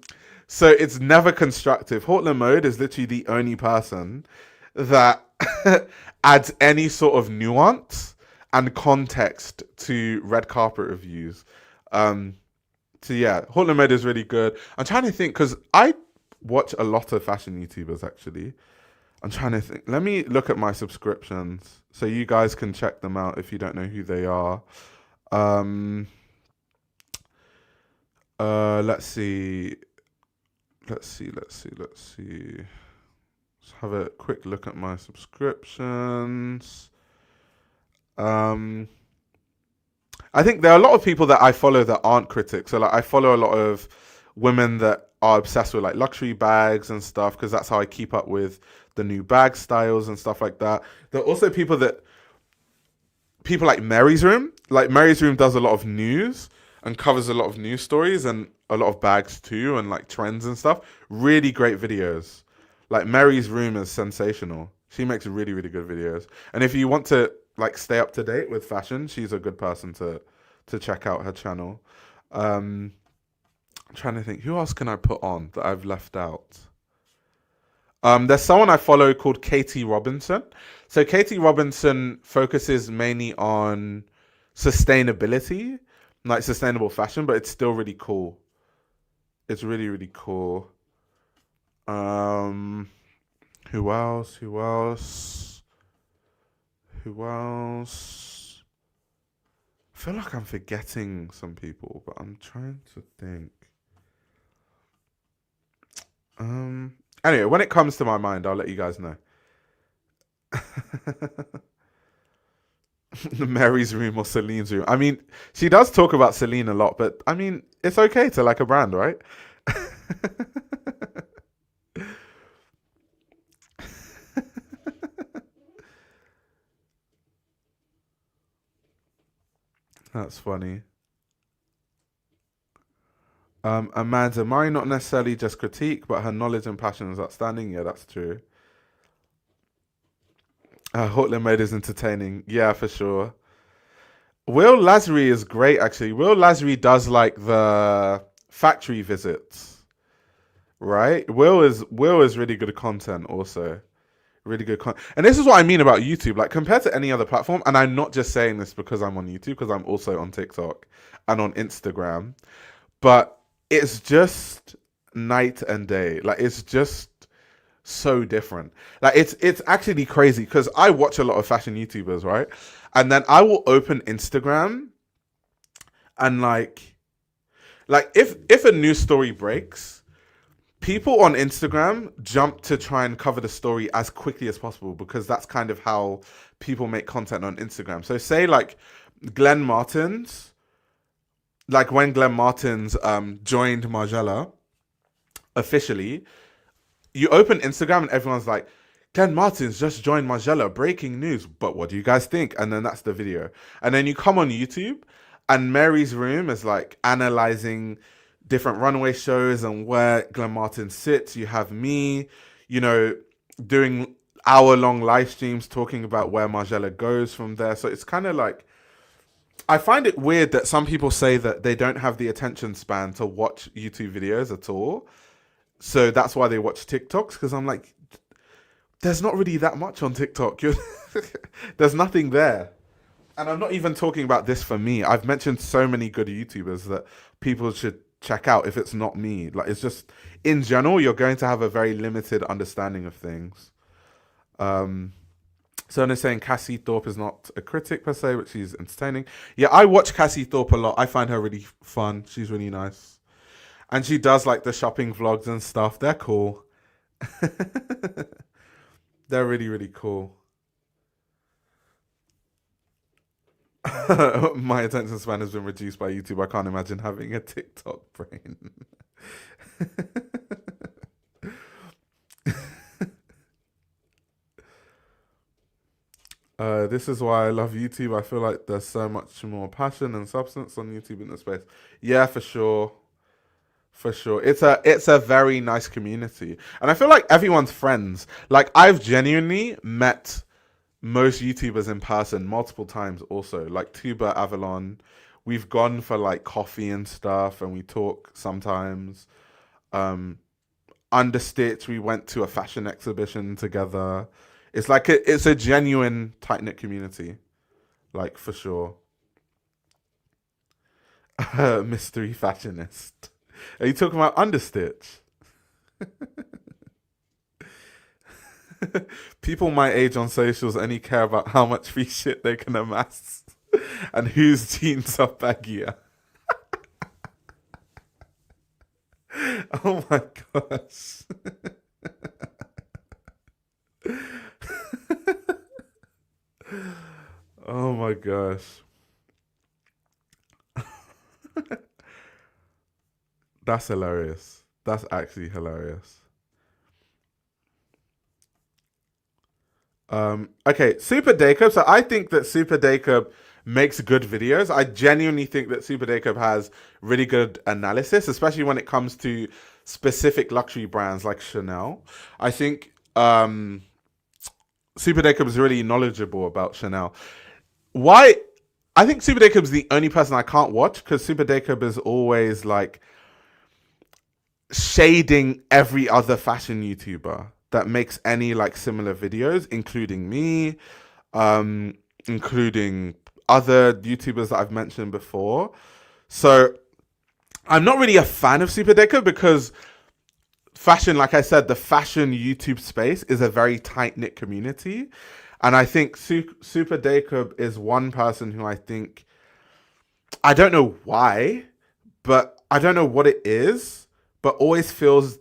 so it's never constructive. Haute Mode is literally the only person that adds any sort of nuance and context to red carpet reviews. So yeah, Haute Mode is really good. I'm trying to think because I watch a lot of fashion YouTubers actually. I'm trying to think. Let me look at my subscriptions so you guys can check them out if you don't know who they are. Um, let's see. Let's have a quick look at my subscriptions. I think there are a lot of people that I follow that aren't critics. So like I follow a lot of women that are obsessed with like luxury bags and stuff because that's how I keep up with the new bag styles and stuff like that. There are also people like Mary's Room. Like Mary's Room does a lot of news and covers a lot of news stories and a lot of bags too and like trends and stuff. Really great videos. Like Mary's Room is sensational. She makes really, really good videos. And if you want to like stay up to date with fashion, she's a good person to check out her channel. I'm trying to think, who else can I put on that I've left out? There's someone I follow called Katie Robinson. So Katie Robinson focuses mainly on sustainability, like sustainable fashion, but it's still really cool. It's really, really cool. Who else? Who else? Who else? I feel like I'm forgetting some people, but I'm trying to think. Anyway, when it comes to my mind, I'll let you guys know. Mary's Room or Celine's Room. I mean, she does talk about Celine a lot, but I mean, it's okay to like a brand, right? That's funny. Amanda Murray, not necessarily just critique, but her knowledge and passion is outstanding. Yeah, that's true. Haute Mode is entertaining. Yeah, for sure. Will Lazary is great, actually. Will Lazary does like the factory visits, right? Will is really good content also. Really good content. And this is what I mean about YouTube. Like compared to any other platform, and I'm not just saying this because I'm on YouTube, because I'm also on TikTok and on Instagram. But it's just night and day. Like it's just so different. Like it's actually crazy because I watch a lot of fashion YouTubers, right? And then I will open Instagram and like if a news story breaks, people on Instagram jump to try and cover the story as quickly as possible because that's kind of how people make content on Instagram. So say like Glenn Martins, like when Glenn Martins joined Margiela officially, you open Instagram and everyone's like, Glenn Martins just joined Margiela, breaking news. But what do you guys think? And then that's the video. And then you come on YouTube and Mary's Room is like analyzing different runway shows and where Glenn Martin sits. You have me, you know, doing hour-long live streams talking about where Margiela goes from there. So it's kind of like, I find it weird that some people say that they don't have the attention span to watch YouTube videos at all. So that's why they watch TikToks, because I'm like, there's not really that much on TikTok. There's nothing there. And I'm not even talking about this for me. I've mentioned so many good YouTubers that people should check out if it's not me. Like, it's just, in general, you're going to have a very limited understanding of things. So they're saying Cassie Thorpe is not a critic per se, but she's entertaining. Yeah, I watch Cassie Thorpe a lot. I find her really fun. She's really nice. And she does like the shopping vlogs and stuff. They're cool. They're really, really cool. My attention span has been reduced by YouTube. I can't imagine having a TikTok brain. This is why I love YouTube. I feel like there's so much more passion and substance on YouTube in this space. Yeah, for sure. For sure. It's a very nice community. And I feel like everyone's friends. Like, I've genuinely met most YouTubers in person multiple times also. Like Tuba Avalon. We've gone for like coffee and stuff and we talk sometimes. Understitch, we went to a fashion exhibition together. It's like it's a genuine tight-knit community. Like, for sure. Mystery fashionist. Are you talking about Understitch? People my age on socials only care about how much free shit they can amass and whose jeans are baggier. Oh my gosh. Oh my gosh. That's hilarious. That's actually hilarious. Okay, Super Jacob. So I think that Super Jacob makes good videos. I genuinely think that Super Jacob has really good analysis, especially when it comes to specific luxury brands like Chanel. I think Super Jacob is really knowledgeable about Chanel. Why? I think Super Jacob is the only person I can't watch because Super Jacob is always like shading every other fashion YouTuber that makes any like similar videos, including me, including other YouTubers that I've mentioned before. So I'm not really a fan of Super Jacob because fashion, like I said, the fashion YouTube space is a very tight-knit community. And I think Super Jacob is one person who I think, I don't know why, but I don't know what it is, but always feels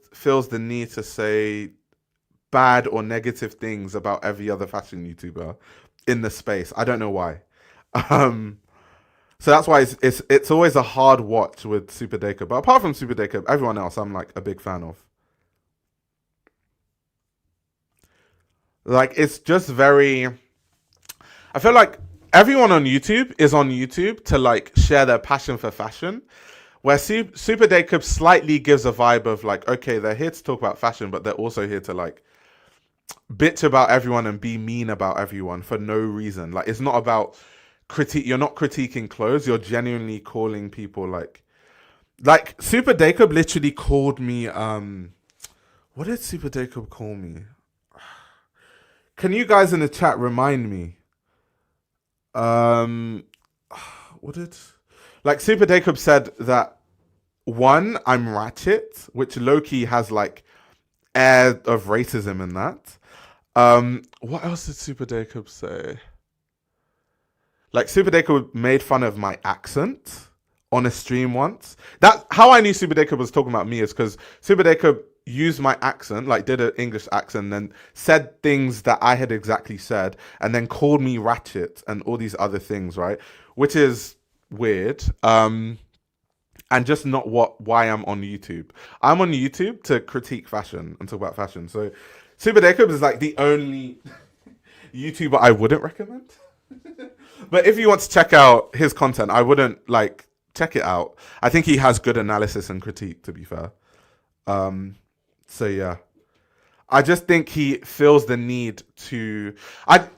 the need to say bad or negative things about every other fashion YouTuber in the space. I don't know why. So that's why it's always a hard watch with Super Jacob. But apart from Super Jacob, everyone else I'm like a big fan of. Like, it's just very, I feel like everyone on YouTube is on YouTube to like share their passion for fashion, where Super Jacob slightly gives a vibe of like, okay, they're here to talk about fashion, but they're also here to like bitch about everyone and be mean about everyone for no reason. Like, it's not about critique. You're not critiquing clothes. You're genuinely calling people like Super Jacob literally called me, what did Super Jacob call me? Can you guys in the chat remind me? What did, like, Super Jacob said that, one, I'm ratchet, which low-key has like air of racism in that. What else did Super Jacob say? Like Super Jacob made fun of my accent on a stream once. That's how I knew Super Jacob was talking about me, is because Super Jacob used my accent, like did an English accent, and then said things that I had exactly said, and then called me ratchet and all these other things, right? Which is weird. And just not why I'm on YouTube. I'm on YouTube to critique fashion and talk about fashion. So Super Jacob is like the only YouTuber I wouldn't recommend. But if you want to check out his content, I wouldn't like check it out. I think he has good analysis and critique, to be fair. So yeah, I just think he feels the need to.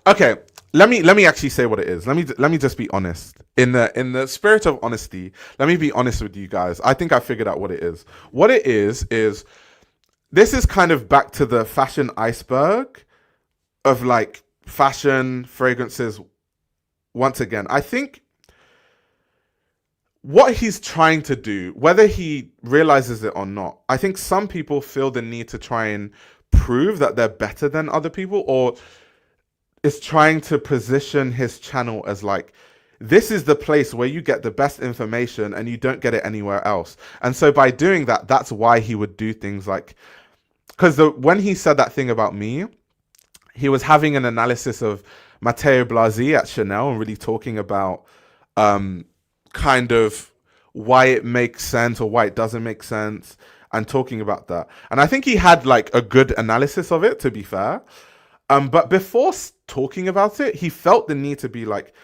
Okay. Let me actually say what it is. Let me just be honest. In the spirit of honesty, let me be honest with you guys. I think I figured out what it is. What it is this is kind of back to the fashion iceberg of like fashion, fragrances. Once again, I think what he's trying to do, whether he realizes it or not, I think some people feel the need to try and prove that they're better than other people, or is trying to position his channel as like, this is the place where you get the best information and you don't get it anywhere else. And so by doing that, that's why he would do things like, because when he said that thing about me, he was having an analysis of Matteo Blasi at Chanel and really talking about kind of why it makes sense or why it doesn't make sense, and talking about that. And I think he had like a good analysis of it, to be fair. But before talking about it, he felt the need to be like,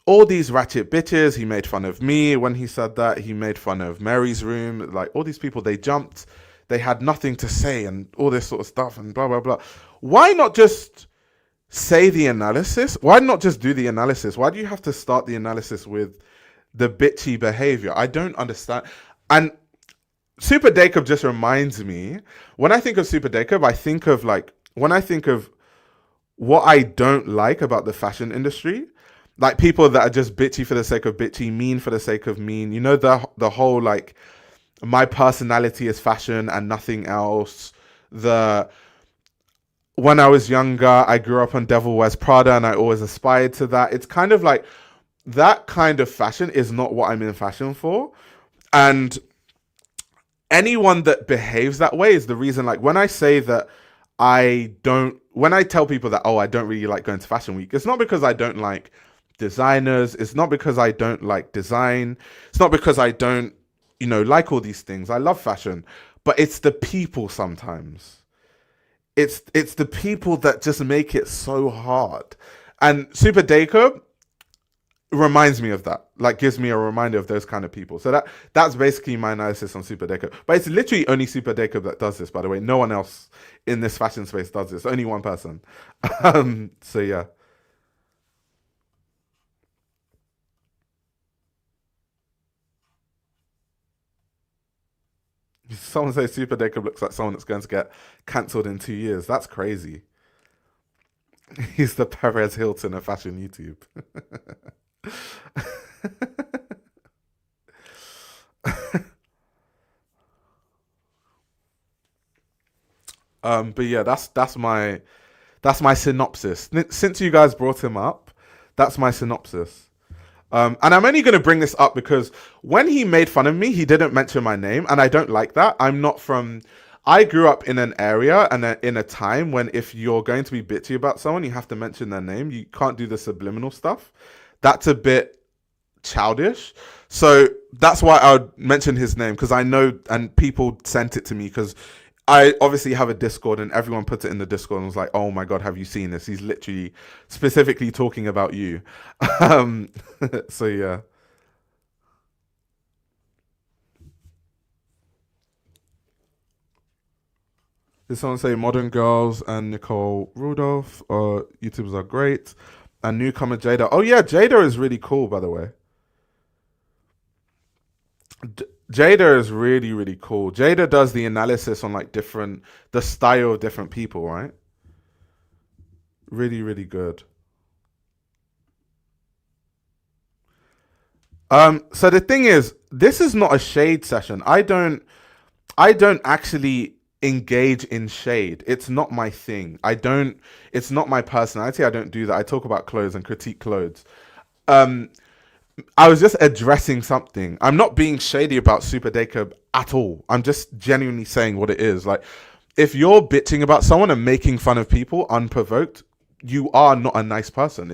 all these ratchet bitches, he made fun of me when he said that. He made fun of Mary's Room. Like, all these people, they jumped. They had nothing to say and all this sort of stuff and blah, blah, blah. Why not just say the analysis? Why not just do the analysis? Why do you have to start the analysis with the bitchy behavior? I don't understand. And Super Jacob just reminds me, when I think of Super Jacob, I think of like, when I think of what I don't like about the fashion industry, like people that are just bitchy for the sake of bitchy, mean for the sake of mean, you know, the whole like, my personality is fashion and nothing else. When I was younger, I grew up on Devil Wears Prada and I always aspired to that. It's kind of like, that kind of fashion is not what I'm in fashion for. And anyone that behaves that way is the reason, like when I say that when I tell people that, oh, I don't really like going to Fashion Week, it's not because I don't like designers. It's not because I don't like design. It's not because I don't, like all these things. I love fashion, but it's the people sometimes. It's the people that just make it so hard. And Super Jacob reminds me of that, like gives me a reminder of those kind of people. So that's basically my analysis on Super Jacob. But it's literally only Super Jacob that does this, by the way. No one else in this fashion space does this. Only one person. So yeah. Someone say Super Jacob looks like someone that's going to get cancelled in 2 years. That's crazy. He's the Perez Hilton of fashion YouTube. But yeah, that's my synopsis. Since you guys brought him up, that's my synopsis. And I'm only going to bring this up because when he made fun of me, he didn't mention my name, and I don't like that. I grew up in an area and in a time when if you're going to be bitchy about someone, you have to mention their name. You can't do the subliminal stuff. That's a bit childish. So that's why I would mention his name, because I know, and people sent it to me because I obviously have a Discord and everyone put it in the Discord and was like, oh my God, have you seen this? He's literally specifically talking about you. So yeah. Did someone say Modern Girls and Nicole Rudolph YouTubers are great? And newcomer Jada. Oh yeah, Jada is really cool, by the way. Jada is really, really cool. Jada does the analysis on like the style of different people, right? Really, really good. So the thing is, this is not a shade session. I don't actually engage in shade. It's not my thing. It's not my personality. I don't do that. I talk about clothes and critique clothes. Um, I was just addressing something. I'm not being shady about Super Jacob at all. I'm just genuinely saying what it is. Like, if you're bitching about someone and making fun of people unprovoked, you are not a nice person.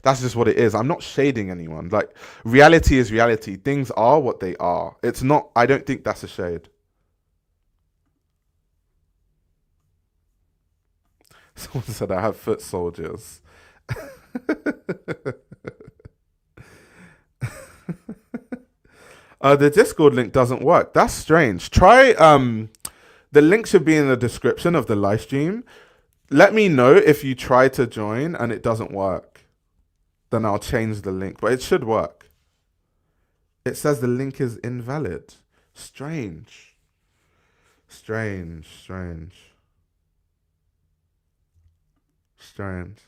That's just what it is. I'm not shading anyone. Like, reality is reality. Things are what they are. It's not, I don't think that's a shade. Someone said I have foot soldiers. The Discord link doesn't work. That's strange. Try the link should be in the description of the live stream. Let me know if you try to join and it doesn't work. Then I'll change the link, but it should work. It says the link is invalid. Strange. Strange, strange. Strange.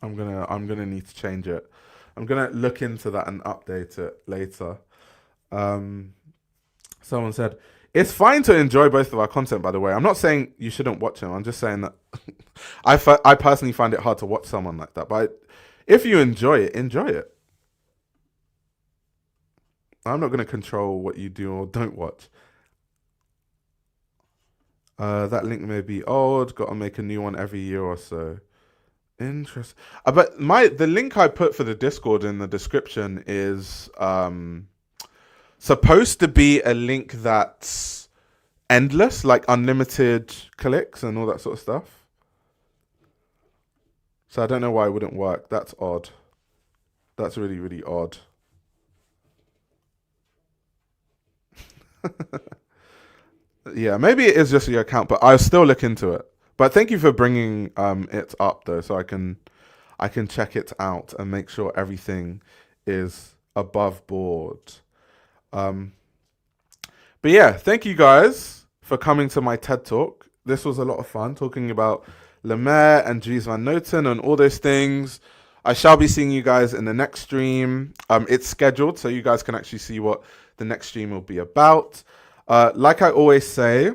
I'm gonna need to change it. I'm gonna look into that and update it later. Um, Someone said it's fine to enjoy both of our content. By the way, I'm not saying you shouldn't watch him. I'm just saying that I personally find it hard to watch someone like that. But if you enjoy it, enjoy it. I'm not gonna control what you do or don't watch. That link may be old. Got to make a new one every year or so. Interesting. But the link I put for the Discord in the description is supposed to be a link that's endless, like unlimited clicks and all that sort of stuff. So I don't know why it wouldn't work. That's odd. That's really, really odd. Yeah, maybe it is just your account, but I'll still look into it. But thank you for bringing it up though, so I can check it out and make sure everything is above board. Um, but yeah, thank you guys for coming to my TED Talk. This was a lot of fun talking about Lemaire and Dries Van Noten and all those things. I shall be seeing you guys in the next stream. It's scheduled, so you guys can actually see what the next stream will be about. Like I always say,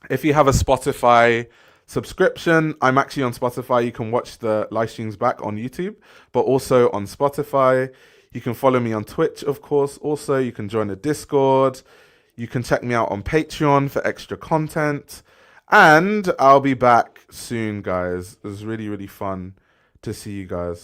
if you have a Spotify subscription, I'm actually on Spotify. You can watch the live streams back on YouTube, but also on Spotify. You can follow me on Twitch, of course. Also, you can join the Discord. You can check me out on Patreon for extra content. And I'll be back soon, guys. It was really, really fun to see you guys.